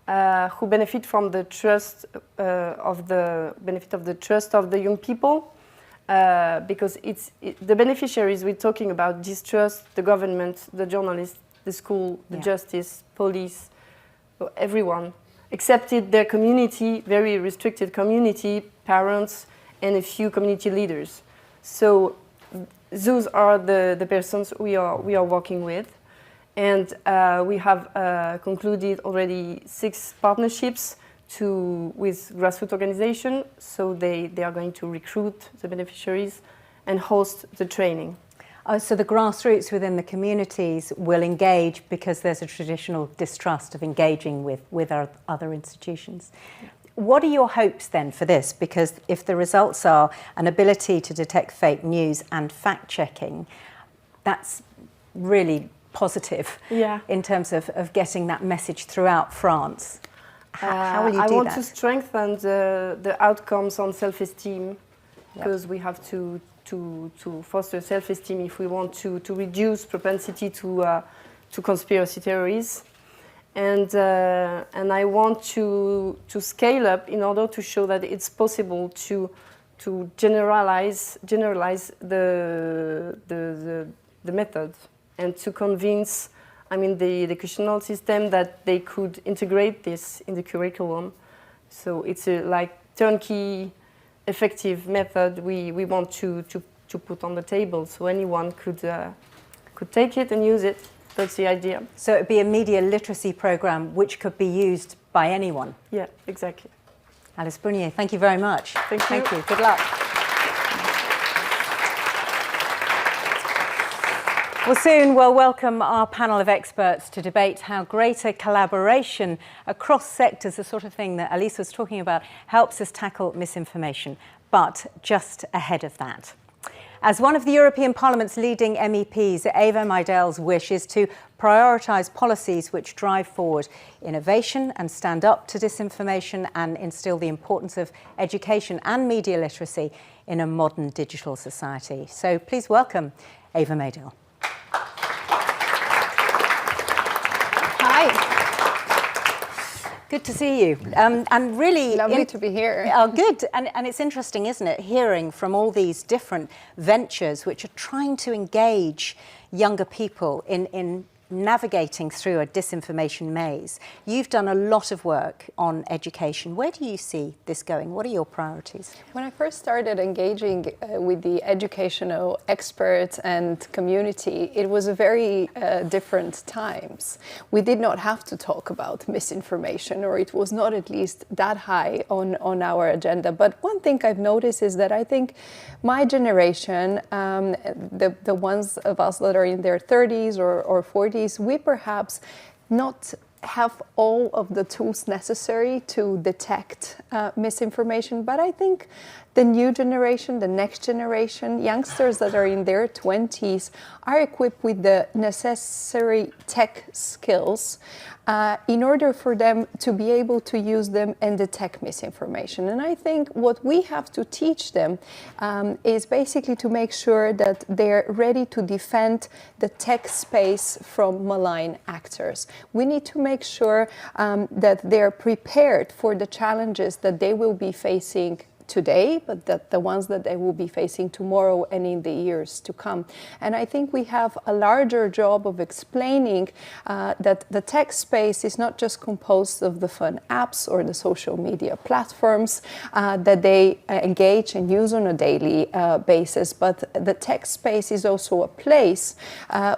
who benefit from the trust of the trust of the young people. Because the beneficiaries we're talking about distrust the government, the journalists, the school, the justice, police, everyone, excepted their community, very restricted community, parents, and a few community leaders. So those are the persons we are working with. And we have concluded already 6 partnerships with grassroots organizations, so they are going to recruit the beneficiaries and host the training. So the grassroots within the communities will engage because there's a traditional distrust of engaging with our other institutions. What are your hopes then for this? Because if the results are an ability to detect fake news and fact-checking, that's really positive in terms of getting that message throughout France. How will you do that? I want to strengthen the outcomes on self-esteem because we have to foster self-esteem if we want to reduce propensity to conspiracy theories. And I want to scale up in order to show that it's possible to generalize the method and to convince the educational system, that they could integrate this in the curriculum. So it's a like turnkey, effective method we want to put on the table, so anyone could take it and use it. That's the idea. So it'd be a media literacy program which could be used by anyone. Yeah, exactly. Alice Brunier, thank you very much. Thank you. Thank you. Good luck. Well, soon we'll welcome our panel of experts to debate how greater collaboration across sectors, the sort of thing that Alice was talking about, helps us tackle misinformation. But just ahead of that, as one of the European Parliament's leading MEPs, Eva Maydell's wish is to prioritise policies which drive forward innovation and stand up to disinformation and instil the importance of education and media literacy in a modern digital society. So please welcome Eva Maydell. Hi. Good to see you. And really lovely to be here. Oh, good. And it's interesting, isn't it, hearing from all these different ventures which are trying to engage younger people in navigating through a disinformation maze. You've done a lot of work on education. Where do you see this going? What are your priorities? When I first started engaging with the educational experts and community, it was a very different times. We did not have to talk about misinformation, or it was not at least that high on our agenda. But one thing I've noticed is that I think my generation, the ones of us that are in their 30s or 40s, we perhaps not have all of the tools necessary to detect misinformation, but I think the new generation, the next generation, youngsters that are in their 20s are equipped with the necessary tech skills in order for them to be able to use them and detect misinformation. And I think what we have to teach them is basically to make sure that they're ready to defend the tech space from malign actors. We need to make sure that they're prepared for the challenges that they will be facing today, but that the ones that they will be facing tomorrow and in the years to come. And I think we have a larger job of explaining that the tech space is not just composed of the fun apps or the social media platforms that they engage and use on a daily basis, but the tech space is also a place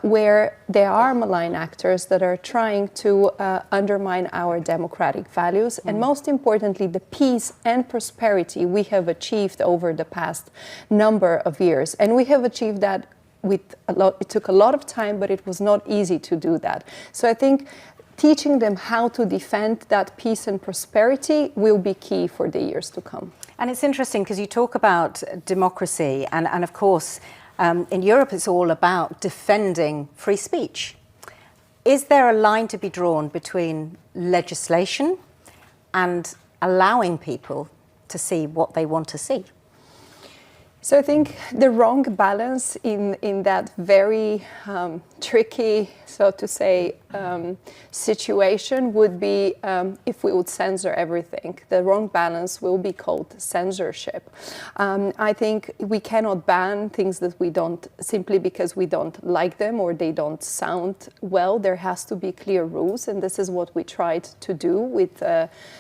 where there are malign actors that are trying to undermine our democratic values, and most importantly, the peace and prosperity we have achieved over the past number of years. And we have achieved that with a lot. It took a lot of time, but it was not easy to do that. So I think teaching them how to defend that peace and prosperity will be key for the years to come. And it's interesting because you talk about democracy, and of course in Europe it's all about defending free speech. Is there a line to be drawn between legislation and allowing people to see what they want to see? So I think the wrong balance in that very tricky, so to say, situation would be if we would censor everything. The wrong balance will be called censorship. I think we cannot ban things that we don't, simply because we don't like them or they don't sound well. There has to be clear rules, and this is what we tried to do with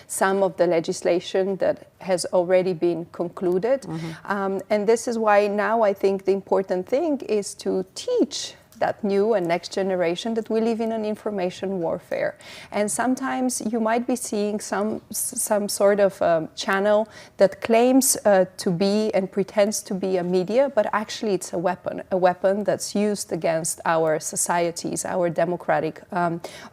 some of the legislation that has already been concluded. Mm-hmm. And this is why now I think the important thing is to teach that new and next generation that we live in an information warfare. And sometimes you might be seeing some sort of channel that claims to be and pretends to be a media, but actually it's a weapon that's used against our societies, our democratic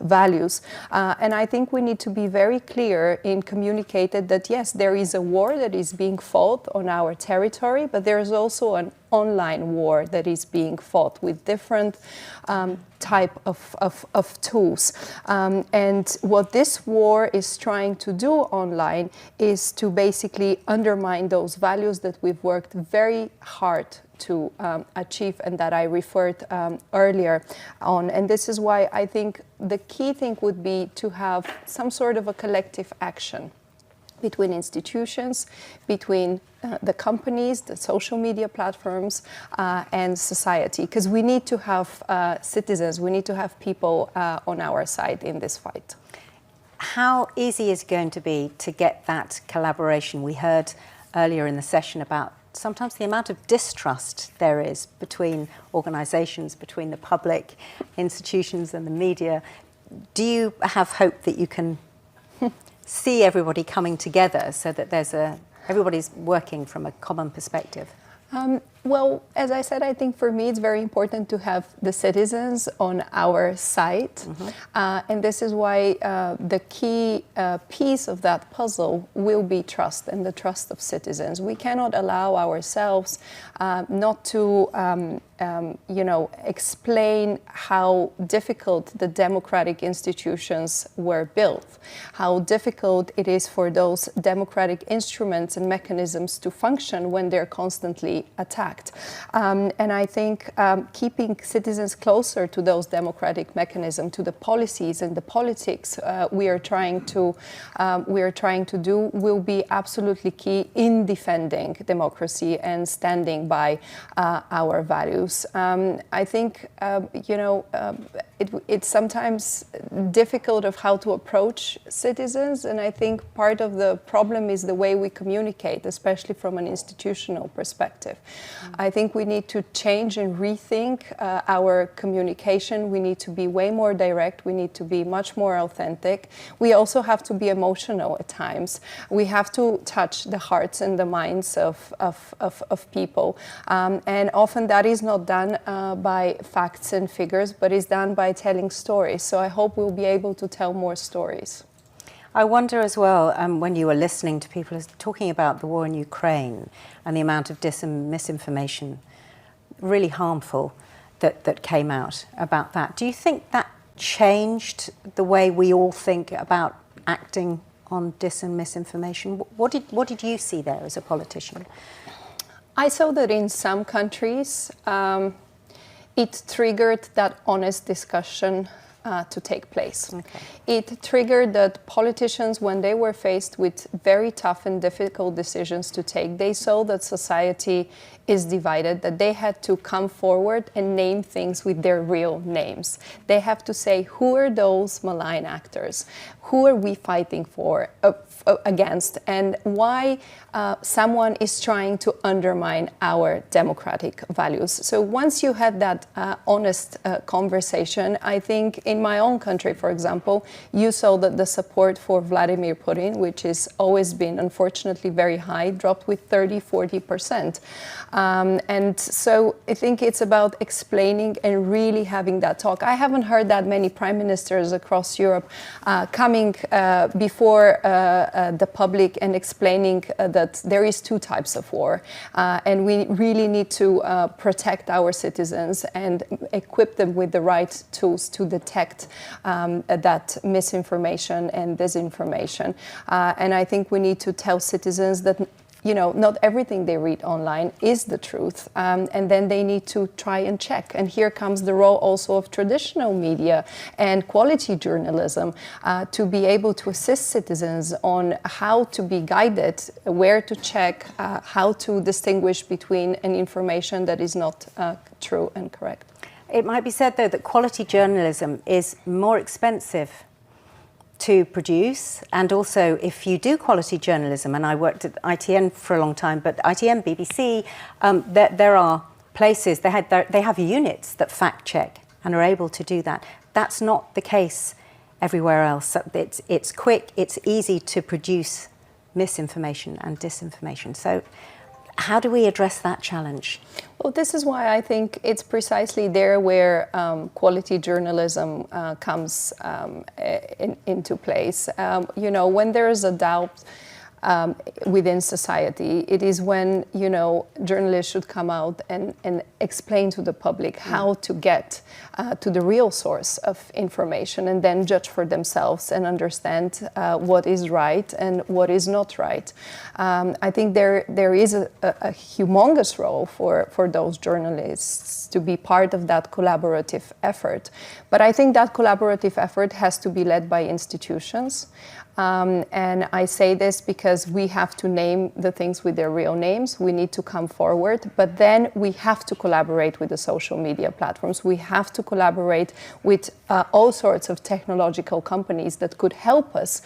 values. And I think we need to be very clear in communicating that yes, there is a war that is being fought on our territory, but there is also an online war that is being fought with different type of tools. And what this war is trying to do online is to basically undermine those values that we've worked very hard to achieve and that I referred earlier on. And this is why I think the key thing would be to have some sort of a collective action between institutions, between the companies, the social media platforms, and society. Because we need to have citizens, we need to have people on our side in this fight. How easy is it going to be to get that collaboration? We heard earlier in the session about sometimes the amount of distrust there is between organisations, between the public institutions and the media. Do you have hope that you can see everybody coming together so that everybody's working from a common perspective? Well, as I said, I think for me it's very important to have the citizens on our side. And this is why the key piece of that puzzle will be trust and the trust of citizens. We cannot allow ourselves not to explain how difficult the democratic institutions were built, how difficult it is for those democratic instruments and mechanisms to function when they're constantly attacked. And I think keeping citizens closer to those democratic mechanisms, to the policies and the politics we are trying to do, will be absolutely key in defending democracy and standing by our values. I think it's sometimes difficult of how to approach citizens, and I think part of the problem is the way we communicate, especially from an institutional perspective. I think we need to change and rethink our communication. We need to be way more direct. We need to be much more authentic. We also have to be emotional at times. We have to touch the hearts and the minds of people. And often that is not done by facts and figures, but is done by telling stories. So I hope we'll be able to tell more stories. I wonder as well, when you were listening to people talking about the war in Ukraine and the amount of misinformation, really harmful, that came out about that. Do you think that changed the way we all think about acting on dis and misinformation? What did you see there as a politician? I saw that in some countries it triggered that honest discussion to take place. Okay. It triggered that politicians, when they were faced with very tough and difficult decisions to take, they saw that society is divided, that they had to come forward and name things with their real names. They have to say, who are those malign actors? Who are we fighting against? And why someone is trying to undermine our democratic values. So once you had that honest conversation, I think in my own country, for example, you saw that the support for Vladimir Putin, which has always been unfortunately very high, dropped with 30-40%. And so I think it's about explaining and really having that talk. I haven't heard that many prime ministers across Europe coming before the public and explaining that there is two types of war. And we really need to protect our citizens and equip them with the right tools to detect that misinformation and disinformation. And I think we need to tell citizens that not everything they read online is the truth, and then they need to try and check. And here comes the role also of traditional media and quality journalism to be able to assist citizens on how to be guided, where to check, how to distinguish between an information that is not true and correct. It might be said, though, that quality journalism is more expensive to produce, and also if you do quality journalism, and I worked at ITN for a long time, but ITN, BBC, there are places, they have units that fact check and are able to do that. That's not the case everywhere else. So it's quick, it's easy to produce misinformation and disinformation. So how do we address that challenge? Well, this is why I think it's precisely there where quality journalism comes into place. When there is a doubt within society, it is when, journalists should come out and explain to the public how to get to the real source of information and then judge for themselves and understand what is right and what is not right. I think there is a humongous role for those journalists to be part of that collaborative effort. But I think that collaborative effort has to be led by institutions. And I say this because we have to name the things with their real names. We need to come forward, but then we have to collaborate with the social media platforms. We have to collaborate with all sorts of technological companies that could help us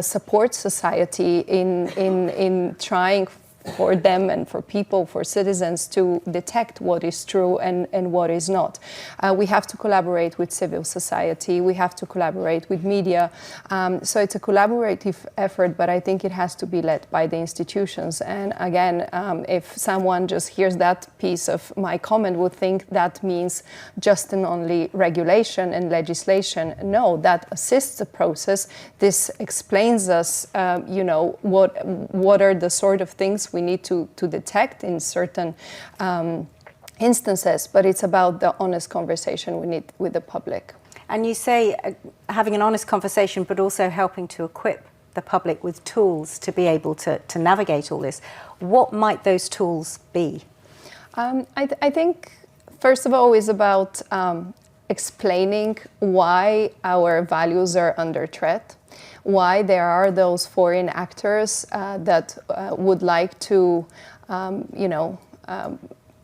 support society in trying for them and for people, for citizens to detect what is true and what is not. We have to collaborate with civil society, we have to collaborate with media. So it's a collaborative effort, but I think it has to be led by the institutions. And again, if someone just hears that piece of my comment would think that means just and only regulation and legislation. No, that assists the process. This explains us, what are the sort of things we need to detect in certain instances, but it's about the honest conversation we need with the public. And you say having an honest conversation, but also helping to equip the public with tools to be able to navigate all this. What might those tools be? I think, first of all, is about explaining why our values are under threat, why there are those foreign actors that would like to,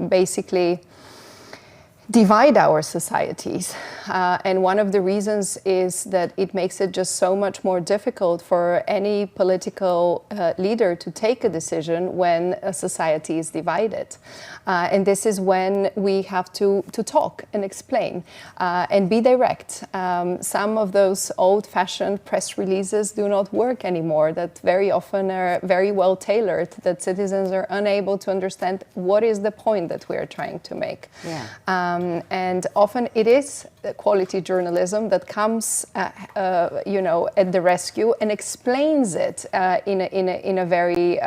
basically divide our societies. And one of the reasons is that it makes it just so much more difficult for any political leader to take a decision when a society is divided. And this is when we have to talk and explain and be direct. Some of those old-fashioned press releases do not work anymore, that very often are very well tailored, that citizens are unable to understand what is the point that we are trying to make. Yeah. And often it is quality journalism that comes, at the rescue and explains it in a very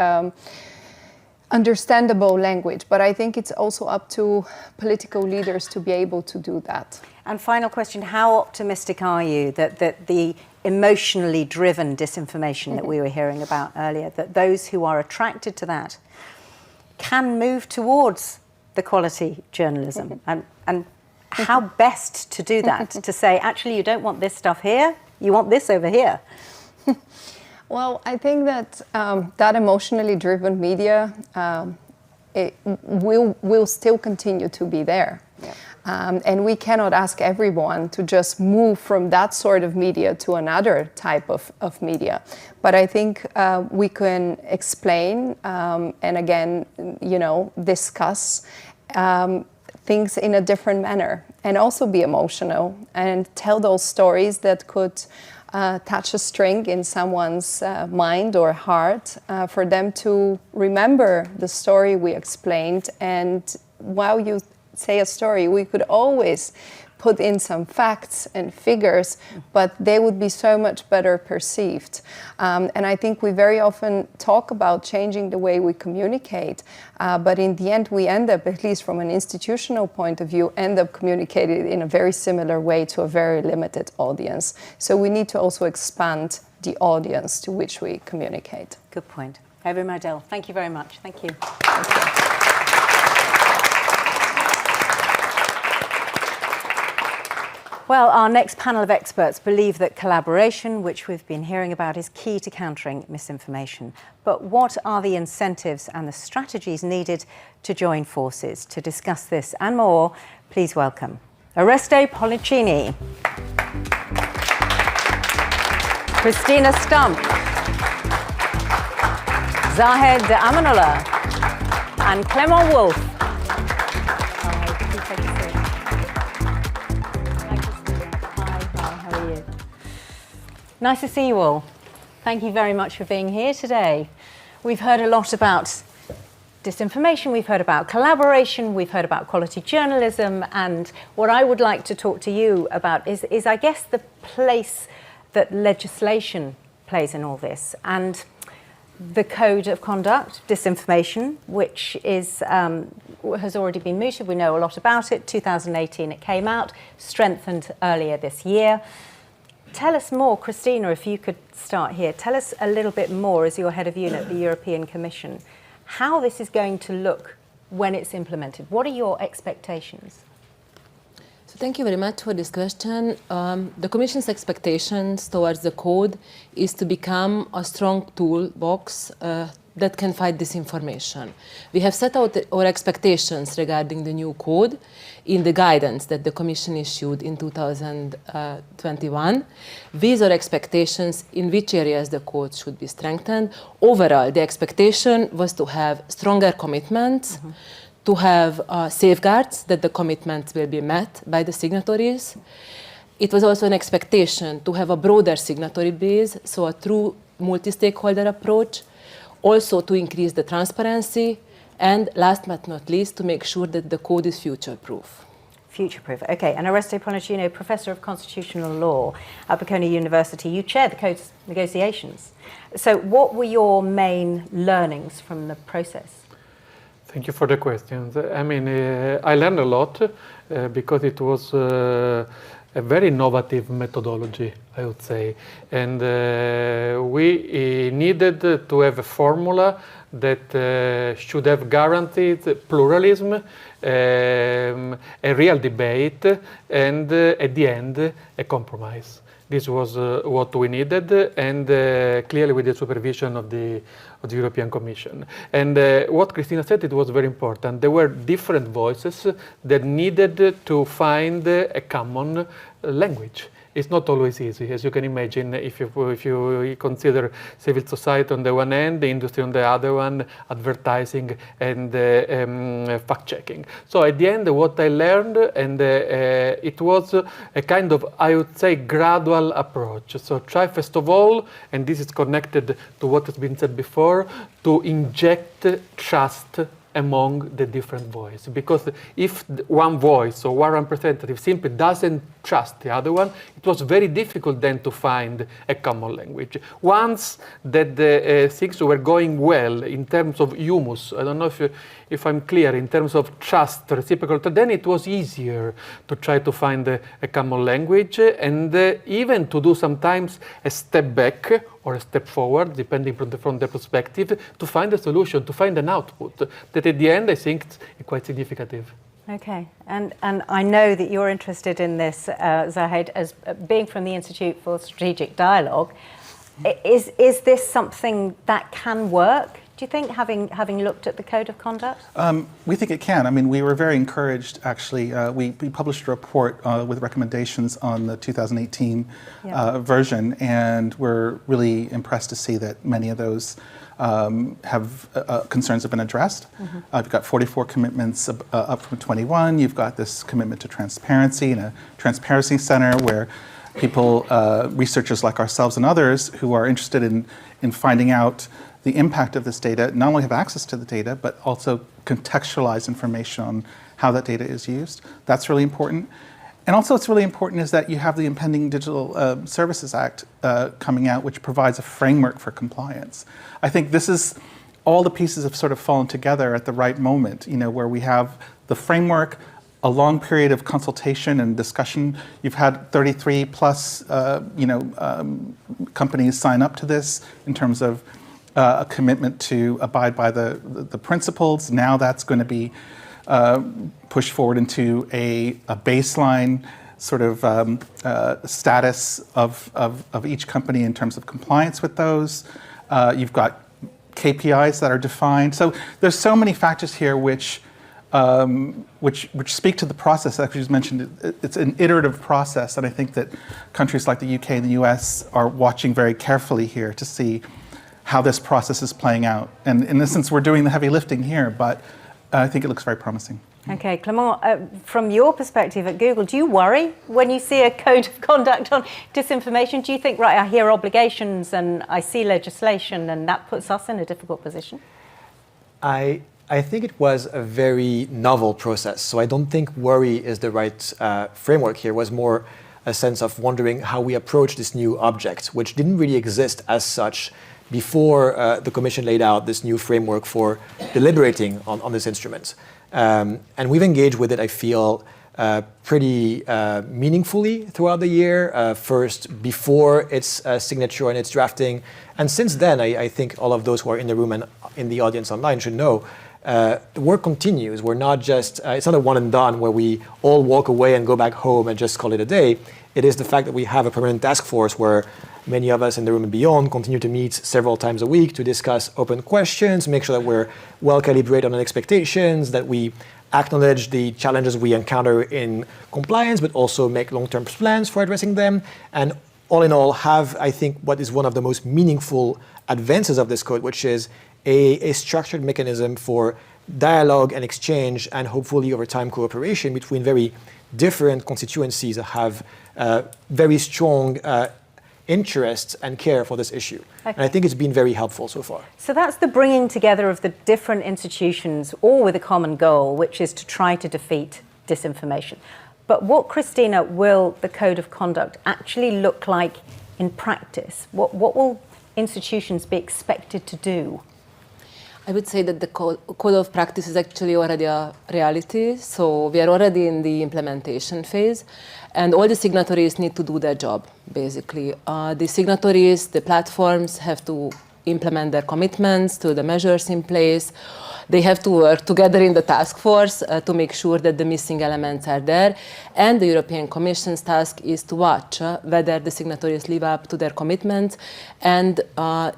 understandable language. But I think it's also up to political leaders to be able to do that. And final question, how optimistic are you that the emotionally driven disinformation that we were hearing about earlier, that those who are attracted to that can move towards the quality journalism? And how best to do that, to say, actually, you don't want this stuff here, you want this over here? Well, I think that that emotionally driven media it will still continue to be there. Yeah. And we cannot ask everyone to just move from that sort of media to another type of media. But I think we can explain and again, discuss things in a different manner and also be emotional and tell those stories that could touch a string in someone's mind or heart for them to remember the story we explained. And while you say a story, we could always put in some facts and figures, but they would be so much better perceived. And I think we very often talk about changing the way we communicate, but in the end we end up, at least from an institutional point of view, end up communicating in a very similar way to a very limited audience. So we need to also expand the audience to which we communicate. Good point. Maydell, thank you very much. Thank you. Well, our next panel of experts believe that collaboration, which we've been hearing about, is key to countering misinformation. But what are the incentives and the strategies needed to join forces? To discuss this and more, please welcome Oreste Pollicini, Christina Stubb, Zahed Amanullah, and Clement Wolf. Nice to see you all. Thank you very much for being here today. We've heard a lot about disinformation, we've heard about collaboration, we've heard about quality journalism, and what I would like to talk to you about is I guess, the place that legislation plays in all this, and the code of conduct, disinformation, which is has already been mooted. We know a lot about it. 2018 it came out, strengthened earlier this year. Tell us more, Christina, if you could start here. Tell us a little bit more, as your head of unit at the European Commission, how this is going to look when it's implemented. What are your expectations? Thank you very much for this question. The Commission's expectations towards the code is to become a strong toolbox that can fight disinformation. We have set out our expectations regarding the new code in the guidance that the Commission issued in 2021. These are expectations in which areas the code should be strengthened. Overall, the expectation was to have stronger commitments, to have safeguards that the commitments will be met by the signatories. It was also an expectation to have a broader signatory base, so a true multi-stakeholder approach, also to increase the transparency, and last but not least, to make sure that the code is future-proof. Future-proof. Okay, and Oreste Pollicino, Professor of Constitutional Law at Bocconi University, you chaired the code's negotiations. So what were your main learnings from the process? Thank you for the questions. I mean, I learned a lot because it was a very innovative methodology, I would say. And we needed to have a formula that should have guaranteed pluralism, a real debate, and at the end, a compromise. This was what we needed, and clearly with the supervision of the European Commission. And what Christina said, it was very important. There were different voices that needed to find a common language. It's not always easy, as you can imagine, if you consider civil society on the one hand, the industry on the other one, advertising and fact-checking. So at the end, what I learned, and it was a kind of, I would say, gradual approach. So try first of all, and this is connected to what has been said before, to inject trust among the different voices. Because if one voice or one representative simply doesn't trust the other one, it was very difficult then to find a common language. Once that the things were going well in terms of humus, I don't know if I'm clear, in terms of trust, reciprocal, then it was easier to try to find a common language and even to do sometimes a step back or a step forward, depending from the perspective, to find a solution, to find an output that at the end I think is quite significant. Okay, and I know that you're interested in this, Zahid, as being from the Institute for Strategic Dialogue. Is this something that can work? Do you think, having looked at the Code of Conduct? We think it can. I mean, we were very encouraged, actually. We published a report with recommendations on the 2018 version, and we're really impressed to see that many of those concerns have been addressed. You've got 44 commitments up from 21. You've got this commitment to transparency and a transparency center where people, researchers like ourselves and others who are interested in finding out the impact of this data, not only have access to the data, but also contextualize information on how that data is used. That's really important. And also what's really important is that you have the impending Digital Services Act coming out, which provides a framework for compliance. I think this is, all the pieces have sort of fallen together at the right moment, where we have the framework, a long period of consultation and discussion. You've had 33 plus, companies sign up to this in terms of a commitment to abide by the principles. Now that's going to be pushed forward into a baseline sort of status of each company in terms of compliance with those. You've got KPIs that are defined. So there's so many factors here which speak to the process. Like you just mentioned, it's an iterative process, and I think that countries like the UK and the US are watching very carefully here to see how this process is playing out. And in this sense, we're doing the heavy lifting here, but I think it looks very promising. Okay, Clément, from your perspective at Google, do you worry when you see a code of conduct on disinformation? Do you think, right, I hear obligations and I see legislation and that puts us in a difficult position? I think it was a very novel process, so I don't think worry is the right framework here. It was more a sense of wondering how we approach this new object, which didn't really exist as such before the Commission laid out this new framework for deliberating on this instrument. And we've engaged with it, I feel, pretty meaningfully throughout the year, first before its signature and its drafting. And since then, I think all of those who are in the room and in the audience online should know, the work continues. We're not just, it's not a one and done where we all walk away and go back home and just call it a day. It is the fact that we have a permanent task force where many of us in the room and beyond continue to meet several times a week to discuss open questions, make sure that we're well calibrated on expectations, that we acknowledge the challenges we encounter in compliance, but also make long-term plans for addressing them. And all in all, have, I think, what is one of the most meaningful advances of this code, which is a structured mechanism for dialogue and exchange, and hopefully over time cooperation between very different constituencies that have very strong interest and care for this issue. Okay. And I think it's been very helpful so far. So that's the bringing together of the different institutions, all with a common goal, which is to try to defeat disinformation. But what, Christina, will the Code of Conduct actually look like in practice? What will institutions be expected to do? I would say that the code of practice is actually already a reality. So we are already in the implementation phase, and all the signatories need to do their job, basically. The signatories, the platforms have to implement their commitments to the measures in place. They have to work together in the task force to make sure that the missing elements are there. And the European Commission's task is to watch whether the signatories live up to their commitments and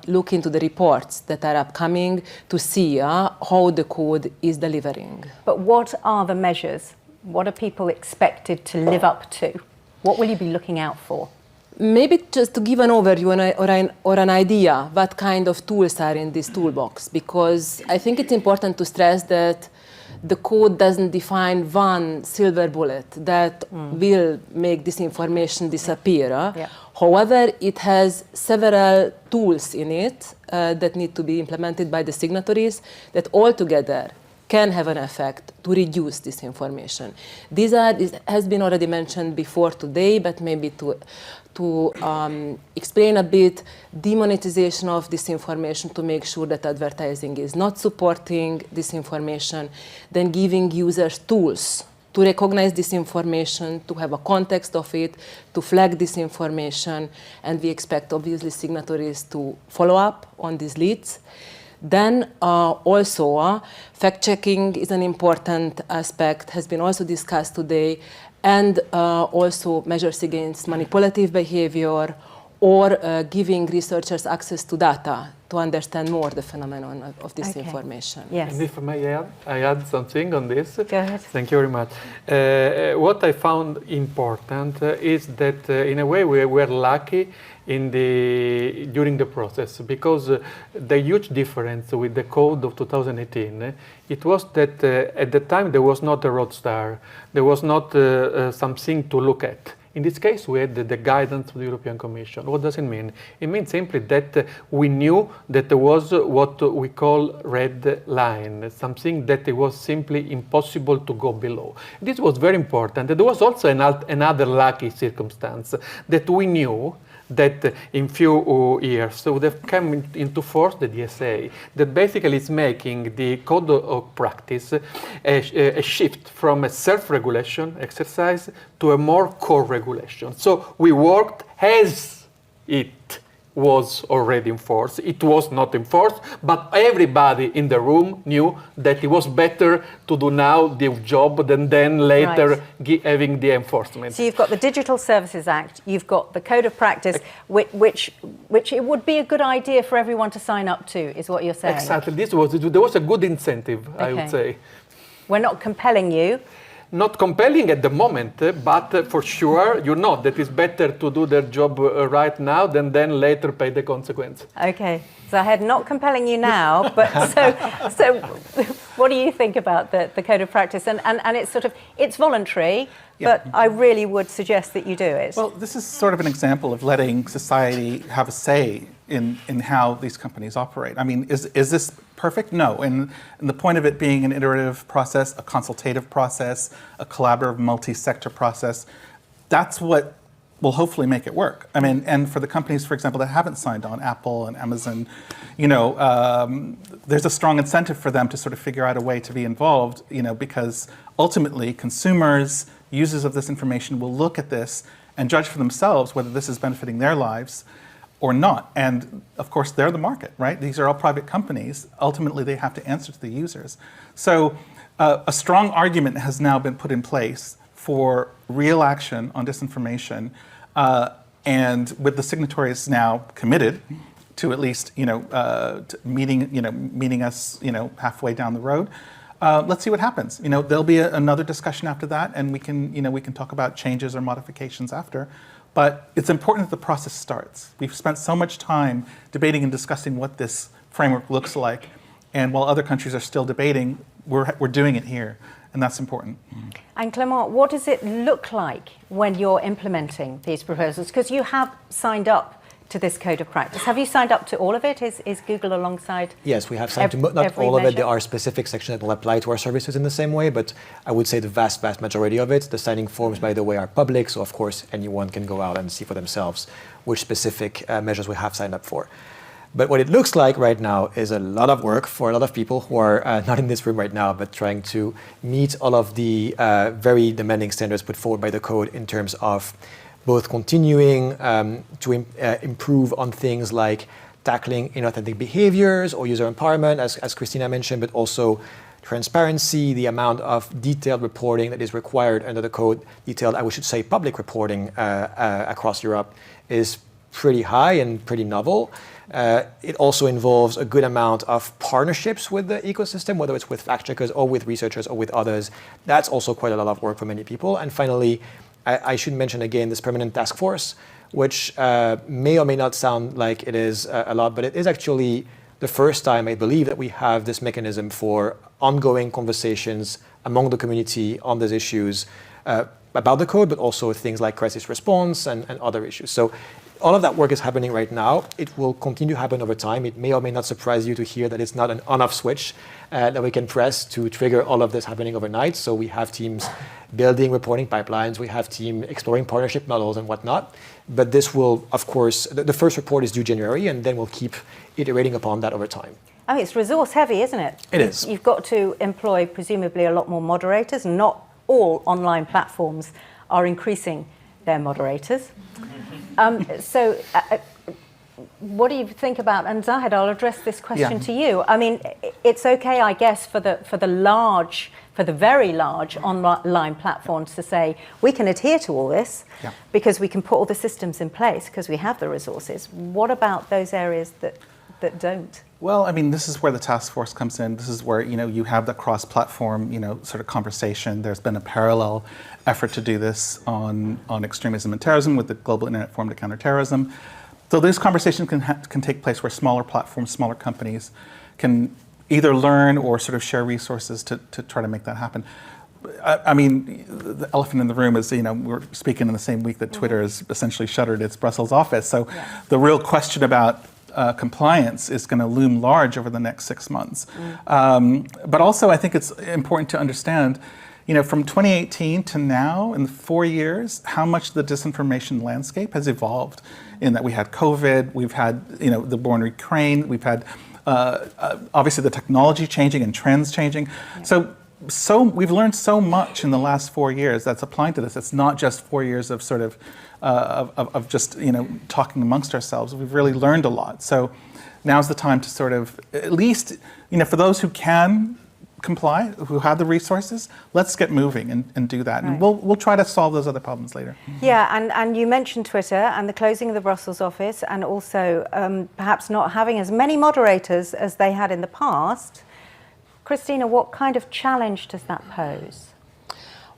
look into the reports that are upcoming to see how the code is delivering. But what are the measures? What are people expected to live up to? What will you be looking out for? Maybe just to give an overview or an idea what kind of tools are in this toolbox, because I think it's important to stress that the code doesn't define one silver bullet that will make this information disappear. Yeah. However, it has several tools in it that need to be implemented by the signatories that altogether can have an effect to reduce disinformation. This has been already mentioned before today, but maybe to explain a bit demonetization of disinformation to make sure that advertising is not supporting disinformation, then giving users tools to recognize disinformation, to have a context of it, to flag disinformation, and we expect obviously signatories to follow up on these leads. Then also fact-checking is an important aspect, has been also discussed today, and also measures against manipulative behavior or giving researchers access to data to understand more the phenomenon of disinformation. Okay. Yes. And if I add something on this. Go ahead. Thank you very much. What I found important is that in a way we were lucky during the process, because the huge difference with the code of 2018, it was that at the time there was not a roadstar, there was not something to look at. In this case, we had the guidance of the European Commission. What does it mean? It means simply that we knew that there was what we call red line, something that it was simply impossible to go below. This was very important. There was also another lucky circumstance that we knew that in few years would have come into force the DSA, that basically is making the code of practice a shift from a self-regulation exercise to a more co-regulation. So we worked as it was already in force. It was not in force, but everybody in the room knew that it was better to do now the job than then later having the enforcement. So you've got the Digital Services Act, you've got the Code of Practice, which it would be a good idea for everyone to sign up to, is what you're saying. Exactly. There was a good incentive, I would say. We're not compelling you. Not compelling at the moment, but for sure, you know that it's better to do their job right now than then later pay the consequence. Okay, so I had not compelling you now, but so what do you think about the Code of Practice? And it's sort of, it's voluntary, but I really would suggest that you do it. Well, this is sort of an example of letting society have a say in how these companies operate. I mean, is this perfect? No. And the point of it being an iterative process, a consultative process, a collaborative multi-sector process, that's what will hopefully make it work. I mean, and for the companies, for example, that haven't signed on, Apple and Amazon, you know, there's a strong incentive for them to sort of figure out a way to be involved, you know, because ultimately consumers, users of this information will look at this and judge for themselves whether this is benefiting their lives. or not. And of course, they're the market, right? These are all private companies. Ultimately, they have to answer to the users. So a strong argument has now been put in place for real action on disinformation, and with the signatories now committed to at least, meeting us, halfway down the road. Let's see what happens. There'll be another discussion after that, and we can talk about changes or modifications after. But it's important that the process starts. We've spent so much time debating and discussing what this framework looks like, and while other countries are still debating, we're doing it here, and that's important. And Clément, what does it look like when you're implementing these proposals? Because you have signed up to this code of practice. Have you signed up to all of it? Is Google alongside? Yes, we have signed to not all of it. There are specific sections that will apply to our services in the same way, but I would say the vast majority of it. The signing forms, by the way, are public, so of course anyone can go out and see for themselves which specific measures we have signed up for. But what it looks like right now is a lot of work for a lot of people who are not in this room right now, but trying to meet all of the very demanding standards put forward by the code in terms of both continuing to improve on things like tackling inauthentic behaviors or user empowerment, as Christina mentioned, but also transparency, the amount of detailed reporting that is required under the code, I should say public reporting across Europe is pretty high and pretty novel. It also involves a good amount of partnerships with the ecosystem, whether it's with fact checkers or with researchers or with others. That's also quite a lot of work for many people. And finally, I should mention again this permanent task force, which may or may not sound like it is a lot, but it is actually the first time, I believe, that we have this mechanism for ongoing conversations among the community on these issues about the code, but also things like crisis response and other issues. So all of that work is happening right now. It will continue to happen over time. It may or may not surprise you to hear that it's not an on-off switch that we can press to trigger all of this happening overnight. So we have teams building reporting pipelines. We have teams exploring partnership models and whatnot. But this will, of course, the first report is due January, and then we'll keep iterating upon that over time. I mean, it's resource heavy, isn't it? It is. You've got to employ presumably a lot more moderators. Not all online platforms are increasing their moderators. What do you think about, and Zahid, I'll address this question to you. I mean, it's okay, I guess, for the very large online platforms to say, we can adhere to all this because we can put all the systems in place because we have the resources. What about those areas that don't? Well, I mean, this is where the task force comes in. This is where, you have the cross-platform, sort of conversation. There's been a parallel effort to do this on extremism and terrorism with the Global Internet Forum to Counter Terrorism. So these conversations can take place where smaller platforms, smaller companies can either learn or sort of share resources to try to make that happen. I mean, the elephant in the room is, we're speaking in the same week that Twitter has essentially shuttered its Brussels office. So the real question about compliance is going to loom large over the next 6 months. But also, I think it's important to understand, from 2018 to now, in 4 years, how much the disinformation landscape has evolved. In that we had COVID, we've had the war in Ukraine, we've had obviously the technology changing and trends changing. So we've learned so much in the last 4 years that's applying to this. It's not just 4 years of sort of just talking amongst ourselves. We've really learned a lot. So now's the time to sort of, at least, for those who can comply, who have the resources, let's get moving and do that. Right. And we'll try to solve those other problems later. Yeah, and you mentioned Twitter and the closing of the Brussels office, and also perhaps not having as many moderators as they had in the past. Christina, what kind of challenge does that pose?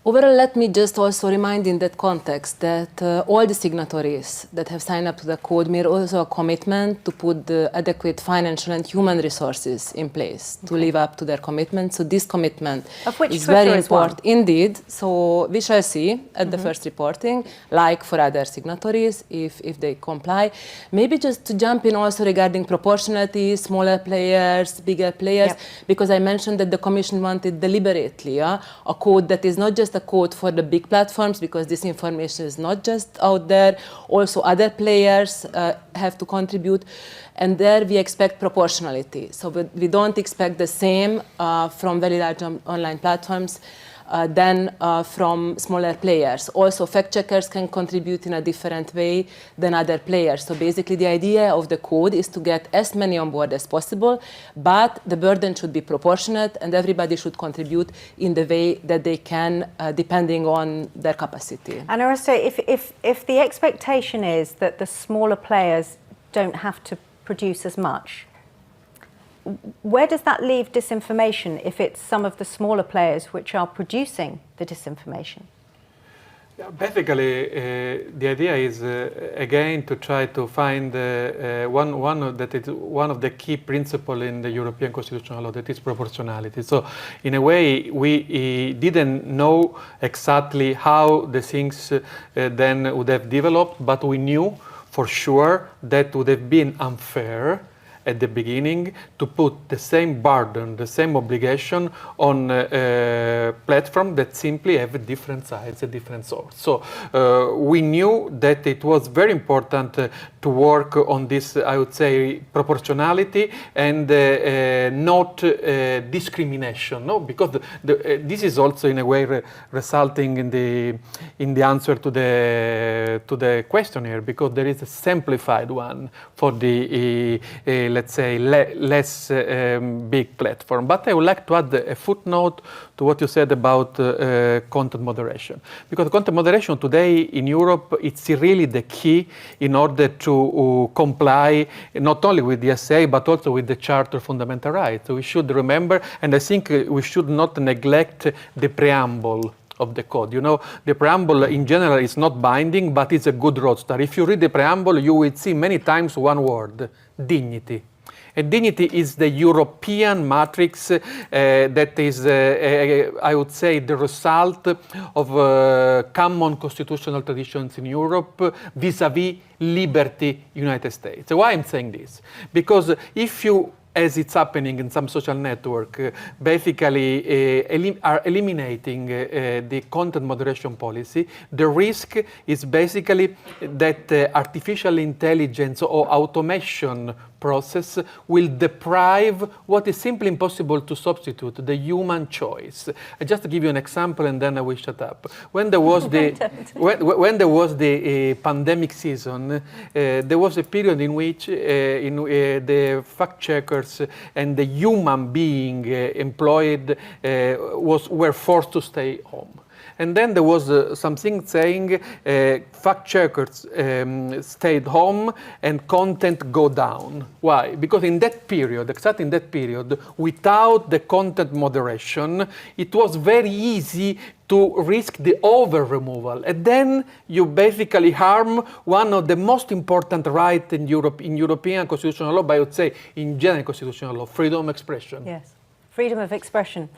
Overall, let me just also remind in that context that all the signatories that have signed up to the code made also a commitment to put the adequate financial and human resources in place to live up to their commitment. So this commitment is very important indeed. So we shall see at the first reporting, like for other signatories, if they comply. Maybe just to jump in also regarding proportionality, smaller players, bigger players, because I mentioned that the Commission wanted deliberately a code that is not just a code for the big platforms, because this information is not just out there. Also other players have to contribute, and there we expect proportionality. So we don't expect the same from very large online platforms than from smaller players. Also, fact checkers can contribute in a different way than other players. So basically the idea of the code is to get as many on board as possible, but the burden should be proportionate and everybody should contribute in the way that they can, depending on their capacity. And Aristo, if the expectation is that the smaller players don't have to produce as much, where does that leave disinformation if it's some of the smaller players which are producing the disinformation? Yeah, basically, the idea is again to try to find one of the key principles in the European constitutional law, that is proportionality. So, in a way, we didn't know exactly how the things then would have developed, but we knew for sure that would have been unfair at the beginning to put the same burden, the same obligation on a platform that simply have a different size, a different source. So we knew that it was very important to work on this, I would say, proportionality and not discrimination, no? Because this is also in a way resulting in the answer to the questionnaire, because there is a simplified one for the let's say, less big platform. But I would like to add a footnote to what you said about content moderation. Because content moderation today in Europe, it's really the key in order to comply not only with the SA, but also with the Charter of Fundamental Rights. So we should remember, and I think we should not neglect the preamble of the code. You know, the preamble in general is not binding, but it's a good roadster. If you read the preamble, you will see many times one word: dignity. And dignity is the European matrix that is, I would say, the result of common constitutional traditions in Europe vis-à-vis liberty United States. So why I'm saying this? Because if you, as it's happening in some social network, basically are eliminating the content moderation policy, the risk is basically that artificial intelligence or automation process will deprive what is simply impossible to substitute, the human choice. I just give you an example and then I will shut up. When there was the pandemic season, there was a period in which the fact checkers and the human being employed were forced to stay home. And then there was something saying fact checkers stayed home and content go down. Why? Because in that period, exactly in that period, without the content moderation, it was very easy to risk the over removal. And then you basically harm one of the most important rights in Europe, in European constitutional law, but I would say in general constitutional law, freedom of expression. Yes, freedom of expression.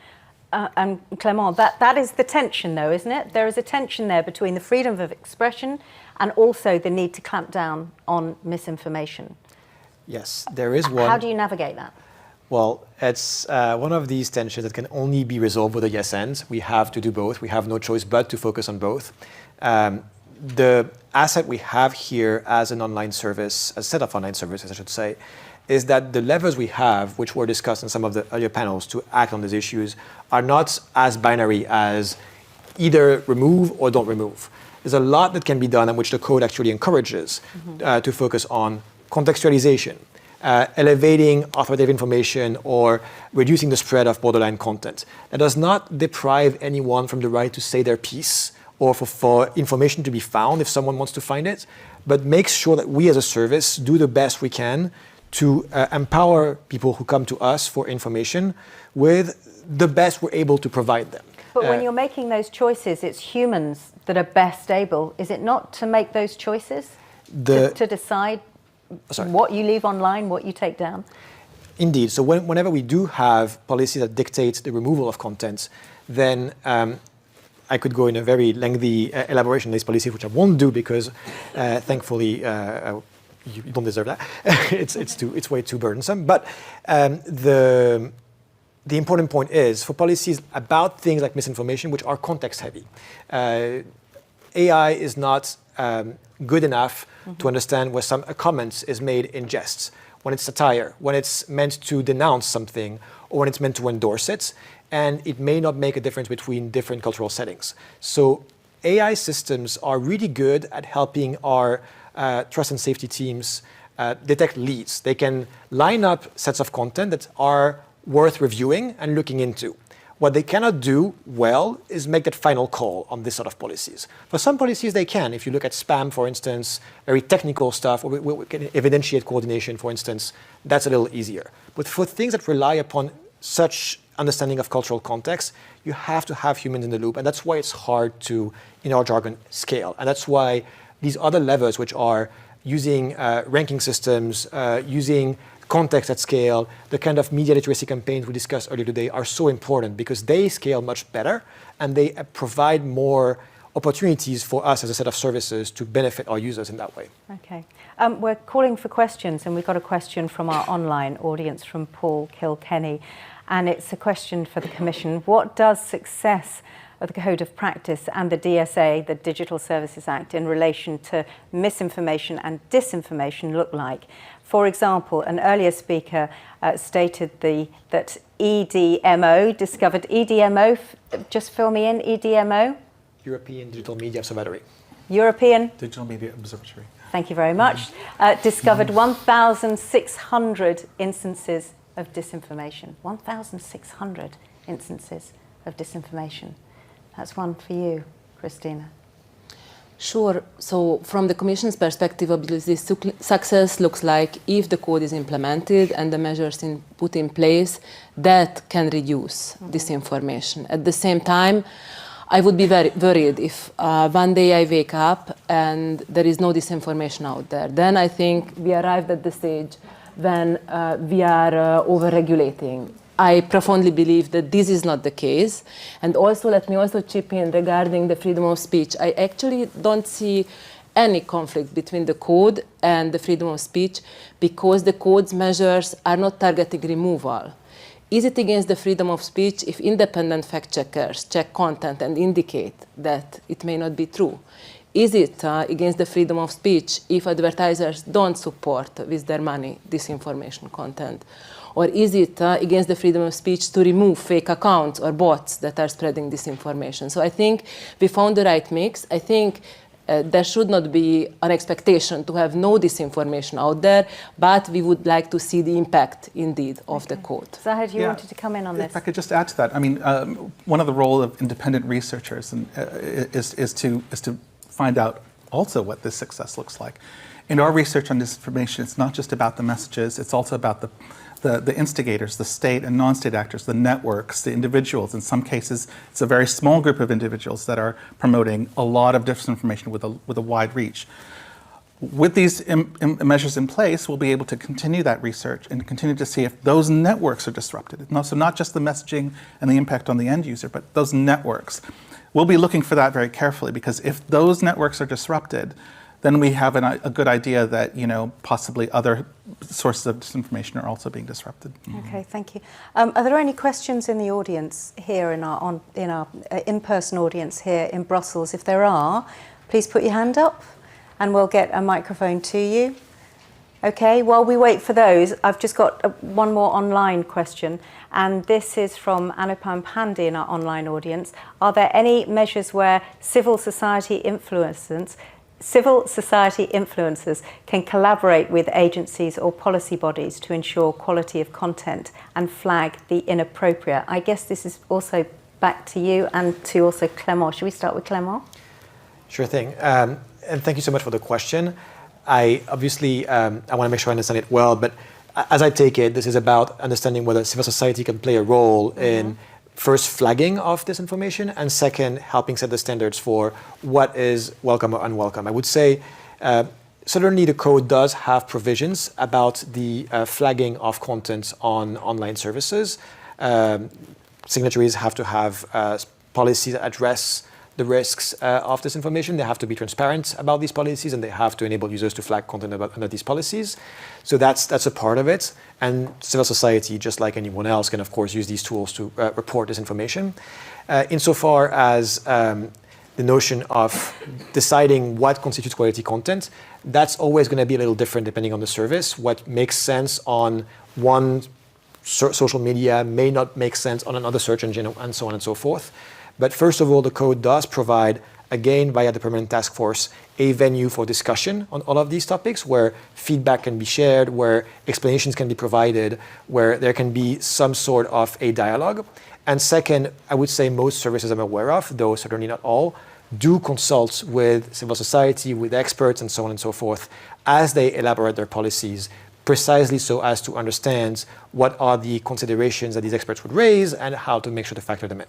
And Clément, that is the tension though, isn't it? There is a tension there between the freedom of expression and also the need to clamp down on misinformation. Yes, there is one. How do you navigate that? Well, it's one of these tensions that can only be resolved with a yes and. We have to do both. We have no choice but to focus on both. The asset we have here as an online service, a set of online services, I should say, is that the levers we have, which were discussed in some of the earlier panels to act on these issues, are not as binary as either remove or don't remove. There's a lot that can be done and which the code actually encourages to focus on contextualization, elevating authoritative information or reducing the spread of borderline content. That does not deprive anyone from the right to say their piece or for information to be found if someone wants to find it, but makes sure that we as a service do the best we can to empower people who come to us for information with the best we're able to provide them. But when you're making those choices, it's humans that are best able, is it not, to make those choices? To decide what you leave online, what you take down? Indeed. So whenever we do have policy that dictates the removal of content, then I could go in a very lengthy elaboration on this policy, which I won't do because thankfully you don't deserve that. It's way too burdensome. But the important point is for policies about things like misinformation, which are context heavy. AI is not good enough to understand where a comment is made in jests. when it's satire, when it's meant to denounce something, or when it's meant to endorse it, and it may not make a difference between different cultural settings. So AI systems are really good at helping our trust and safety teams detect leads. They can line up sets of content that are worth reviewing and looking into. What they cannot do well is make that final call on this sort of policies. For some policies, they can. If you look at spam, for instance, very technical stuff, or we can evidentiate coordination, for instance, that's a little easier. But for things that rely upon such understanding of cultural context, you have to have humans in the loop. And that's why it's hard to, in our jargon, scale. And that's why these other levers, which are using ranking systems, using context at scale, the kind of media literacy campaigns we discussed earlier today are so important because they scale much better and they provide more opportunities for us as a set of services to benefit our users in that way. Okay. We're calling for questions, and we've got a question from our online audience from Paul Kilkenny, and it's a question for the Commission. What does success of the Code of Practice and the DSA, the Digital Services Act, in relation to misinformation and disinformation look like? For example, an earlier speaker stated that EDMO discovered EDMO. Just fill me in. EDMO. European Digital Media Observatory. European Digital Media Observatory. Thank you very much. Discovered 1,600 instances of disinformation. 1,600 instances of disinformation. That's one for you, Christina. Sure. So from the Commission's perspective, obviously success looks like if the code is implemented and the measures put in place that can reduce disinformation. At the same time, I would be very worried if one day I wake up and there is no disinformation out there. Then I think we arrived at the stage when we are over-regulating. I profoundly believe that this is not the case. And also, let me also chip in regarding the freedom of speech. I actually don't see any conflict between the code and the freedom of speech because the code's measures are not targeting removal. Is it against the freedom of speech if independent fact-checkers check content and indicate that it may not be true? Is it against the freedom of speech if advertisers don't support with their money disinformation content? Or is it against the freedom of speech to remove fake accounts or bots that are spreading disinformation? So I think we found the right mix. I think there should not be an expectation to have no disinformation out there, but we would like to see the impact, indeed, of the code. Zahid, you wanted to come in on this? If I could just add to that. I mean, one of the role of independent researchers is to find out also what this success looks like. In our research on disinformation, it's not just about the messages, it's also about the instigators, the state and non-state actors, the networks, the individuals. In some cases, it's a very small group of individuals that are promoting a lot of disinformation with a wide reach. With these measures in place, we'll be able to continue that research and continue to see if those networks are disrupted. So not just the messaging and the impact on the end user, but those networks. We'll be looking for that very carefully because if those networks are disrupted, then we have a good idea that possibly other sources of disinformation are also being disrupted. Okay, thank you. Are there any questions in the audience here in our in-person audience here in Brussels? If there are, please put your hand up, and we'll get a microphone to you. Okay. While we wait for those, I've just got one more online question, and this is from Anupam Pandey in our online audience. Are there any measures where civil society influencers can collaborate with agencies or policy bodies to ensure quality of content and flag the inappropriate? I guess this is also back to you and to also Clément. Should we start with Clément? Sure thing. And thank you so much for the question. I obviously, I want to make sure I understand it well, but as I take it, this is about understanding whether civil society can play a role in first flagging of disinformation, and second, helping set the standards for what is welcome or unwelcome. I would say certainly the code does have provisions about the flagging of content on online services. Signatories have to have policies that address the risks of disinformation. They have to be transparent about these policies, and they have to enable users to flag content under these policies. So that's a part of it. And civil society, just like anyone else, can of course use these tools to report disinformation. Insofar as the the notion of deciding what constitutes quality content, that's always going to be a little different depending on the service. What makes sense on one social media may not make sense on another search engine, and so on and so forth. But first of all, the code does provide, again, via the Permanent Task Force, a venue for discussion on all of these topics, where feedback can be shared, where explanations can be provided, where there can be some sort of a dialogue. And second, I would say most services I'm aware of, though certainly not all, do consult with civil society, with experts, and so on and so forth, as they elaborate their policies, precisely so as to understand what are the considerations that these experts would raise and how to make sure to factor them in.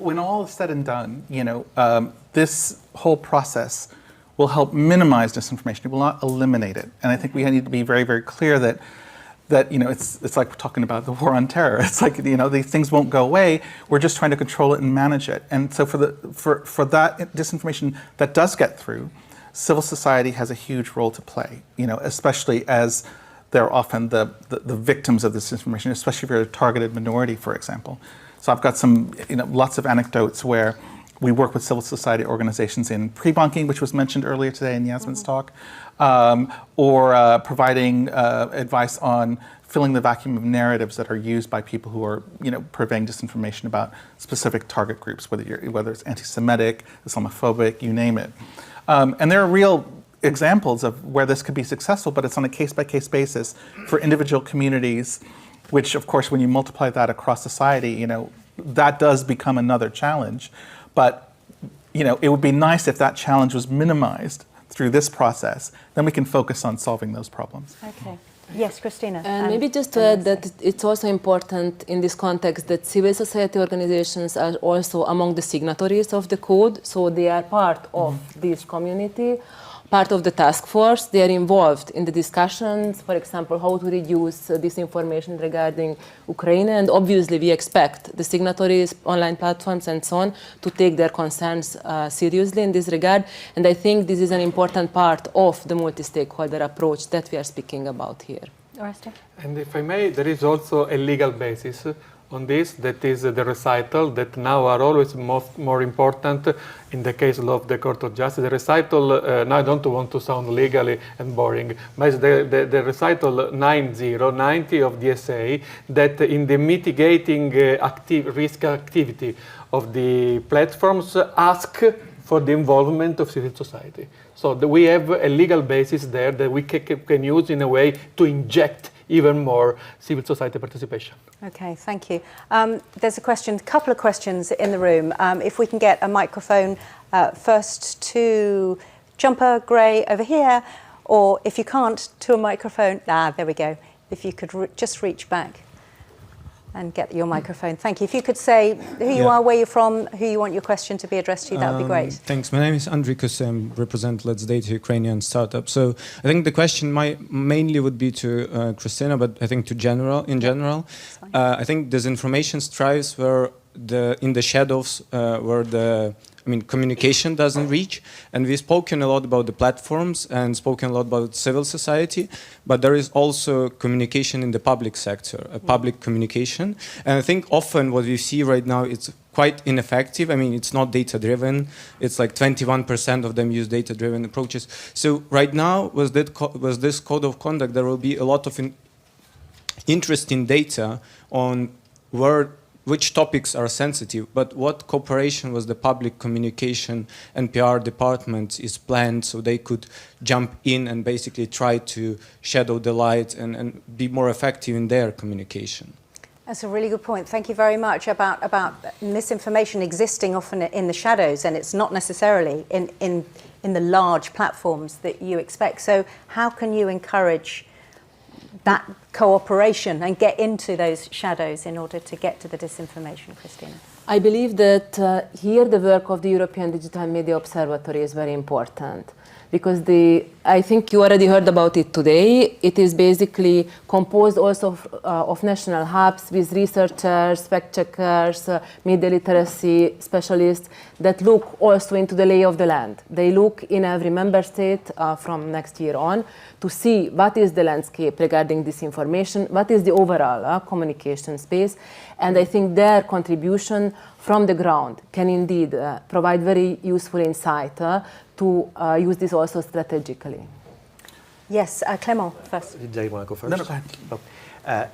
When all is said and done, this whole process will help minimize disinformation. It will not eliminate it. And I think we need to be very, very clear that it's like we're talking about the war on terror. It's like, these things won't go away. We're just trying to control it and manage it. And so for that disinformation that does get through, civil society has a huge role to play, especially as they're often the victims of this disinformation, especially if you're a targeted minority, for example. So I've got some, lots of anecdotes where we work with civil society organizations in pre-bunking, which was mentioned earlier today in Yasmin's talk, or providing advice on filling the vacuum of narratives that are used by people who are, purveying disinformation about specific target groups, whether it's anti-Semitic, Islamophobic, you name it. And there are real examples of where this could be successful, but it's on a case-by-case basis for individual communities, which, of course, when you multiply that across society, that does become another challenge. But, it would be nice if that challenge was minimized through this process. Then we can focus on solving those problems. Okay. Yes, Christina. And maybe just to add that it's also important in this context that civil society organizations are also among the signatories of the code, so they are part of this community, part of the task force. They are involved in the discussions, for example, how to reduce disinformation regarding Ukraine, and obviously we expect the signatories, online platforms and so on to take their concerns seriously in this regard, and I think this is an important part of the multi-stakeholder approach that we are speaking about here. Oreste? And if I may, there is also a legal basis on this, that is the recital, that now are always more important in the case of the Court of Justice. The recital, now I don't want to sound legally and boring, but the recital 90 of the SA, that in the mitigating risk activity of the platforms ask for the involvement of civil society. So we have a legal basis there that we can use in a way to inject even more civil society participation. Okay, thank you. There's a couple of questions in the room. If we can get a microphone first to Jumper Gray over here, or if you can't, to a microphone. There we go. If you could just reach back and get your microphone. Thank you. If you could say who you are, where you're from, who you want your question to be addressed to, that would be great. Thanks. My name is Andriy Kusem, represent Let's Date Ukrainian startup. So I think the question mainly would be to Christina, but I think in general. I think disinformation strives where in the shadows where communication doesn't reach. And we've spoken a lot about the platforms and spoken a lot about civil society, but there is also communication in the public sector, public communication. And I think often what we see right now, it's quite ineffective. It's not data-driven. It's like 21% of them use data-driven approaches. So right now, with this code of conduct, there will be a lot of interesting data on which topics are sensitive, but what cooperation with the public communication and PR departments is planned so they could jump in and basically try to shadow the light and be more effective in their communication. That's a really good point. Thank you very much about misinformation existing often in the shadows, and it's not necessarily in the large platforms that you expect. So how can you encourage that cooperation and get into those shadows in order to get to the disinformation, Christina? I believe that here the work of the European Digital Media Observatory is very important, because I think you already heard about it today. It is basically composed also of national hubs with researchers, fact-checkers, media literacy specialists that look also into the lay of the land. They look in every member state from next year on to see what is the landscape regarding disinformation, what is the overall communication space, and I think their contribution from the ground can indeed provide very useful insight to use this also strategically. Yes, Clément first. Did you want to go first? No, go ahead.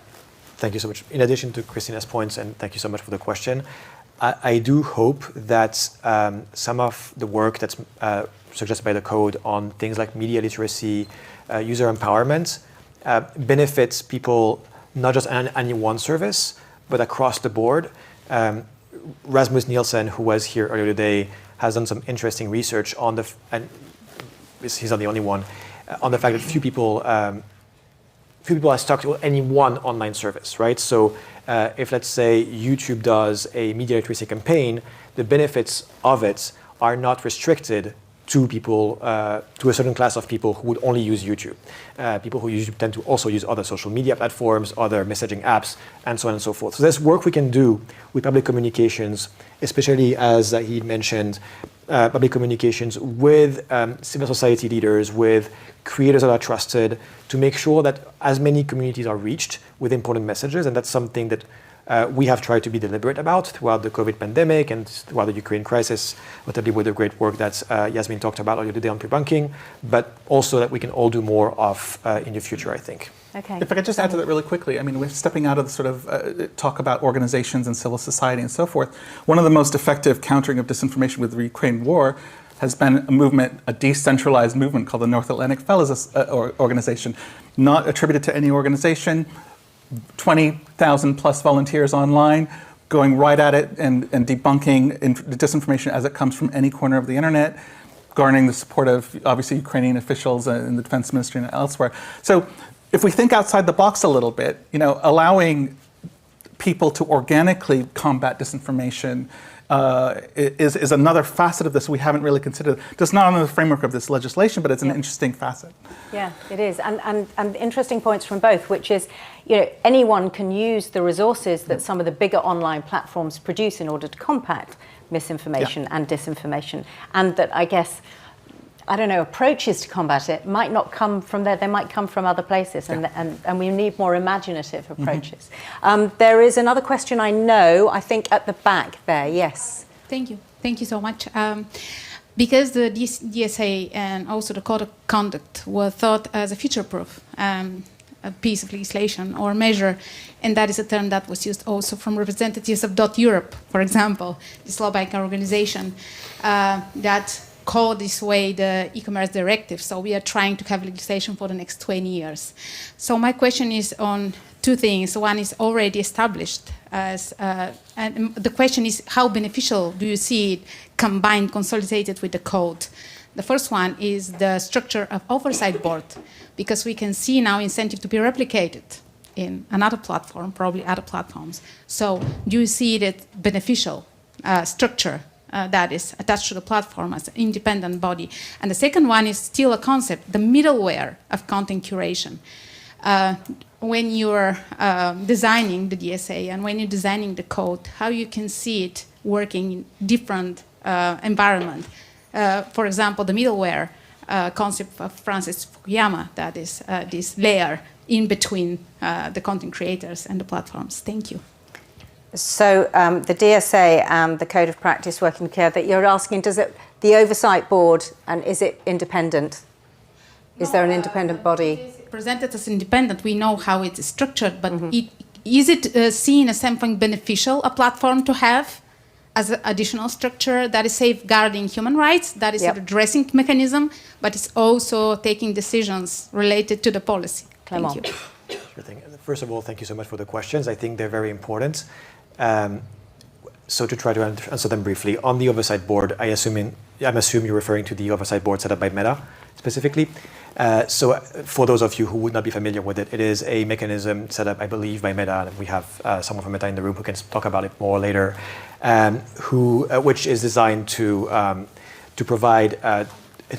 Thank you so much. In addition to Christina's points, and thank you so much for the question, I do hope that some of the work that's suggested by the code on things like media literacy, user empowerment, benefits people not just on any one service, but across the board. Rasmus Nielsen, who was here earlier today, has done some interesting research on and he's not the only one, on the fact that few people are stuck to any one online service, right? So if, let's say, YouTube does a media literacy campaign, the benefits of it are not restricted to people, to a certain class of people who would only use YouTube. People who use YouTube tend to also use other social media platforms, other messaging apps, and so on and so forth. So there's work we can do with public communications, especially as he mentioned, public communications with civil society leaders, with creators that are trusted, to make sure that as many communities are reached with important messages, and that's something that we have tried to be deliberate about throughout the COVID pandemic and throughout the Ukraine crisis, notably with the great work that Yasmin talked about earlier today on debunking, but also that we can all do more of in the future, I think. Okay. If I could just add to that really quickly, I mean, we're stepping out of the sort of talk about organizations and civil society and so forth. One of the most effective countering of disinformation with the Ukraine war has been a movement, a decentralized movement called the North Atlantic Fellows Organization, not attributed to any organization, 20,000 plus volunteers online, going right at it and debunking disinformation as it comes from any corner of the internet, garnering the support of obviously Ukrainian officials in the defense ministry and elsewhere. So if we think outside the box a little bit, you know, allowing people to organically combat disinformation is another facet of this we haven't really considered. Just not under the framework of this legislation, but it's an interesting facet. Yeah, it is. And interesting points from both, which is, you know, anyone can use the resources that some of the bigger online platforms produce in order to combat misinformation and disinformation. And that, I guess, I don't know, approaches to combat it might not come from there, they might come from other places, and we need more imaginative approaches. There is another question I know, I think at the back there, yes. Thank you so much. Because the DSA and also the Code of Conduct were thought as a future-proof a piece of legislation or measure, and that is a term that was used also from representatives of .Europe, for example, the Slovakian organization, that call this way the e-commerce directive. So we are trying to have legislation for the next 20 years. So my question is on two things. One is already established as, and the question is how beneficial do you see it combined, consolidated with the code? The first one is the structure of oversight board, because we can see now incentive to be replicated in another platform, probably other platforms. So do you see that beneficial structure that is attached to the platform as an independent body? And the second one is still a concept, the middleware of content curation. When you're designing the DSA and when you're designing the code, how you can see it working in different environment. For example, the middleware concept of Francis Fukuyama, that is this layer in between the content creators and the platforms. Thank you. So the DSA and the Code of Practice working together, you're asking, does it, the oversight board, and is it independent? Is there an independent body? Presented as independent, we know how it is structured, but is it seen as something beneficial, a platform to have as an additional structure that is safeguarding human rights, that is an addressing mechanism, but it's also taking decisions related to the policy? Thank you. Sure thing. First of all, thank you so much for the questions. I think they're very important. So to try to answer them briefly, on the oversight board, I'm assuming you're referring to the oversight board set up by Meta specifically. So for those of you who would not be familiar with it, it is a mechanism set up, I believe, by Meta, and we have someone from Meta in the room who can talk about it more later, which is designed to provide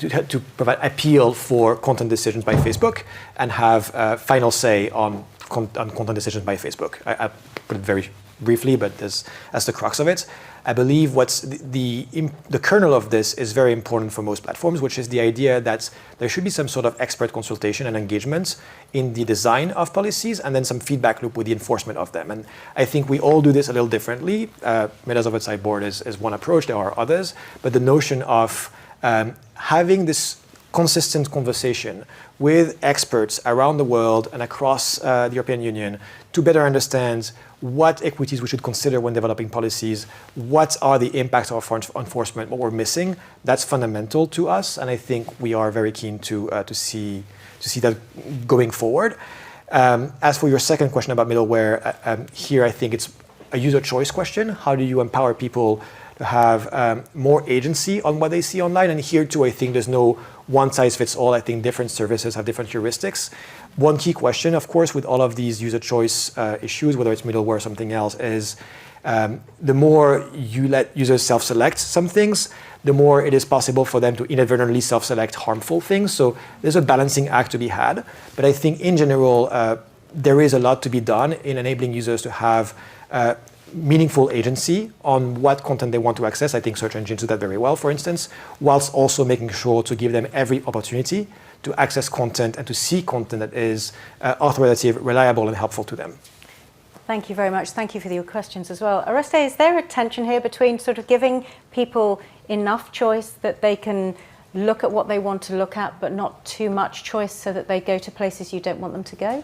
to provide appeal for content decisions by Facebook and have final say on content decisions by Facebook. I put it very briefly, but that's the crux of it. I believe what's the kernel of this is very important for most platforms, which is the idea that there should be some sort of expert consultation and engagement in the design of policies, and then some feedback loop with the enforcement of them. And I think we all do this a little differently. Maydell's Oversight Board is one approach. There are others, but the notion of having this consistent conversation with experts around the world and across the European Union to better understand what equities we should consider when developing policies, what are the impacts of enforcement, what we're missing, that's fundamental to us, and I think we are very keen to see that going forward. As for your second question about middleware, here I think it's a user choice question. How do you empower people to have more agency on what they see online? And here too, I think there's no one size fits all. I think different services have different heuristics. One key question, of course, with all of these user choice issues, whether it's middleware or something else, is the more you let users self-select some things, the more it is possible for them to inadvertently self-select harmful things. So there's a balancing act to be had. But I think in general, there is a lot to be done in enabling users to have meaningful agency on what content they want to access. I think search engines do that very well, for instance, whilst also making sure to give them every opportunity to access content and to see content that is authoritative, reliable, and helpful to them. Thank you very much. Thank you for your questions as well. Oreste, is there a tension here between sort of giving people enough choice that they can look at what they want to look at, but not too much choice so that they go to places you don't want them to go?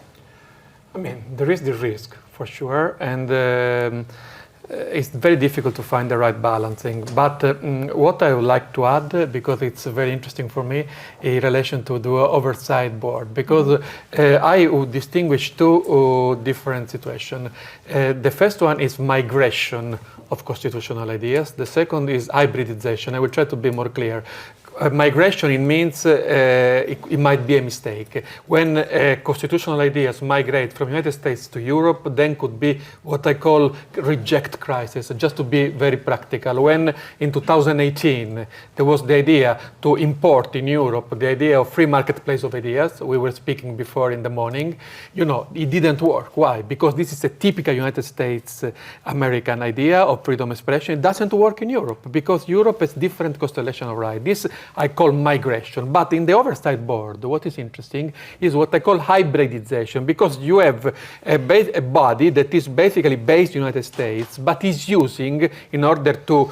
I mean, there is the risk, for sure, and it's very difficult to find the right balancing. But what I would like to add, because it's very interesting for me, in relation to the oversight board, because I would distinguish two different situations. The first one is migration of constitutional ideas. The second is hybridization. I will try to be more clear. Migration, it means it might be a mistake. When constitutional ideas migrate from the United States to Europe, then could be what I call reject crisis, just to be very practical. When in 2018 there was the idea to import in Europe the idea of free marketplace of ideas, we were speaking before in the morning, it didn't work. Why? Because this is a typical United States American idea of freedom of expression. It doesn't work in Europe, because Europe has different constellation of rights. This I call migration. But in the oversight board, what is interesting is what I call hybridization, because you have a body that is basically based in the United States, but is using, in order to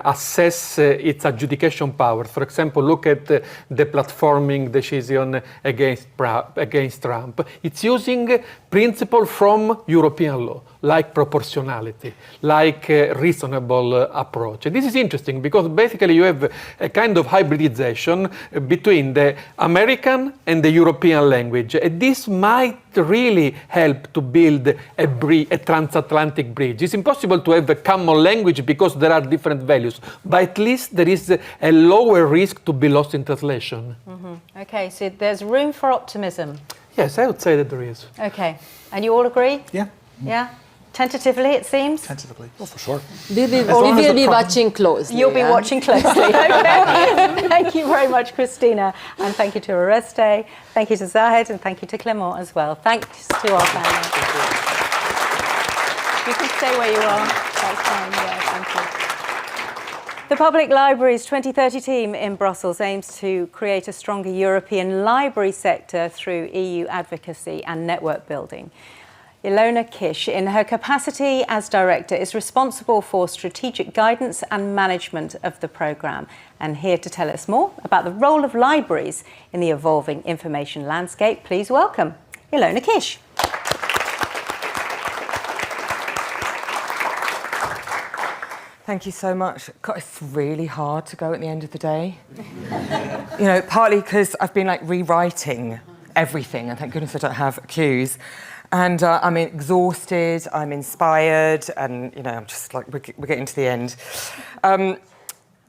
assess its adjudication powers. For example, look at the platforming decision against Trump. It's using principles from European law, like proportionality, like reasonable approach. And this is interesting because basically you have a kind of hybridization between the American and the European language. And this might really help to build a transatlantic bridge. It's impossible to have a common language because there are different values, but at least there is a lower risk to be lost in translation. Mm-hmm. Okay, so there's room for optimism. Yes, I would say that there is. Okay, and you all agree? Yeah. Yeah? Tentatively, it seems? Tentatively. Oh, for sure. We will be watching closely. You'll be watching closely. Okay. Thank you very much, Christina. And thank you to Oreste. Thank you to Zahid. And thank you to Clément as well. Thanks to our panel. You can stay where you are. That's fine. Yeah, thank you. The Public Libraries 2030 team in Brussels aims to create a stronger European library sector through EU advocacy and network building. Ilona Kish, in her capacity as director, is responsible for strategic guidance and management of the programme. And here to tell us more about the role of libraries in the evolving information landscape, please welcome Ilona Kish. Thank you so much. God, it's really hard to go at the end of the day. Partly because I've been rewriting everything, and thank goodness I don't have cues. And I'm exhausted, I'm inspired, and, I'm just we're getting to the end.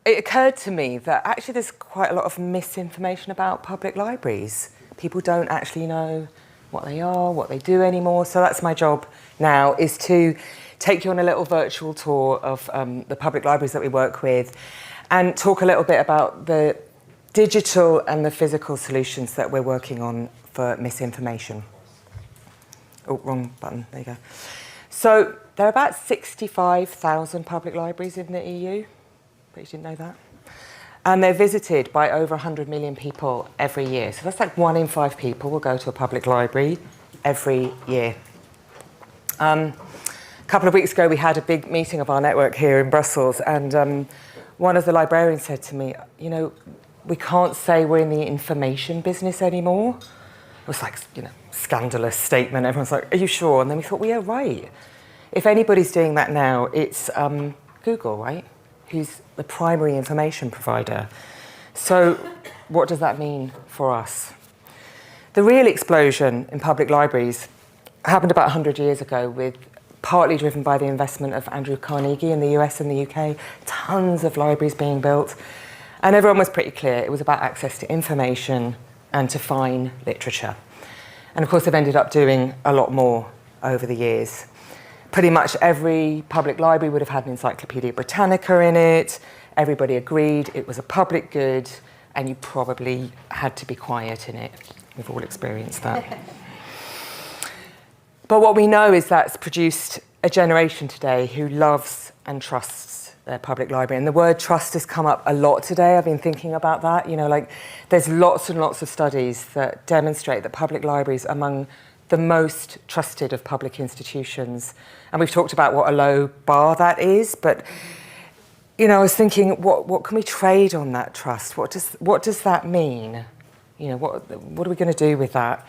It occurred to me that actually there's quite a lot of misinformation about public libraries. People don't actually know what they are, what they do anymore. So that's my job now, is to take you on a little virtual tour of the public libraries that we work with and talk a little bit about the digital and the physical solutions that we're working on for misinformation. Oh, wrong button, there you go. So there are about 65,000 public libraries in the EU. But you didn't know that. And they're visited by over 100 million people every year. So that's like 1 in 5 people will go to a public library every year. A couple of weeks ago, we had a big meeting of our network here in Brussels, and one of the librarians said to me, you know, we can't say we're in the information business anymore. It was like, you know, scandalous statement. Everyone's like, are you sure? And then we thought, well, yeah, right. If anybody's doing that now, it's Google, right? Who's the primary information provider. So what does that mean for us? The real explosion in public libraries happened about 100 years ago, partly driven by the investment of Andrew Carnegie in the US and the UK, tons of libraries being built. And everyone was pretty clear it was about access to information and to fine literature. And of course, they've ended up doing a lot more over the years. Pretty much every public library would have had an Encyclopedia Britannica in it. Everybody agreed it was a public good, and you probably had to be quiet in it. We've all experienced that. But what we know is that's produced a generation today who loves and trusts their public library. And the word trust has come up a lot today. I've been thinking about that. You know, like there's lots and lots of studies that demonstrate that public libraries are among the most trusted of public institutions. And we've talked about what a low bar that is, but you know, I was thinking, what can we trade on that trust? What does that mean? You know, what are we going to do with that?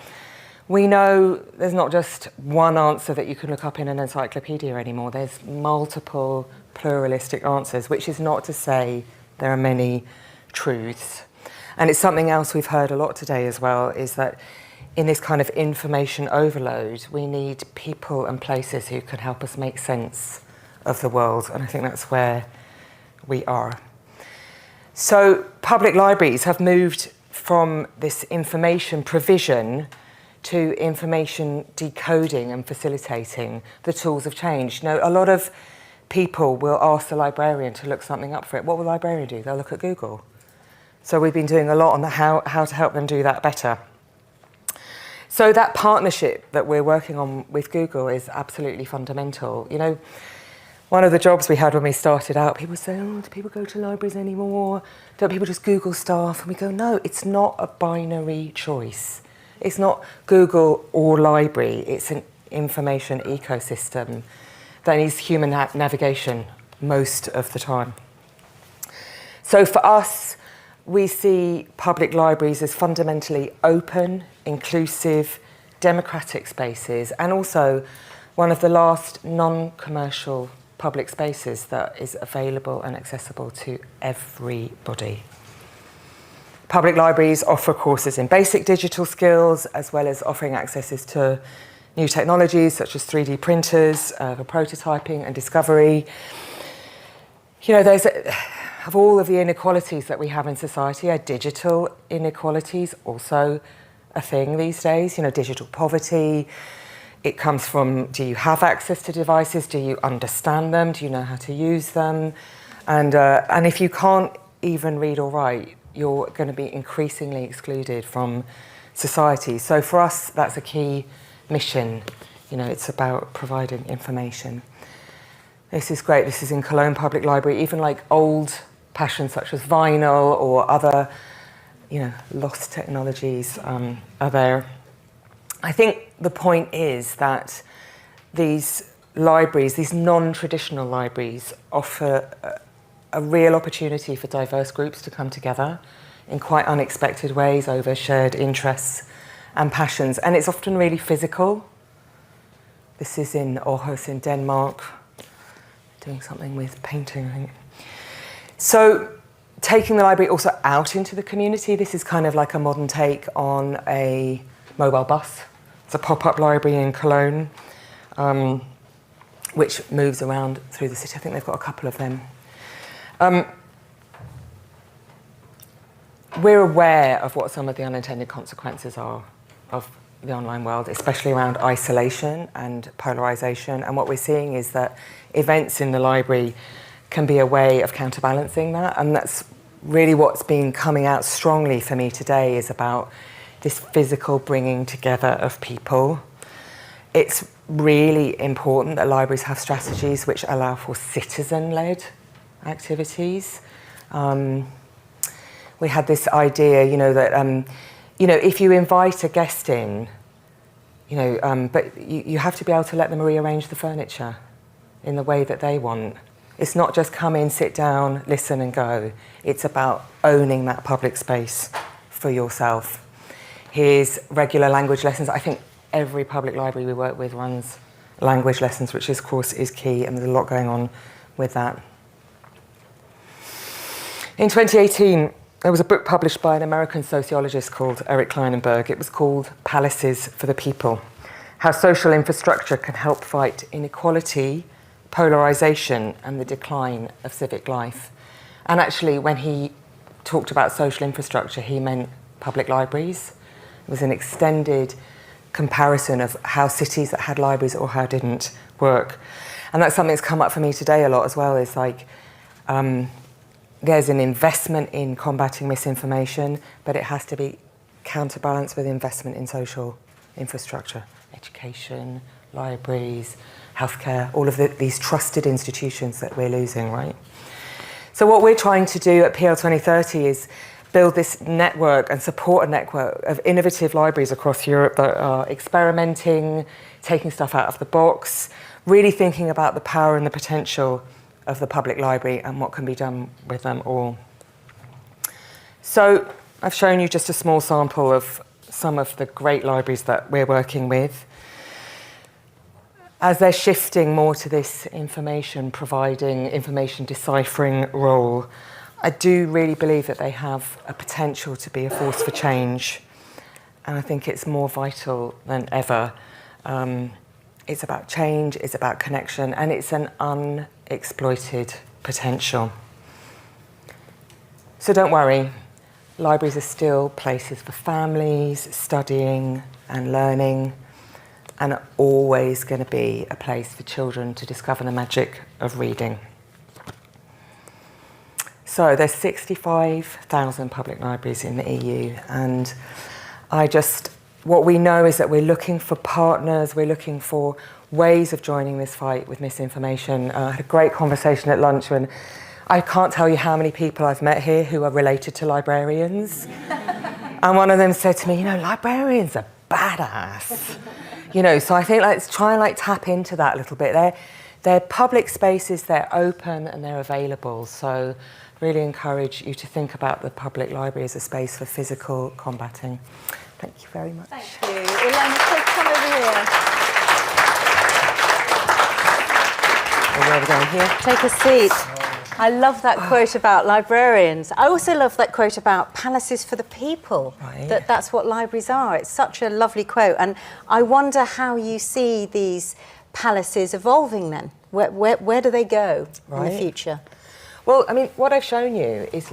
We know there's not just one answer that you can look up in an encyclopedia anymore. There's multiple pluralistic answers, which is not to say there are many truths. And it's something else we've heard a lot today as well, is that in this kind of information overload, we need people and places who can help us make sense of the world. And I think that's where we are. So public libraries have moved from this information provision to information decoding and facilitating. The tools have changed. You know, a lot of people will ask the librarian to look something up for it. What will the librarian do? They'll look at Google. So we've been doing a lot on how to help them do that better. So that partnership that we're working on with Google is absolutely fundamental. You know, one of the jobs we had when we started out, people say, oh, do people go to libraries anymore? Don't people just Google stuff? And we go, no, it's not a binary choice. It's not Google or library. It's an information ecosystem that needs human navigation most of the time. So for us, we see public libraries as fundamentally open, inclusive, democratic spaces, and also one of the last non-commercial public spaces that is available and accessible to everybody. Public libraries offer courses in basic digital skills, as well as offering accesses to new technologies such as 3D printers for prototyping and discovery. You know, of all of the inequalities that we have in society, are digital inequalities also a thing these days? You know, digital poverty. It comes from, do you have access to devices? Do you understand them? Do you know how to use them? And if you can't even read or write, you're going to be increasingly excluded from society. So for us, that's a key mission. You know, it's about providing information. This is great. This is in Cologne Public Library. Even like old passions such as vinyl or other, you know, lost technologies are there. I think the point is that these libraries, these non-traditional libraries, offer a real opportunity for diverse groups to come together in quite unexpected ways over shared interests and passions. And it's often really physical. This is in Aarhus in Denmark, doing something with painting, I think. So taking the library also out into the community, this is kind of like a modern take on a mobile bus. It's a pop-up library in Cologne, which moves around through the city. I think they've got a couple of them. We're aware of what some of the unintended consequences are of the online world, especially around isolation and polarization. And what we're seeing is that events in the library can be a way of counterbalancing that. And that's really what's been coming out strongly for me today is about this physical bringing together of people. It's really important that libraries have strategies which allow for citizen-led activities. We had this idea, that, if you invite a guest in, but you have to be able to let them rearrange the furniture in the way that they want. It's not just come in, sit down, listen and go. It's about owning that public space for yourself. Here's regular language lessons. I think every public library we work with runs language lessons, which of course is key, and there's a lot going on with that. In 2018, there was a book published by an American sociologist called Eric Kleinenberg. It was called Palaces for the People: How Social Infrastructure Can Help Fight Inequality, Polarization, and the Decline of Civic Life. And actually, when he talked about social infrastructure, he meant public libraries. It was an extended comparison of how cities that had libraries or how didn't work. And that's something that's come up for me today a lot as well, is like, there's an investment in combating misinformation, but it has to be counterbalanced with investment in social infrastructure, education, libraries, healthcare, all of these trusted institutions that we're losing, right? So what we're trying to do at PL 2030 is build this network and support a network of innovative libraries across Europe that are experimenting, taking stuff out of the box, really thinking about the power and the potential of the public library and what can be done with them all. So I've shown you just a small sample of some of the great libraries that we're working with. As they're shifting more to this information providing, information deciphering role, I do really believe that they have a potential to be a force for change. And I think it's more vital than ever. It's about change, it's about connection, and it's an unexploited potential. So don't worry, libraries are still places for families, studying and learning, and are always going to be a place for children to discover the magic of reading. So there's 65,000 public libraries in the EU, and what we know is that we're looking for partners, we're looking for ways of joining this fight with misinformation. I had a great conversation at lunch, and I can't tell you how many people I've met here who are related to librarians. And one of them said to me, librarians are badass. So I think let's try and tap into that a little bit. They're public spaces, they're open and they're available. So really encourage you to think about the public library as a space for physical combating. Thank you very much. Thank you. Elena, please come over here. Where are we going here? Take a seat. I love that quote about librarians. I also love that quote about palaces for the people, right. That's what libraries are. It's such a lovely quote. And I wonder how you see these palaces evolving then. Where do they go in the future? Well, I mean, what I've shown you is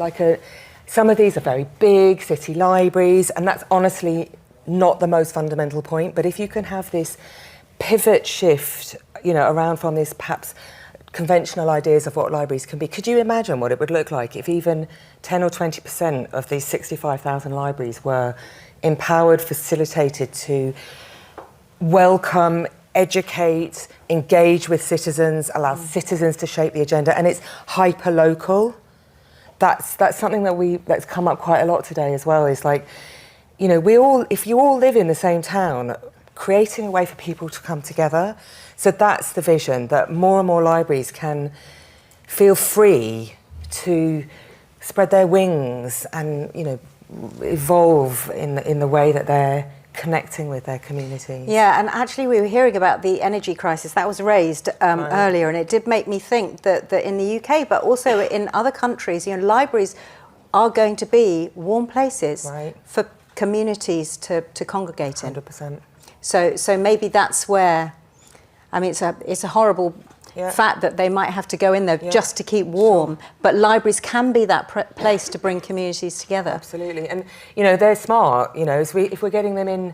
some of these are very big city libraries, and that's honestly not the most fundamental point. But if you can have this pivot shift, around from this perhaps conventional ideas of what libraries can be, could you imagine what it would look like if even 10 or 20% of these 65,000 libraries were empowered, facilitated to welcome, educate, engage with citizens, allow citizens to shape the agenda, and it's hyper-local. That's something that's come up quite a lot today as well, is if you all live in the same town, creating a way for people to come together. So that's the vision, that more and more libraries can feel free to spread their wings and, evolve in the way that they're connecting with their communities. Yeah, and actually we were hearing about the energy crisis that was raised earlier, and it did make me think that in the UK, but also in other countries, libraries are going to be warm places for communities to congregate in. 100%. So maybe that's where, I mean, it's a horrible fact that they might have to go in there just to keep warm, but libraries can be that place to bring communities together. Absolutely, and they're smart. If we're getting them in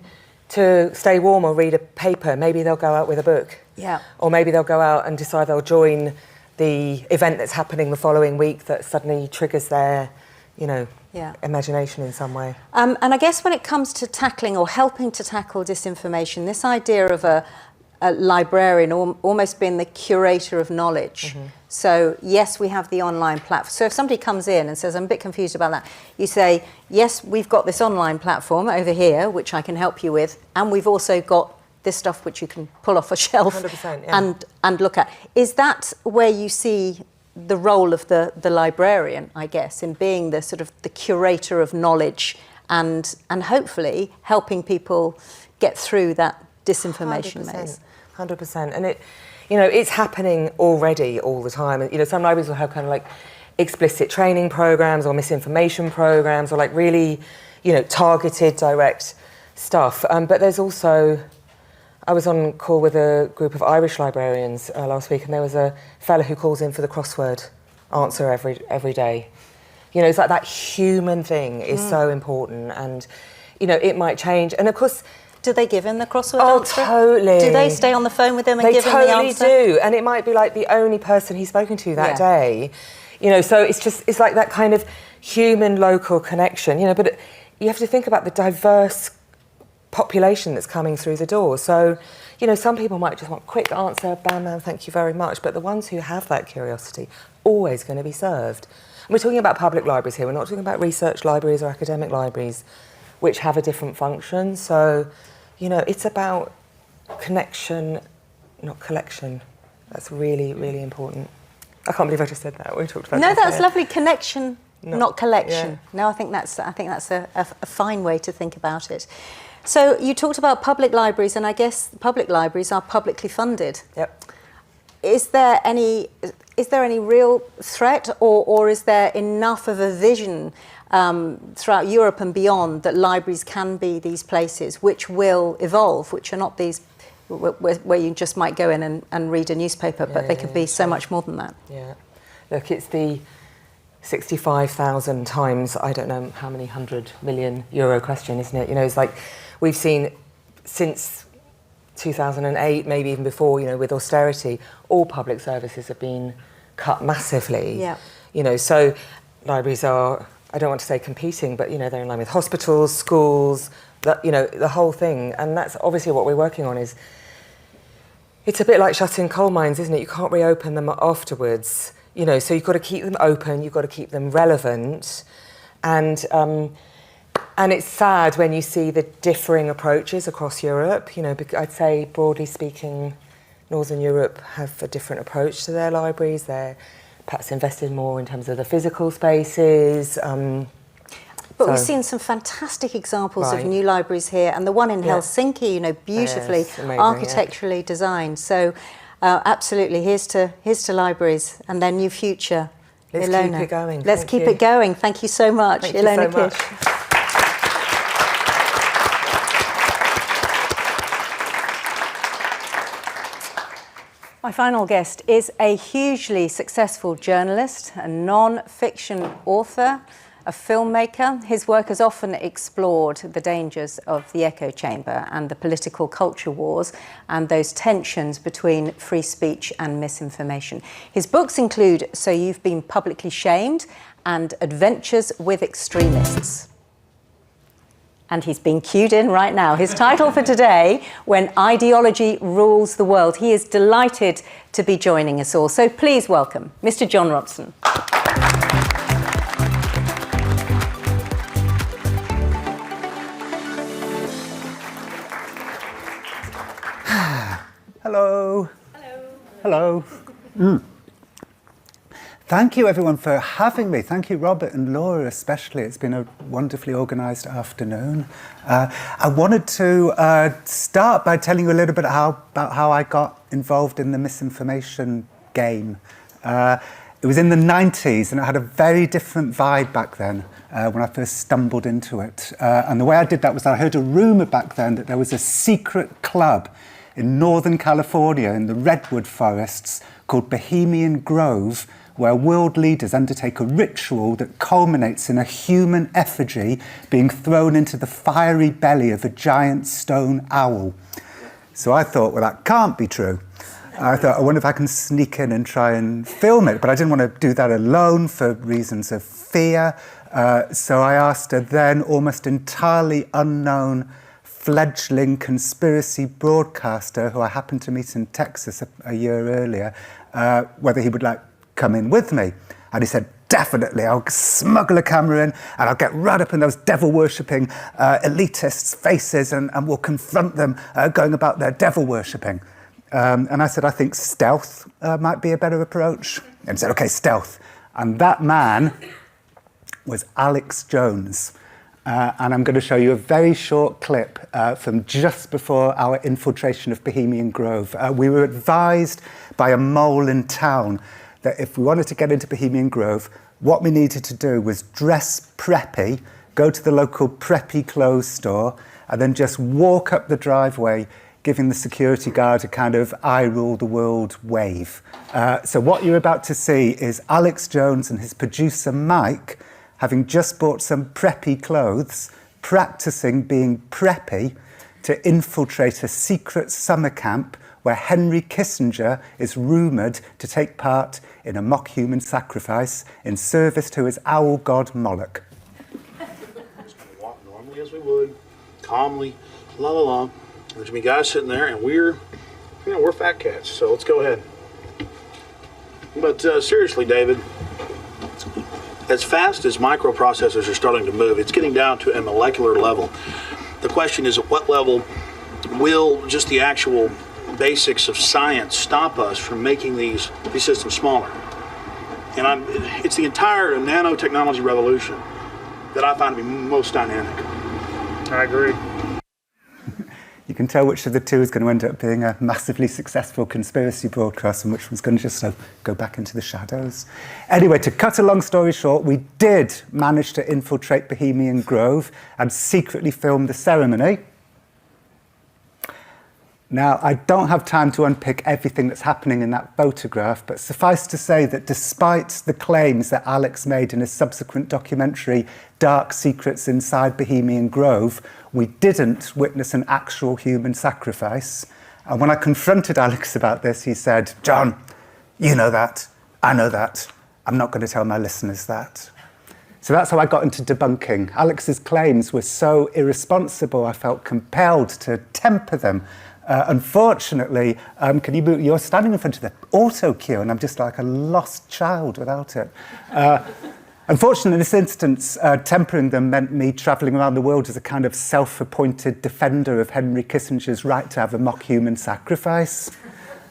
to stay warm or read a paper, maybe they'll go out with a book. Yeah. Or maybe they'll go out and decide they'll join the event that's happening the following week that suddenly triggers their imagination in some way. And I guess when it comes to tackling or helping to tackle disinformation, this idea of a librarian almost being the curator of knowledge. So yes, we have the online platform. So if somebody comes in and says, I'm a bit confused about that, you say, yes, we've got this online platform over here, which I can help you with, and we've also got this stuff which you can pull off a shelf 100%, yeah. and look at. Is that where you see the role of the librarian, I guess, in being the sort of the curator of knowledge and hopefully helping people get through that disinformation maze? 100%. And it's happening already all the time. Some libraries will have kind of like explicit training programs or misinformation programs or like really, targeted direct stuff. But there's also, I was on call with a group of Irish librarians last week, and there was a fella who calls in for the crossword answer every day. It's like that human thing is so important, and, it might change. And of course, do they give him the crossword answer? Oh, totally. Do they stay on the phone with him and give him the answer? They totally do. And it might be like the only person he's spoken to that day. So it's like that kind of human local connection, but you have to think about the diverse population that's coming through the door. So, some people might just want a quick answer, bam, bam, thank you very much. But the ones who have that curiosity, always going to be served. And we're talking about public libraries here. We're not talking about research libraries or academic libraries, which have a different function. So, it's about connection, not collection. That's really, really important. I can't believe I just said that. We talked about No, that. that's lovely. Connection, not collection. Yeah. No, I think that's a fine way to think about it. So you talked about public libraries, and I guess public libraries are publicly funded. Yep. Is there any real threat, or is there enough of a vision throughout Europe and beyond that libraries can be these places which will evolve, which are not these where you just might go in and read a newspaper, but they could be so much more than that? Yeah. Look, it's the 65,000 times, I don't know how many 100 million euro question, isn't it? It's like we've seen since 2008, maybe even before, with austerity, all public services have been cut massively. Yeah. So libraries are, I don't want to say competing, but, they're in line with hospitals, schools, the whole thing. And that's obviously what we're working on is, it's a bit like shutting coal mines, isn't it? You can't reopen them afterwards. So you've got to keep them open, you've got to keep them relevant. And it's sad when you see the differing approaches across Europe. I'd say, broadly speaking, Northern Europe have a different approach to their libraries. They're perhaps invested more in terms of the physical spaces. But we've seen some fantastic examples of new libraries here, and the one in Helsinki, beautifully architecturally designed. So absolutely, here's to libraries and their new future. Let's Ilona. keep it going. Let's keep it going. Thank you so much, Thank Ilona you so much. Kish. My final guest is a hugely successful journalist, a non-fiction author, a filmmaker. His work has often explored the dangers of the echo chamber and the political culture wars and those tensions between free speech and misinformation. His books include So You've Been Publicly Shamed and Adventures with Extremists. And he's being cued in right now. His title for today, When Ideology Rules the World. He is delighted to be joining us all. So please welcome Mr. Jon Ronson. Hello. Hello. Hello. Thank you, everyone, for having me. Thank you, Robert and Laura, especially. It's been a wonderfully organised afternoon. I wanted to start by telling you a little bit about how I got involved in the misinformation game. It was in the 90s, and it had a very different vibe back then when I first stumbled into it. And the way I did that was I heard a rumour back then that there was a secret club in Northern California in the redwood forests called Bohemian Grove, where world leaders undertake a ritual that culminates in a human effigy being thrown into the fiery belly of a giant stone owl. So I thought, well, that can't be true. I thought, I wonder if I can sneak in and try and film it, but I didn't want to do that alone for reasons of fear. So I asked a then almost entirely unknown fledgling conspiracy broadcaster who I happened to meet in Texas a year earlier, whether he would like come in with me. And he said, definitely, I'll smuggle a camera in and I'll get right up in those devil-worshipping elitists' faces and we'll confront them going about their devil-worshipping. And I said, I think stealth might be a better approach. And he said, okay, stealth. And that man was Alex Jones. And I'm going to show you a very short clip from just before our infiltration of Bohemian Grove. We were advised by a mole in town that if we wanted to get into Bohemian Grove, what we needed to do was dress preppy, go to the local preppy clothes store, and then just walk up the driveway, giving the security guard a kind of I rule the world wave. So what you're about to see is Alex Jones and his producer Mike, having just bought some preppy clothes, practicing being preppy to infiltrate a secret summer camp where Henry Kissinger is rumoured to take part in a mock human sacrifice in service to his owl god Moloch. Just gonna walk normally as we would, calmly, la la la. There's gonna be guys sitting there, and we're fat cats. So let's go ahead. But seriously, David, as fast as microprocessors are starting to move, it's getting down to a molecular level. The question is, at what level will just the actual basics of science stop us from making these systems smaller? And it's the entire nanotechnology revolution that I find to be most dynamic. I agree. You can tell which of the two is going to end up being a massively successful conspiracy broadcast and which one's going to just go back into the shadows. Anyway, to cut a long story short, we did manage to infiltrate Bohemian Grove and secretly film the ceremony. Now, I don't have time to unpick everything that's happening in that photograph, but suffice to say that despite the claims that Alex made in his subsequent documentary, Dark Secrets Inside Bohemian Grove, we didn't witness an actual human sacrifice. And when I confronted Alex about this, he said, John, you know that, I know that, I'm not going to tell my listeners that. So that's how I got into debunking. Alex's claims were so irresponsible, I felt compelled to temper them. Unfortunately, you're standing in front of the auto cue, and I'm just like a lost child without it. Unfortunately, in this instance, tempering them meant me travelling around the world as a kind of self-appointed defender of Henry Kissinger's right to have a mock human sacrifice.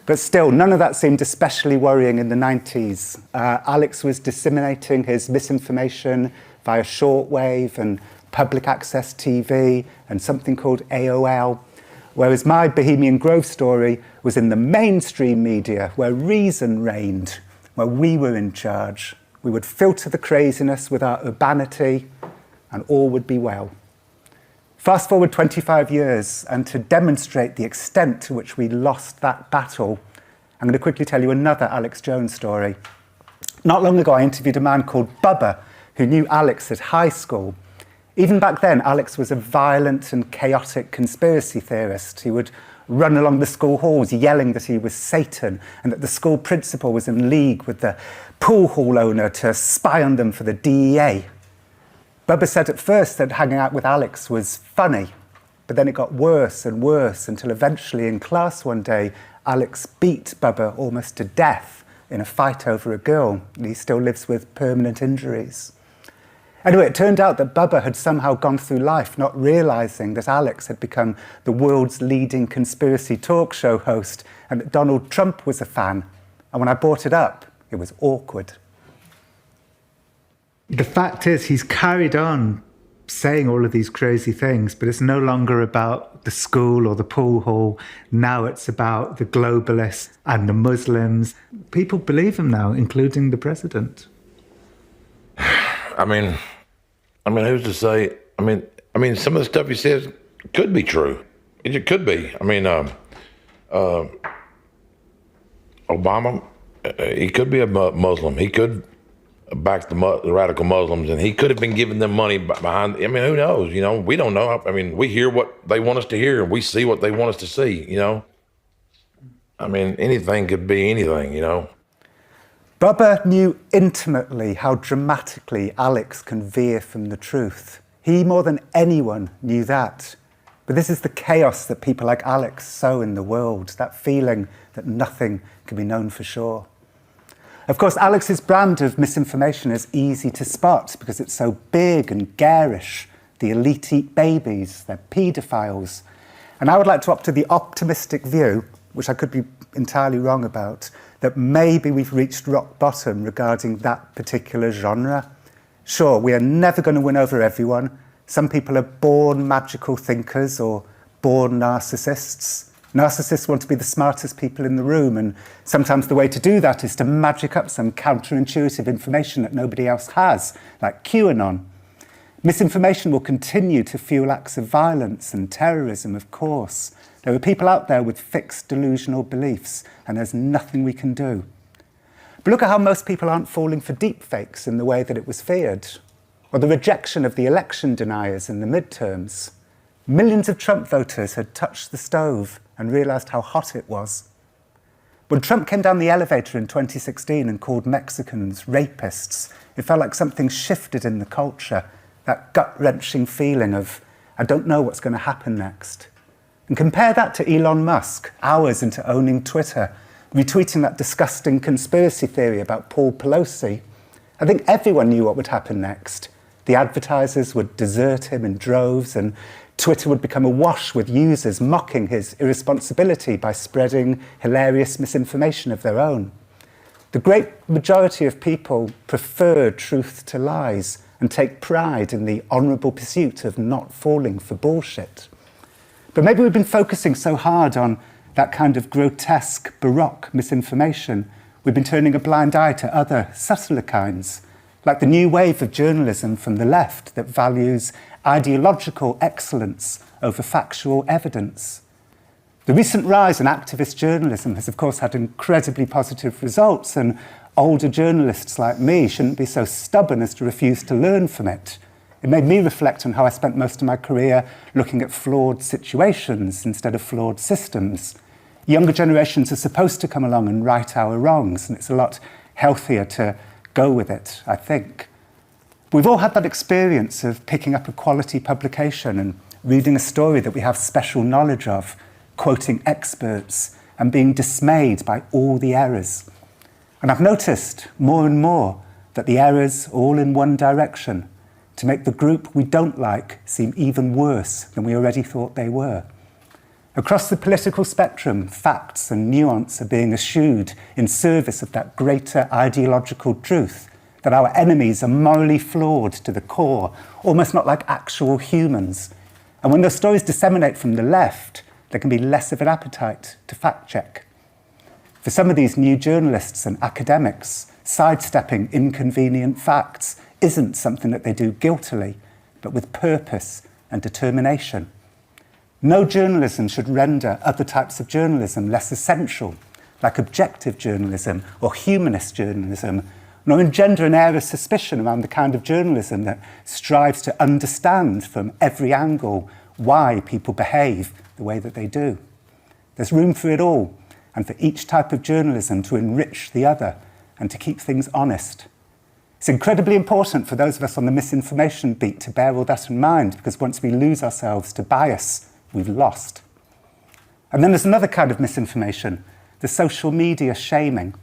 But still, none of that seemed especially worrying in the 90s. Alex was disseminating his misinformation via shortwave and public access TV and something called AOL. Whereas my Bohemian Grove story was in the mainstream media, where reason reigned, where we were in charge. We would filter the craziness with our urbanity, and all would be well. Fast forward 25 years, and to demonstrate the extent to which we lost that battle, I'm going to quickly tell you another Alex Jones story. Not long ago, I interviewed a man called Bubba, who knew Alex at high school. Even back then, Alex was a violent and chaotic conspiracy theorist. He would run along the school halls yelling that he was Satan and that the school principal was in league with the pool hall owner to spy on them for the DEA. Bubba said at first that hanging out with Alex was funny, but then it got worse and worse until eventually in class one day, Alex beat Bubba almost to death in a fight over a girl. He still lives with permanent injuries. Anyway, it turned out that Bubba had somehow gone through life not realising that Alex had become the world's leading conspiracy talk show host and that Donald Trump was a fan. And when I brought it up, it was awkward. The fact is, he's carried on saying all of these crazy things, but it's no longer about the school or the pool hall. Now it's about the globalists and the Muslims. People believe him now, including the president. I mean, who's to say? I mean, some of the stuff he says could be true. It could be. I mean, Obama, he could be a Muslim. He could back the radical Muslims, and he could have been giving them money behind. I mean, who knows? You know, we don't know. I mean, we hear what they want us to hear, and we see what they want us to see. You know, I mean, anything could be anything. You know. Bubba knew intimately how dramatically Alex can veer from the truth. He, more than anyone, knew that. But this is the chaos that people like Alex sow in the world, that feeling that nothing can be known for sure. Of course, Alex's brand of misinformation is easy to spot because it's so big and garish. The elite eat babies, they're paedophiles. And I would like to opt to the optimistic view, which I could be entirely wrong about, that maybe we've reached rock bottom regarding that particular genre. Sure, we are never going to win over everyone. Some people are born magical thinkers or born narcissists. Narcissists want to be the smartest people in the room, and sometimes the way to do that is to magic up some counterintuitive information that nobody else has, like QAnon. Misinformation will continue to fuel acts of violence and terrorism, of course. There are people out there with fixed delusional beliefs, and there's nothing we can do. But look at how most people aren't falling for deepfakes in the way that it was feared, or the rejection of the election deniers in the midterms. Millions of Trump voters had touched the stove and realised how hot it was. When Trump came down the elevator in 2016 and called Mexicans rapists, it felt like something shifted in the culture, that gut-wrenching feeling of, I don't know what's going to happen next. And compare that to Elon Musk, hours into owning Twitter, retweeting that disgusting conspiracy theory about Paul Pelosi. I think everyone knew what would happen next. The advertisers would desert him in droves, and Twitter would become awash with users mocking his irresponsibility by spreading hilarious misinformation of their own. The great majority of people prefer truth to lies and take pride in the honourable pursuit of not falling for bullshit. But maybe we've been focusing so hard on that kind of grotesque, baroque misinformation, we've been turning a blind eye to other, subtler kinds, like the new wave of journalism from the left that values ideological excellence over factual evidence. The recent rise in activist journalism has, of course, had incredibly positive results, and older journalists like me shouldn't be so stubborn as to refuse to learn from it. It made me reflect on how I spent most of my career looking at flawed situations instead of flawed systems. Younger generations are supposed to come along and right our wrongs, and it's a lot healthier to go with it, I think. We've all had that experience of picking up a quality publication and reading a story that we have special knowledge of, quoting experts, and being dismayed by all the errors. And I've noticed more and more that the errors are all in one direction, to make the group we don't like seem even worse than we already thought they were. Across the political spectrum, facts and nuance are being eschewed in service of that greater ideological truth, that our enemies are morally flawed to the core, almost not like actual humans. And when those stories disseminate from the left, there can be less of an appetite to fact check. For some of these new journalists and academics, sidestepping inconvenient facts isn't something that they do guiltily, but with purpose and determination. No journalism should render other types of journalism less essential, like objective journalism or humanist journalism, nor engender an air of suspicion around the kind of journalism that strives to understand from every angle why people behave the way that they do. There's room for it all, and for each type of journalism to enrich the other and to keep things honest. It's incredibly important for those of us on the misinformation beat to bear all that in mind, because once we lose ourselves to bias, we've lost. And then there's another kind of misinformation, the social media shaming.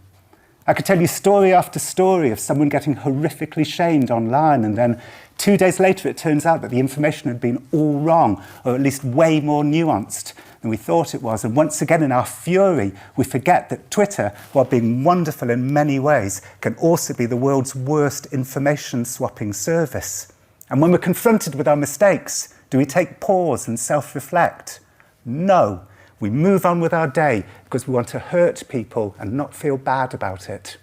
I could tell you story after story of someone getting horrifically shamed online, and then 2 days later it turns out that the information had been all wrong, or at least way more nuanced than we thought it was. And once again, in our fury, we forget that Twitter, while being wonderful in many ways, can also be the world's worst information swapping service. And when we're confronted with our mistakes, do we take pause and self-reflect? No. We move on with our day because we want to hurt people and not feel bad about it.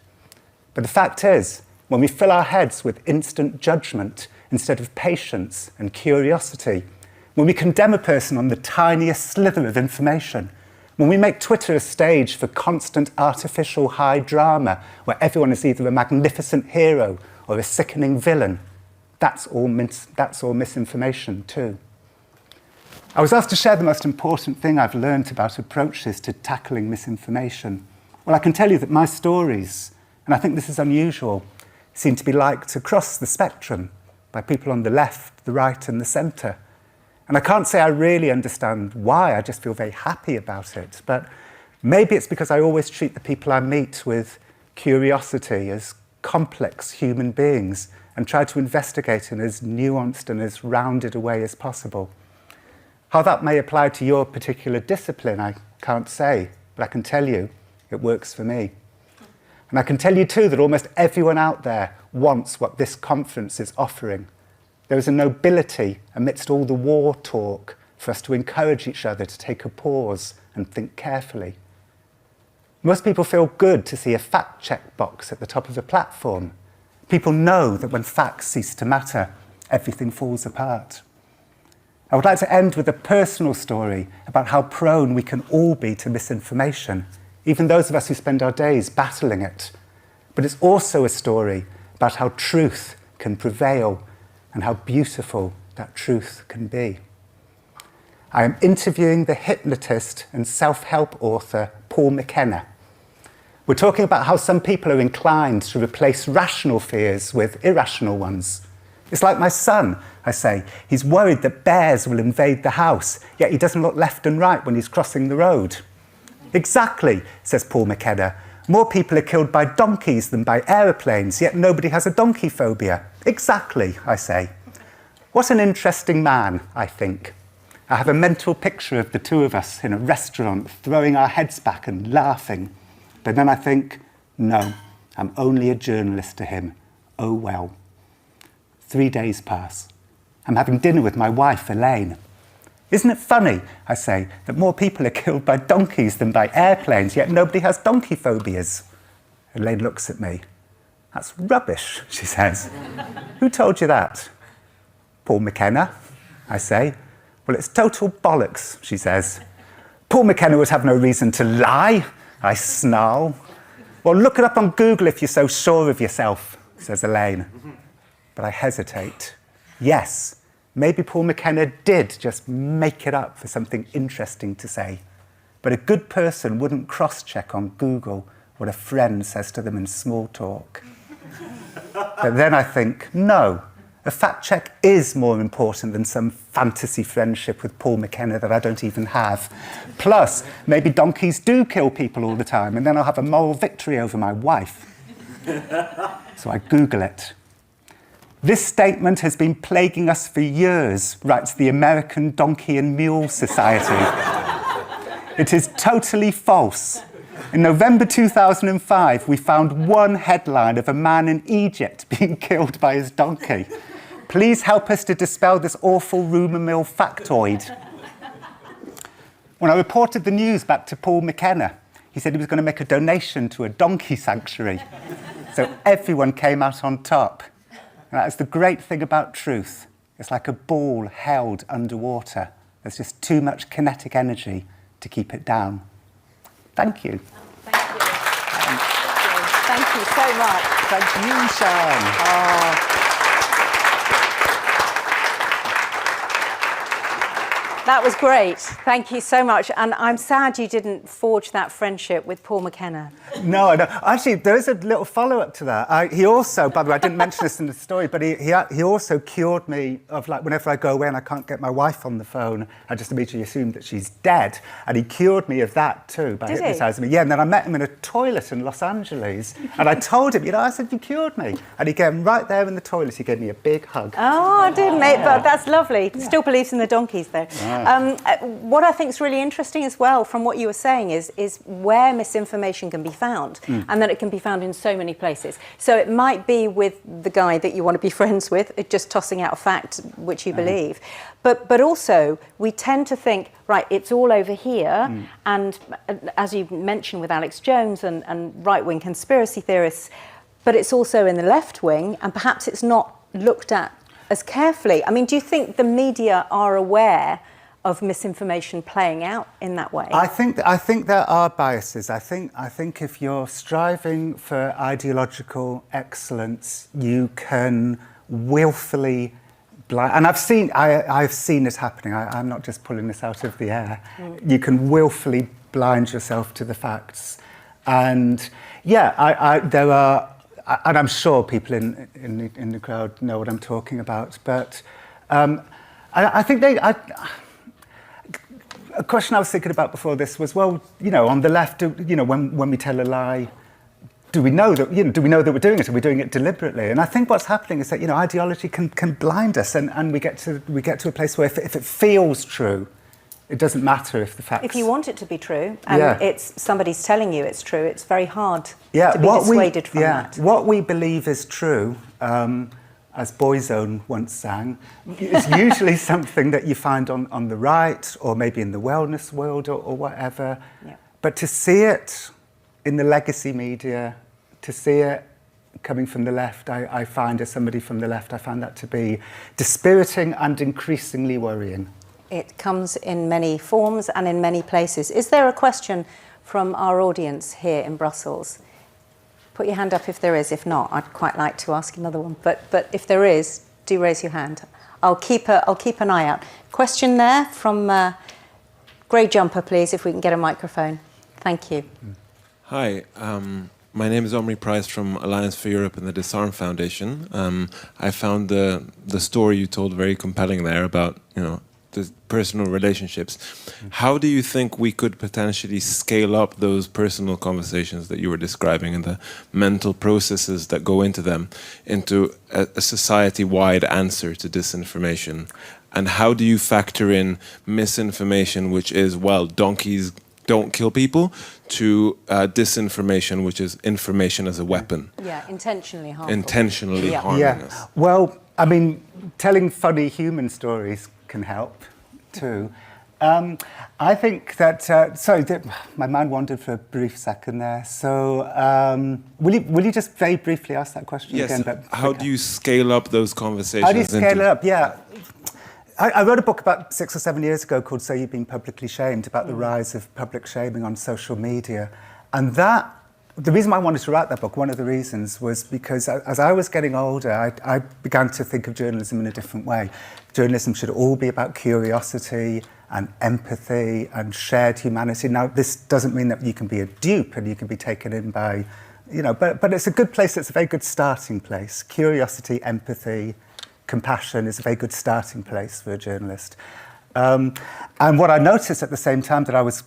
But the fact is, when we fill our heads with instant judgment instead of patience and curiosity, when we condemn a person on the tiniest slither of information, when we make Twitter a stage for constant artificial high drama where everyone is either a magnificent hero or a sickening villain, that's all misinformation too. I was asked to share the most important thing I've learned about approaches to tackling misinformation. Well, I can tell you that my stories, And I think this is unusual. It seemed to be liked across the spectrum by people on the left, the right and the centre. And I can't say I really understand why, I just feel very happy about it. But maybe it's because I always treat the people I meet with curiosity as complex human beings and try to investigate in as nuanced and as rounded a way as possible. How that may apply to your particular discipline, I can't say, but I can tell you it works for me. And I can tell you too that almost everyone out there wants what this conference is offering. There is a nobility amidst all the war talk for us to encourage each other to take a pause and think carefully. Most people feel good to see a fact check box at the top of a platform. People know that when facts cease to matter, everything falls apart. I would like to end with a personal story about how prone we can all be to misinformation, even those of us who spend our days battling it. But it's also a story about how truth can prevail and how beautiful that truth can be. I am interviewing the hypnotist and self-help author Paul McKenna. We're talking about how some people are inclined to replace rational fears with irrational ones. It's like my son, I say. He's worried that bears will invade the house, yet he doesn't look left and right when he's crossing the road. Exactly, says Paul McKenna. More people are killed by donkeys than by aeroplanes, yet nobody has a donkey phobia. Exactly, I say. What an interesting man, I think. I have a mental picture of the two of us in a restaurant throwing our heads back and laughing. But then I think, no, I'm only a journalist to him. Oh well. 3 days pass. I'm having dinner with my wife, Elaine. Isn't it funny, I say, that more people are killed by donkeys than by airplanes, yet nobody has donkey phobias? Elaine looks at me. That's rubbish, she says. Who told you that? Paul McKenna, I say. Well, it's total bollocks, she says. Paul McKenna would have no reason to lie, I snarl. Well, look it up on Google if you're so sure of yourself, says Elaine. But I hesitate. Yes, maybe Paul McKenna did just make it up for something interesting to say. But a good person wouldn't cross-check on Google what a friend says to them in small talk. But then I think, no, a fact check is more important than some fantasy friendship with Paul McKenna that I don't even have. Plus, maybe donkeys do kill people all the time, and then I'll have a moral victory over my wife. So I Google it. This statement has been plaguing us for years, writes the American Donkey and Mule Society. It is totally false. In November 2005, we found one headline of a man in Egypt being killed by his donkey. Please help us to dispel this awful rumour mill factoid. When I reported the news back to Paul McKenna, he said he was going to make a donation to a donkey sanctuary. So everyone came out on top. And that's the great thing about truth. It's like a ball held underwater. There's just too much kinetic energy to keep it down. Thank you. Thank you. Thank you so much. Thank you, Sean. That was great. Thank you so much. And I'm sad you didn't forge that friendship with Paul McKenna. No, I don't. Actually, there is a little follow-up to that. He also, by the way, I didn't mention this in the story, but he also cured me of, like, whenever I go away and I can't get my wife on the phone, I just immediately assume that she's dead. And he cured me of that too by hypnotising me. Yeah, and then I met him in a toilet in Los Angeles, and I told him, I said, you cured me. And he came right there in the toilet, he gave me a big hug. Oh, I did, mate, but that's lovely. Yeah. Still believes in the donkeys, though. What I think is really interesting as well from what you were saying is where misinformation can be found, and that it can be found in so many places. So it might be with the guy that you want to be friends with, just tossing out a fact which you believe. But also, we tend to think, right, it's all over here, and as you mentioned with Alex Jones and right-wing conspiracy theorists, but it's also in the left wing, and perhaps it's not looked at as carefully. I mean, do you think the media are aware of misinformation playing out in that way? I think there are biases. I think if you're striving for ideological excellence, you can willfully blind. And I've seen it happening. I'm not just pulling this out of the air. You can willfully blind yourself to the facts. And yeah, there are, and I'm sure people in the crowd know what I'm talking about, but I think a question I was thinking about before this was, well, on the left, when we tell a lie, do we know that we're doing it? Are we doing it deliberately? And I think what's happening is that ideology can blind us, and we get to a place where if it feels true, it doesn't matter if the facts. If you want it to be true, and somebody's telling you it's true, it's very hard to be dissuaded from that. What we believe is true, as Boyzone once sang, is usually something that you find on the right, or maybe in the wellness world, or whatever. Yeah. But to see it in the legacy media, to see it coming from the left, I find, as somebody from the left, I find that to be dispiriting and increasingly worrying. It comes in many forms and in many places. Is there a question from our audience here in Brussels? Put your hand up if there is. If not, I'd quite like to ask another one. But if there is, do raise your hand. I'll keep an eye out. Question there from grey jumper, please, if we can get a microphone. Thank you. Hi, my name is Omri Price from Alliance for Europe and the Disarm Foundation. I found the story you told very compelling there about the personal relationships. How do you think we could potentially scale up those personal conversations that you were describing and the mental processes that go into them into a society-wide answer to disinformation? And how do you factor in misinformation, which is, well, donkeys don't kill people, to disinformation, which is information as a weapon? Yeah, intentionally harmful. Intentionally harming us. Well, I mean, telling funny human stories can help too. I think that, sorry, my mind wandered for a brief second there. So will you just very briefly ask that question again? Yes, how do you scale up those conversations? How do you scale it up? Yeah. I wrote a book about 6 or 7 years ago called So You've Been Publicly Shamed, about the rise of public shaming on social media. And the reason I wanted to write that book, one of the reasons, was because as I was getting older, I began to think of journalism in a different way. Journalism should all be about curiosity and empathy and shared humanity. Now, this doesn't mean that you can be a dupe and you can be taken in by, but it's a good place, it's a very good starting place. Curiosity, empathy, compassion is a very good starting place for a journalist. And what I noticed at the same time that I was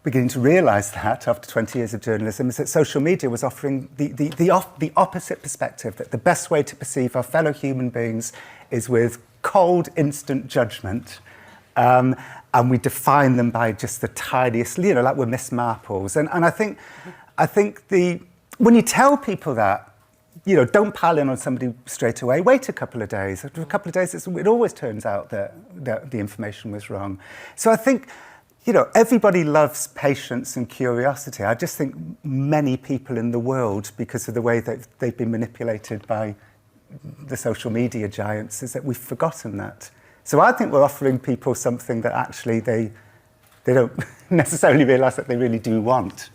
beginning to realise that after 20 years of journalism is that social media was offering the opposite perspective, that the best way to perceive our fellow human beings is with cold, instant judgment. And we define them by just the tiniest, like we're Miss Marples. And I think when you tell people that, don't pile in on somebody straight away. Wait a couple of days. After a couple of days, it always turns out that the information was wrong. So I think, everybody loves patience and curiosity. I just think many people in the world, because of the way that they've been manipulated by the social media giants, is that we've forgotten that. So I think we're offering people something that actually they don't necessarily realise that they really do want.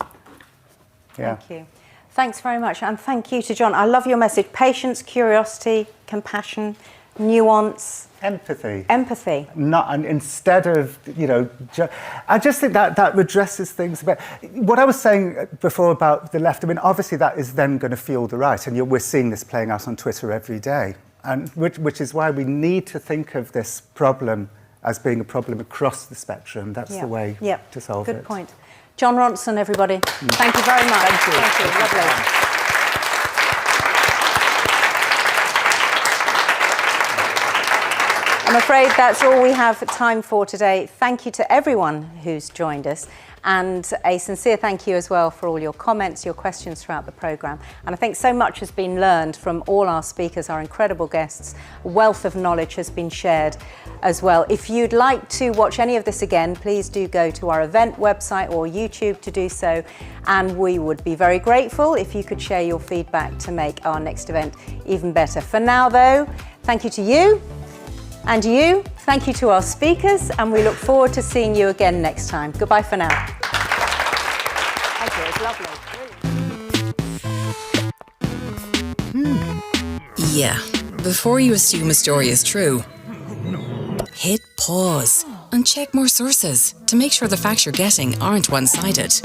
Yeah. Thank you. Thanks very much, and thank you to Jon. I love your message. Patience, curiosity, compassion, nuance. Empathy. Empathy. And instead of, I just think that redresses things a bit. What I was saying before about the left, I mean, obviously that is then going to fuel the right, and we're seeing this playing out on Twitter every day, and which is why we need to think of this problem as being a problem across the spectrum. That's the way to solve it. Good point. Jon Ronson, everybody. Thank you very much. Thank you. Lovely. I'm afraid that's all we have time for today. Thank you to everyone who's joined us, and a sincere thank you as well for all your comments, your questions throughout the programme. And I think so much has been learned from all our speakers, our incredible guests. A wealth of knowledge has been shared as well. If you'd like to watch any of this again, please do go to our event website or YouTube to do so. And we would be very grateful if you could share your feedback to make our next event even better. For now, though, thank you to you. And you, thank you to our speakers, and we look forward to seeing you again next time. Goodbye for now. Thank you, it was lovely. Yeah, before you assume a story is true, hit pause and check more sources to make sure the facts you're getting aren't one-sided.